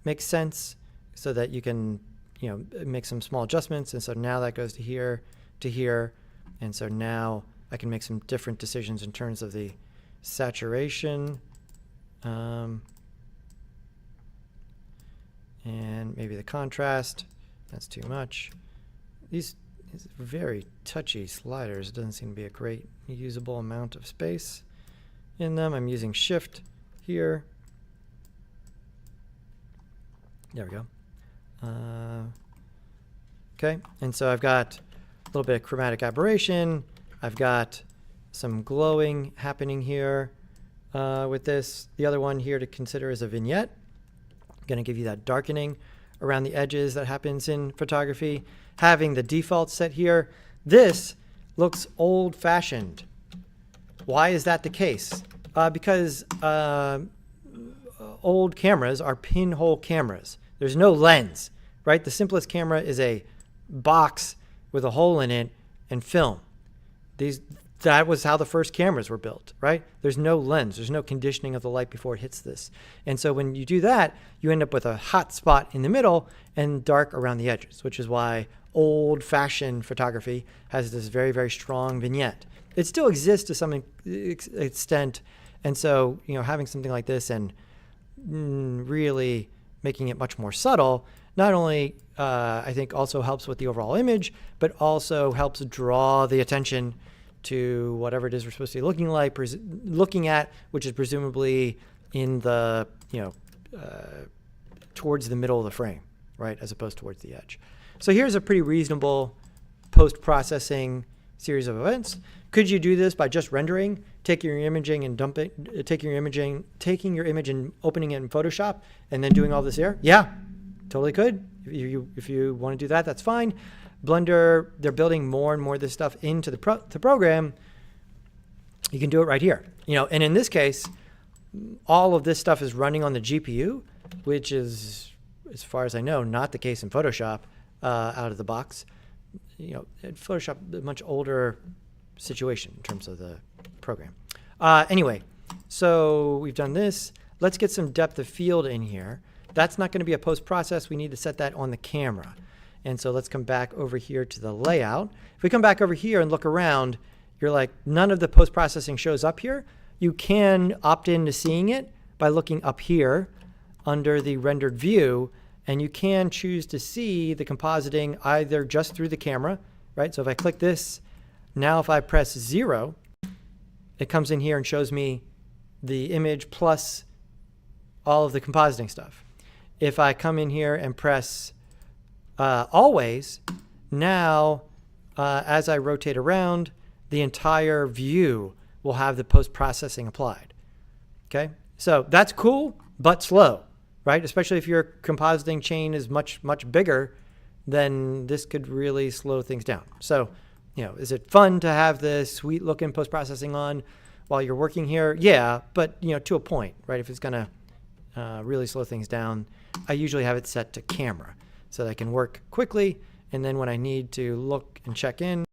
makes sense so that you can, you know, make some small adjustments. And so now that goes to here, to here. And so now I can make some different decisions in terms of the saturation, and maybe the contrast. That's too much. These very touchy sliders, doesn't seem to be a great usable amount of space in them. I'm using shift here. There we go. Okay, and so I've got a little bit of chromatic aberration. I've got some glowing happening here with this. The other one here to consider is a vignette. I'm going to give you that darkening around the edges that happens in photography. Having the default set here, this looks old-fashioned. Why is that the case? Because old cameras are pinhole cameras. There's no lens, right? The simplest camera is a box with a hole in it and film. That was how the first cameras were built, right? There's no lens. There's no conditioning of the light before it hits this. And so when you do that, you end up with a hot spot in the middle and dark around the edges, which is why old-fashioned photography has this very, very strong vignette. It still exists to some extent. And so, you know, having something like this and really making it much more subtle, not only, I think, also helps with the overall image, but also helps draw the attention to whatever it is we're supposed to be looking at, which is presumably in the, you know, towards the middle of the frame, right, as opposed towards the edge. So here's a pretty reasonable post-processing series of events. Could you do this by just rendering, taking your imaging and taking your image and opening it in Photoshop, and then doing all this here? Yeah, totally could. If you want to do that, that's fine. Blender, they're building more and more of this stuff into the program. You can do it right here. You know, and in this case, all of this stuff is running on the GPU, which is, as far as I know, not the case in Photoshop out of the box. You know, Photoshop, a much older situation in terms of the program. Anyway, so we've done this. Let's get some depth of field in here. That's not going to be a post-process. We need to set that on the camera. And so let's come back over here to the layout. If we come back over here and look around, you're like, none of the post-processing shows up here. You can opt into seeing it by looking up here under the rendered view, and you can choose to see the compositing either just through the camera, right? So if I click this, now if I press 0, it comes in here and shows me the image plus all of the compositing stuff. If I come in here and press always, now as I rotate around, the entire view will have the post-processing applied. Okay, so that's cool, but slow, right? Especially if your compositing chain is much, much bigger, then this could really slow things down. So, you know, is it fun to have the sweet looking post-processing on while you're working here? Yeah, but, you know, to a point, right? If it's going to really slow things down, I usually have it set to camera so that I can work quickly. And then when I need to look and check in,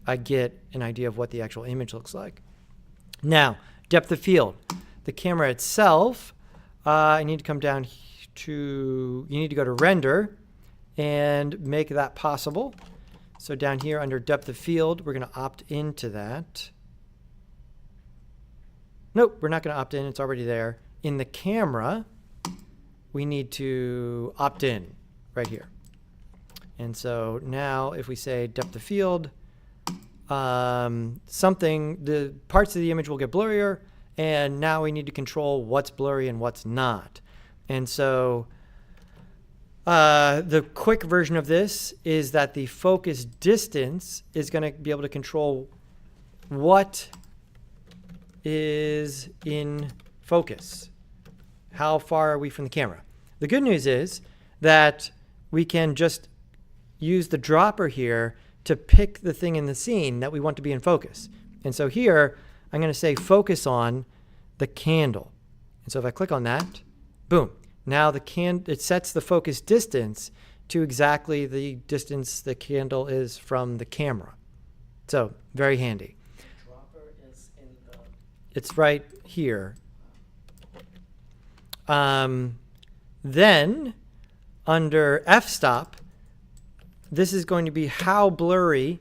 I get an idea of what the actual image looks like. Now, depth of field. The camera itself, I need to come down to, you need to go to render and make that possible. So down here under depth of field, we're going to opt into that. Nope, we're not going to opt in. It's already there. In the camera, we need to opt in right here. And so now if we say depth of field, the parts of the image will get blurrier, and now we need to control what's blurry and what's not. And so The quick version of this is that the focus distance is going to be able to control what is in focus. How far are we from the camera? The good news is that we can just use the dropper here to pick the thing in the scene that we want to be in focus. And so here, I'm going to say focus on the candle. And so if I click on that, boom. Now it sets the focus distance to exactly the distance the candle is from the camera. So very handy. Dropper is in the. It's right here. Then under f-stop, this is going to be how blurry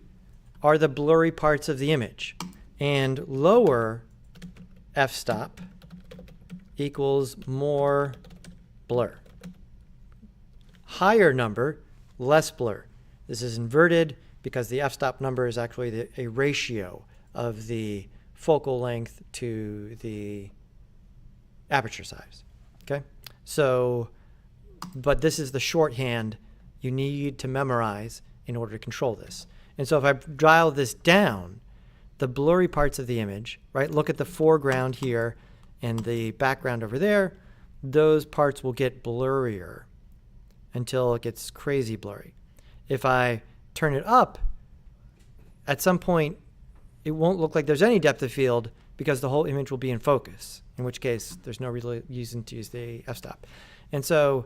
are the blurry parts of the image. And lower f-stop equals more blur. Higher number, less blur. This is inverted because the f-stop number is actually a ratio of the focal length to the aperture size. Okay? So, but this is the shorthand you need to memorize in order to control this. And so if I dial this down, the blurry parts of the image, right? Look at the foreground here and the background over there. Those parts will get blurrier until it gets crazy blurry. If I turn it up, at some point, it won't look like there's any depth of field because the whole image will be in focus, in which case there's no reason to use the f-stop. And so,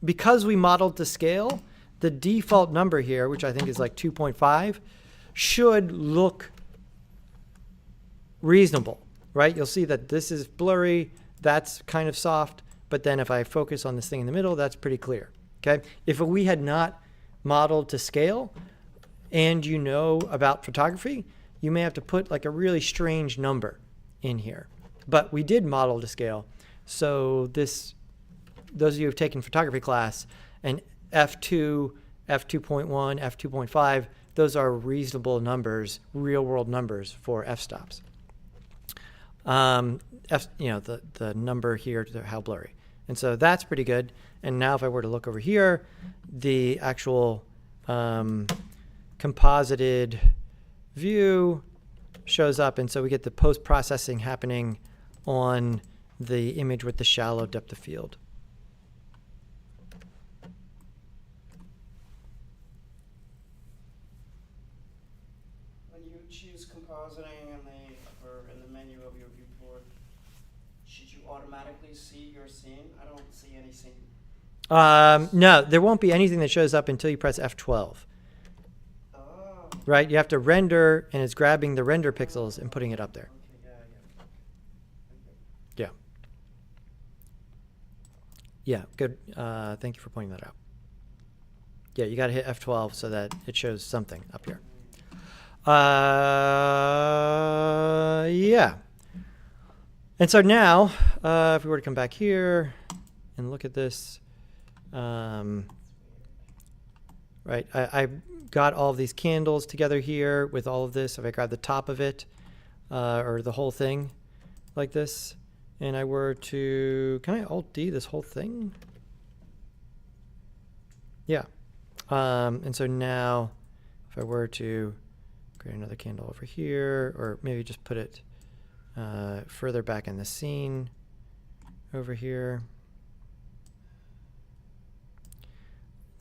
because we modeled to scale, the default number here, which I think is like 2.5, should look reasonable, right? You'll see that this is blurry, that's kind of soft, but then if I focus on this thing in the middle, that's pretty clear, okay? If we had not modeled to scale and you know about photography, you may have to put like a really strange number in here. But we did model to scale, so those of you who have taken photography class, and f2, f2.1, f2.5, those are reasonable numbers, real world numbers for f-stops. The number here to how blurry. And so that's pretty good. And now if I were to look over here, the actual composited view shows up. And so we get the post-processing happening on the image with the shallow depth of field. When you choose compositing in the menu of your viewport, should you automatically see your scene? I don't see any scene. No, there won't be anything that shows up until you press F12. Oh. Right? You have to render, and it's grabbing the render pixels and putting it up there. Okay, Yeah. Yeah, good. Thank you for pointing that out. Yeah, you got to hit F12 so that it shows something up here. Yeah. And so now, if we were to come back here and look at this, right, I got all of these candles together here with all of this. If I grab the top of it, or the whole thing like this, and I were to, can I Alt-D this whole thing? Yeah. And so now, if I were to create another candle over here, or maybe just put it further back in the scene over here.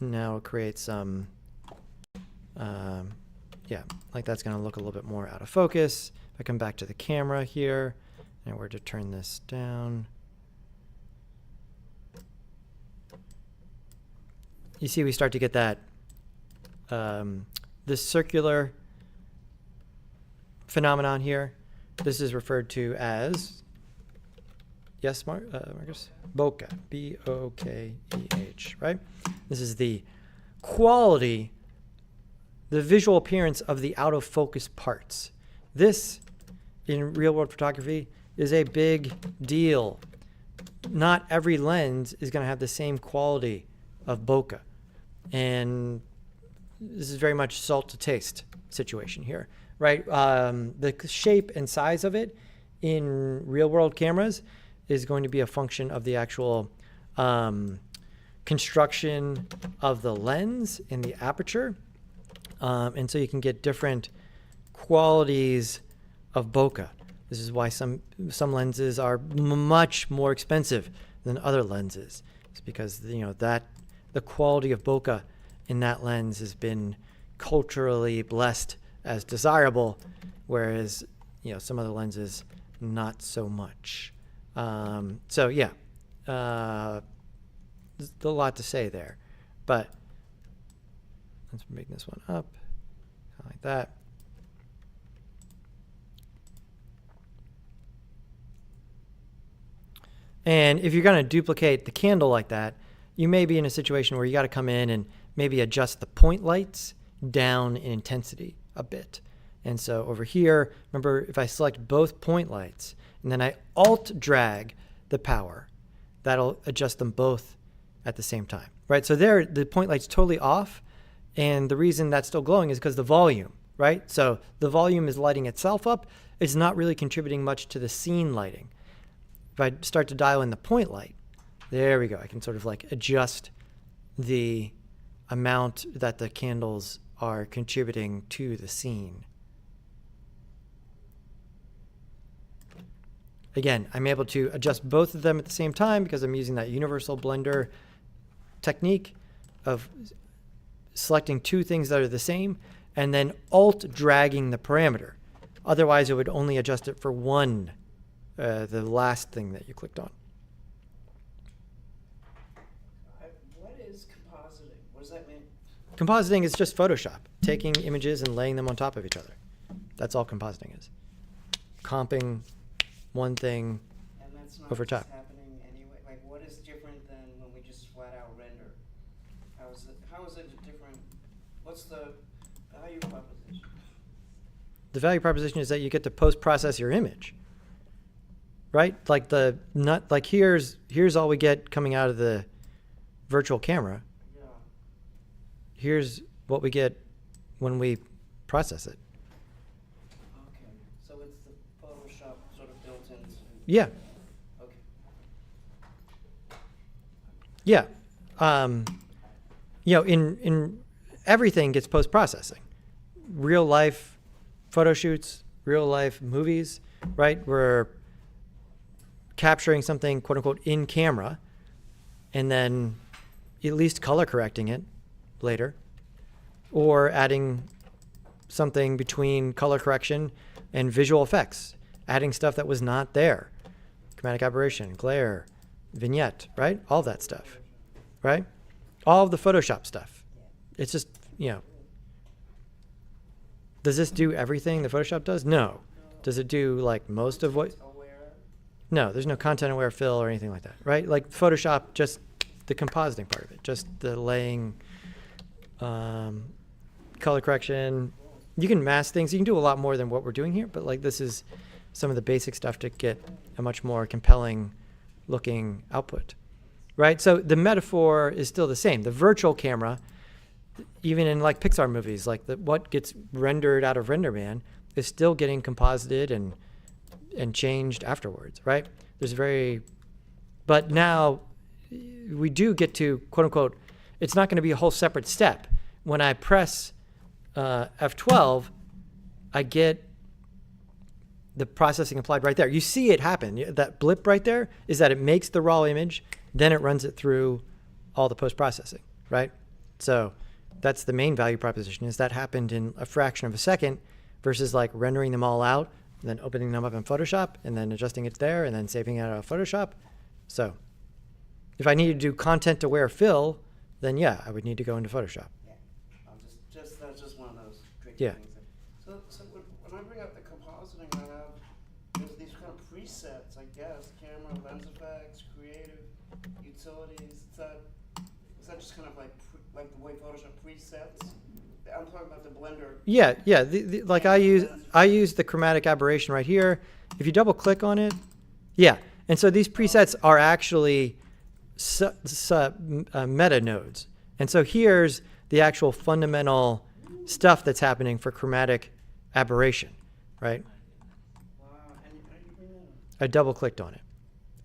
Now create some, yeah, like that's going to look a little bit more out of focus. If I come back to the camera here, and we're to turn this down. You see we start to get that, this circular phenomenon here. This is referred to as, yes, Marcus? Bokeh, B-O-K-E-H, right? This is the quality, the visual appearance of the out of focus parts. This, in real world photography, is a big deal. Not every lens is going to have the same quality of bokeh. And this is very much salt to taste situation here, right? The shape and size of it in real world cameras is going to be a function of the actual construction of the lens and the aperture. And so you can get different qualities of bokeh. This is why some lenses are much more expensive than other lenses. It's because that the quality of bokeh in that lens has been culturally blessed as desirable, whereas some other lenses not so much. So yeah, there's a lot to say there, but let's make this one up like that. And if you're going to duplicate the candle like that, you may be in a situation where you got to come in and maybe adjust the point lights down in intensity a bit. And so over here, remember, if I select both point lights and then I alt drag the power, that'll adjust them both at the same time, right? So there, the point light's totally off. And the reason that's still glowing is because the volume, right? So the volume is lighting itself up. It's not really contributing much to the scene lighting. If I start to dial in the point light, there we go. I can sort of like adjust the amount that the candles are contributing to the scene. Again, I'm able to adjust both of them at the same time because I'm using that universal blender technique of selecting two things that are the same and then alt dragging the parameter. Otherwise, it would only adjust it for one, the last thing that you clicked on. What is compositing? What does that mean? Compositing is just Photoshop, taking images and laying them on top of each other. That's all compositing is. Comping one thing And that's not over just top. happening anyway. Like, what is different than when we just flat out render? How is it different? What's the value proposition? The value proposition is that you get to post-process your image, right? Like here's all we get coming out of the virtual camera. Yeah. Here's what we get when we process it. Okay. So it's the Photoshop sort of built into. Yeah, Okay. yeah. In everything gets post-processing. Real life photo shoots, real life movies, right? We're capturing something, quote unquote, in camera, and then at least color correcting it later, or adding something between color correction and visual effects, adding stuff that was not there, chromatic aberration, glare, vignette, right? All that stuff, right? All of the Photoshop stuff. It's just, does this do everything that Photoshop does? No. Does it do like most of what? Aware. No, there's no content aware fill or anything like that, right? Like Photoshop, just the compositing part of it, just the laying, color correction. You can mask things. You can do a lot more than what we're doing here, but like this is some of the basic stuff to get a much more compelling looking output, right? So the metaphor is still the same. The virtual camera, even in like Pixar movies, like what gets rendered out of RenderMan is still getting composited and changed afterwards, right? But now we do get to, quote unquote, it's not going to be a whole separate step. When I press F12, I get the processing applied right there. You see it happen. That blip right there is that it makes the raw image, then it runs it through all the post-processing, right? So that's the main value proposition, is that happened in a fraction of a second versus like rendering them all out and then opening them up in Photoshop and then adjusting it there and then saving it out of Photoshop. So if I needed to do content aware fill, then yeah, I would need to go into Photoshop. Yeah. That's just one of those tricky Yeah. things. So when I bring up the compositing, there's these kind of presets, I guess, camera, lens effects, creative, utilities. Is that just kind of like the way Photoshop presets? I'm talking about the Blender. Yeah. Like I use the chromatic aberration right here. If you double click on it, yeah. And so these presets are actually meta nodes. And so here's the actual fundamental stuff that's happening for chromatic aberration, right? Wow, and you bring that up. I double clicked on it.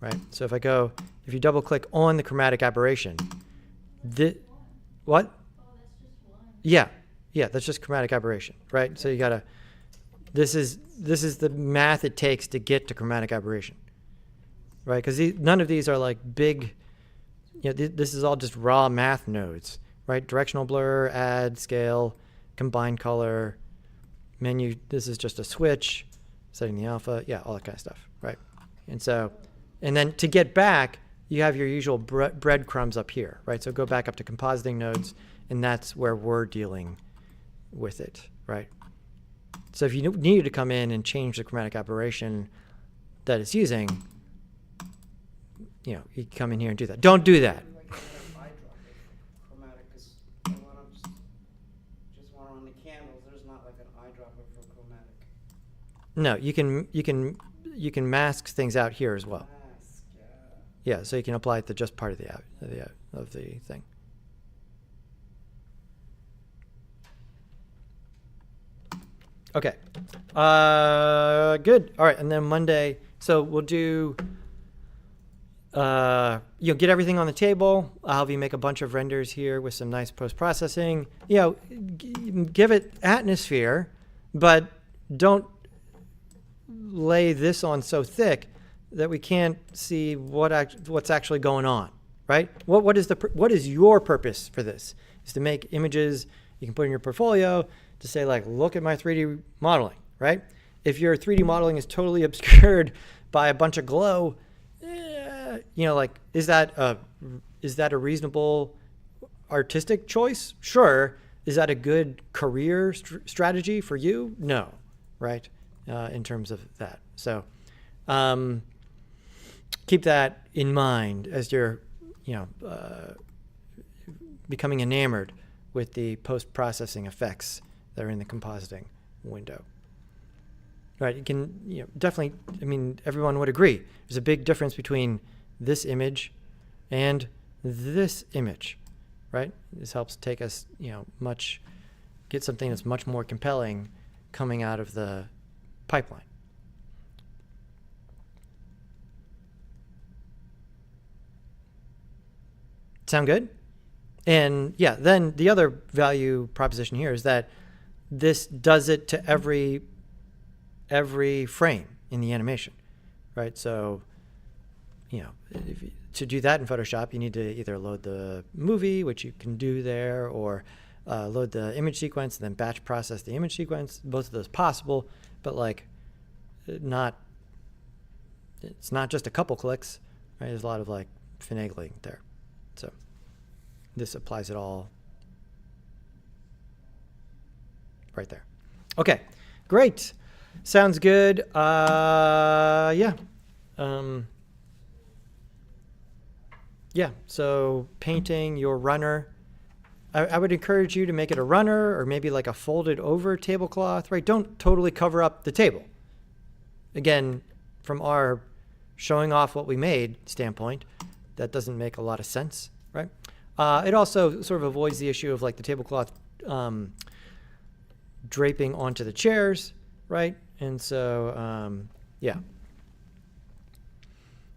right? So if you double click on the chromatic aberration, what? Yeah, that's just chromatic aberration, right? So you gotta, this is the math it takes to get to chromatic aberration, right? Because none of these are like big, this is all just raw math nodes, right? Directional blur, add, scale, combine color, menu. This is just a switch, setting the alpha, all that kind of stuff, right? And then to get back, you have your usual breadcrumbs up here, right? So go back up to compositing nodes, and that's where we're dealing with it, right? So if you needed to come in and change the chromatic aberration that it's using, you can come in here and do that. Don't do that. Like eyedropper chromatic, 'cause I want to just want on the candles. There's not like an eyedropper for chromatic. No, you can mask things out here as well. Mask, Yeah, so you can apply it to just part of the thing. Okay. Good. All right, and then Monday. So we'll do. You'll get everything on the table. I'll have you make a bunch of renders here with some nice post-processing. Give it atmosphere, but don't lay this on so thick that we can't see what's actually going on, right? What is your purpose for this? Is to make images you can put in your portfolio to say, like, look at my 3D modeling, right? If your 3D modeling is totally obscured by a bunch of glow, is that a reasonable artistic choice? Sure. Is that a good career strategy for you? No, right? In terms of that. So keep that in mind as you're, becoming enamored with the post-processing effects that are in the compositing window. Right, you can, definitely, everyone would agree. There's a big difference between this image and this image, right? This helps take us, get something that's much more compelling coming out of the pipeline. Sound good? And then the other value proposition here is that this does it to every frame in the animation, right? So, to do that in Photoshop, you need to either load the movie, which you can do there, or load the image sequence and then batch process the image sequence. Both of those possible, but it's not just a couple clicks, right? There's a lot of finagling there. So this applies it all right there. Okay, great. Sounds good. So painting your runner. I would encourage you to make it a runner or maybe like a folded over tablecloth, right? Don't totally cover up the table. Again, from our showing off what we made standpoint, that doesn't make a lot of sense, right? It also sort of avoids the issue of the tablecloth draping onto the chairs, right? And so,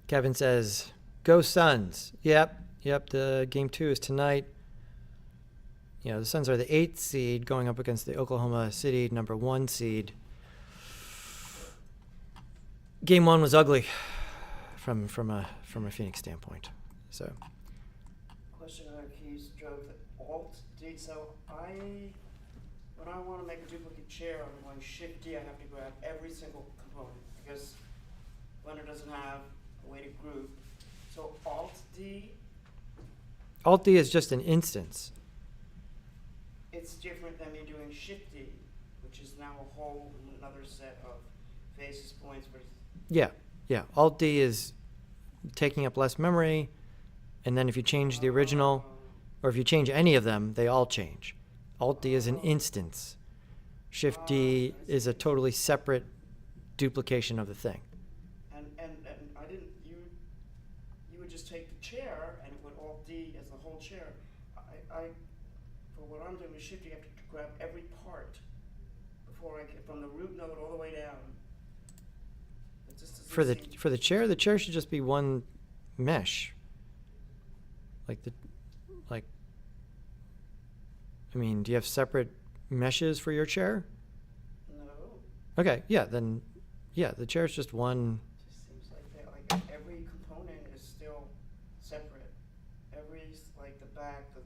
Kevin says, go Suns. Yep. The game 2 is tonight. The Suns are the 8th seed going up against the Oklahoma City number 1 seed. Game 1 was ugly from a Phoenix standpoint. So. Question about keys, joke that Alt-D. So when I want to make a duplicate chair, I'm going Shift-D. I have to grab every single component because Blender doesn't have a way to group. So Alt-D. Alt-D is just an instance. It's different than me doing Shift-D, which is now a whole another set of faces, points. Yeah. Alt-D is taking up less memory, and then if you change the original, or if you change any of them, they all change. Alt-D is an instance. Shift-D is a totally separate duplication of the thing. And I didn't. You would just take the chair and it would Alt-D as the whole chair. I for what I'm doing with Shift, you have to grab every part before I get from the root node all the way down. It just doesn't For the seem- the chair should just be one mesh. I mean, do you have separate meshes for your chair? No, Okay, yeah, then, yeah, the chair is just one. it just seems like that, like every component is still separate. Like the back, the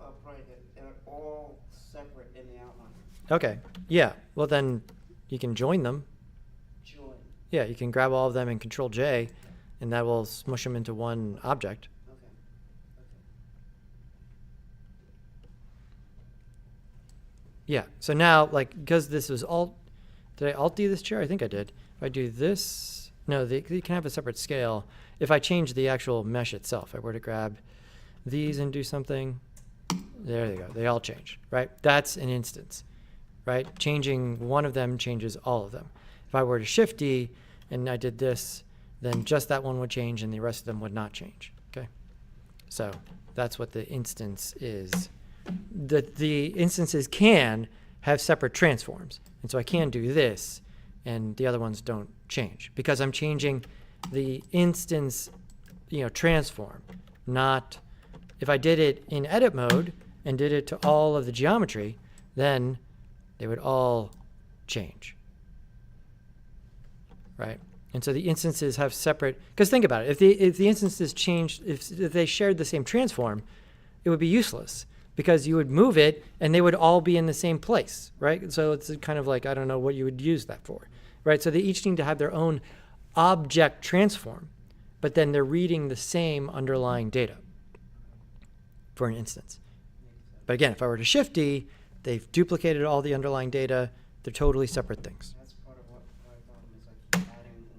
upright, they're all separate in the outline. Okay, yeah, well then, you can join them. Join, Yeah, you can grab all of them and Control J, and that will smush them into one object. okay, okay. Yeah, so now, like, because this was Alt, did I Alt D this chair? I think I did. If I do this, no, they can have a separate scale. If I change the actual mesh itself, if I were to grab these and do something, there they go. They all change, right? That's an instance, right? Changing one of them changes all of them. If I were to Shift D and I did this, then just that one would change and the rest of them would not change, okay? So that's what the instance is. The instances can have separate transforms. And so I can do this and the other ones don't change because I'm changing the instance, transform, not if I did it in edit mode and did it to all of the geometry, then they would all change, right? And so the instances have separate, because think about it, if the instances changed, if they shared the same transform, it would be useless because you would move it and they would all be in the same place, right? So it's kind of like, I don't know what you would use that for, right? So they each need to have their own object transform, but then they're reading the same underlying data for an instance. But again, if I were to Shift D, they've duplicated all the underlying data. They're totally separate things. That's part of what my problem is, like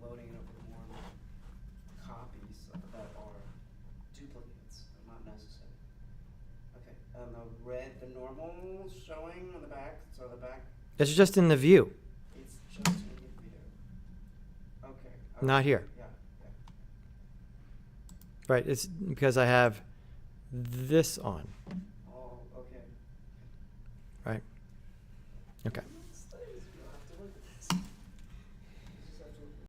loading it up with more copies that are duplicates, not necessary. Okay, the normal showing on the back, so the back, It's just in the view, it's just in the view. Okay. not here, Yeah, yeah. right? It's because I have this on, Oh, okay. right? Okay.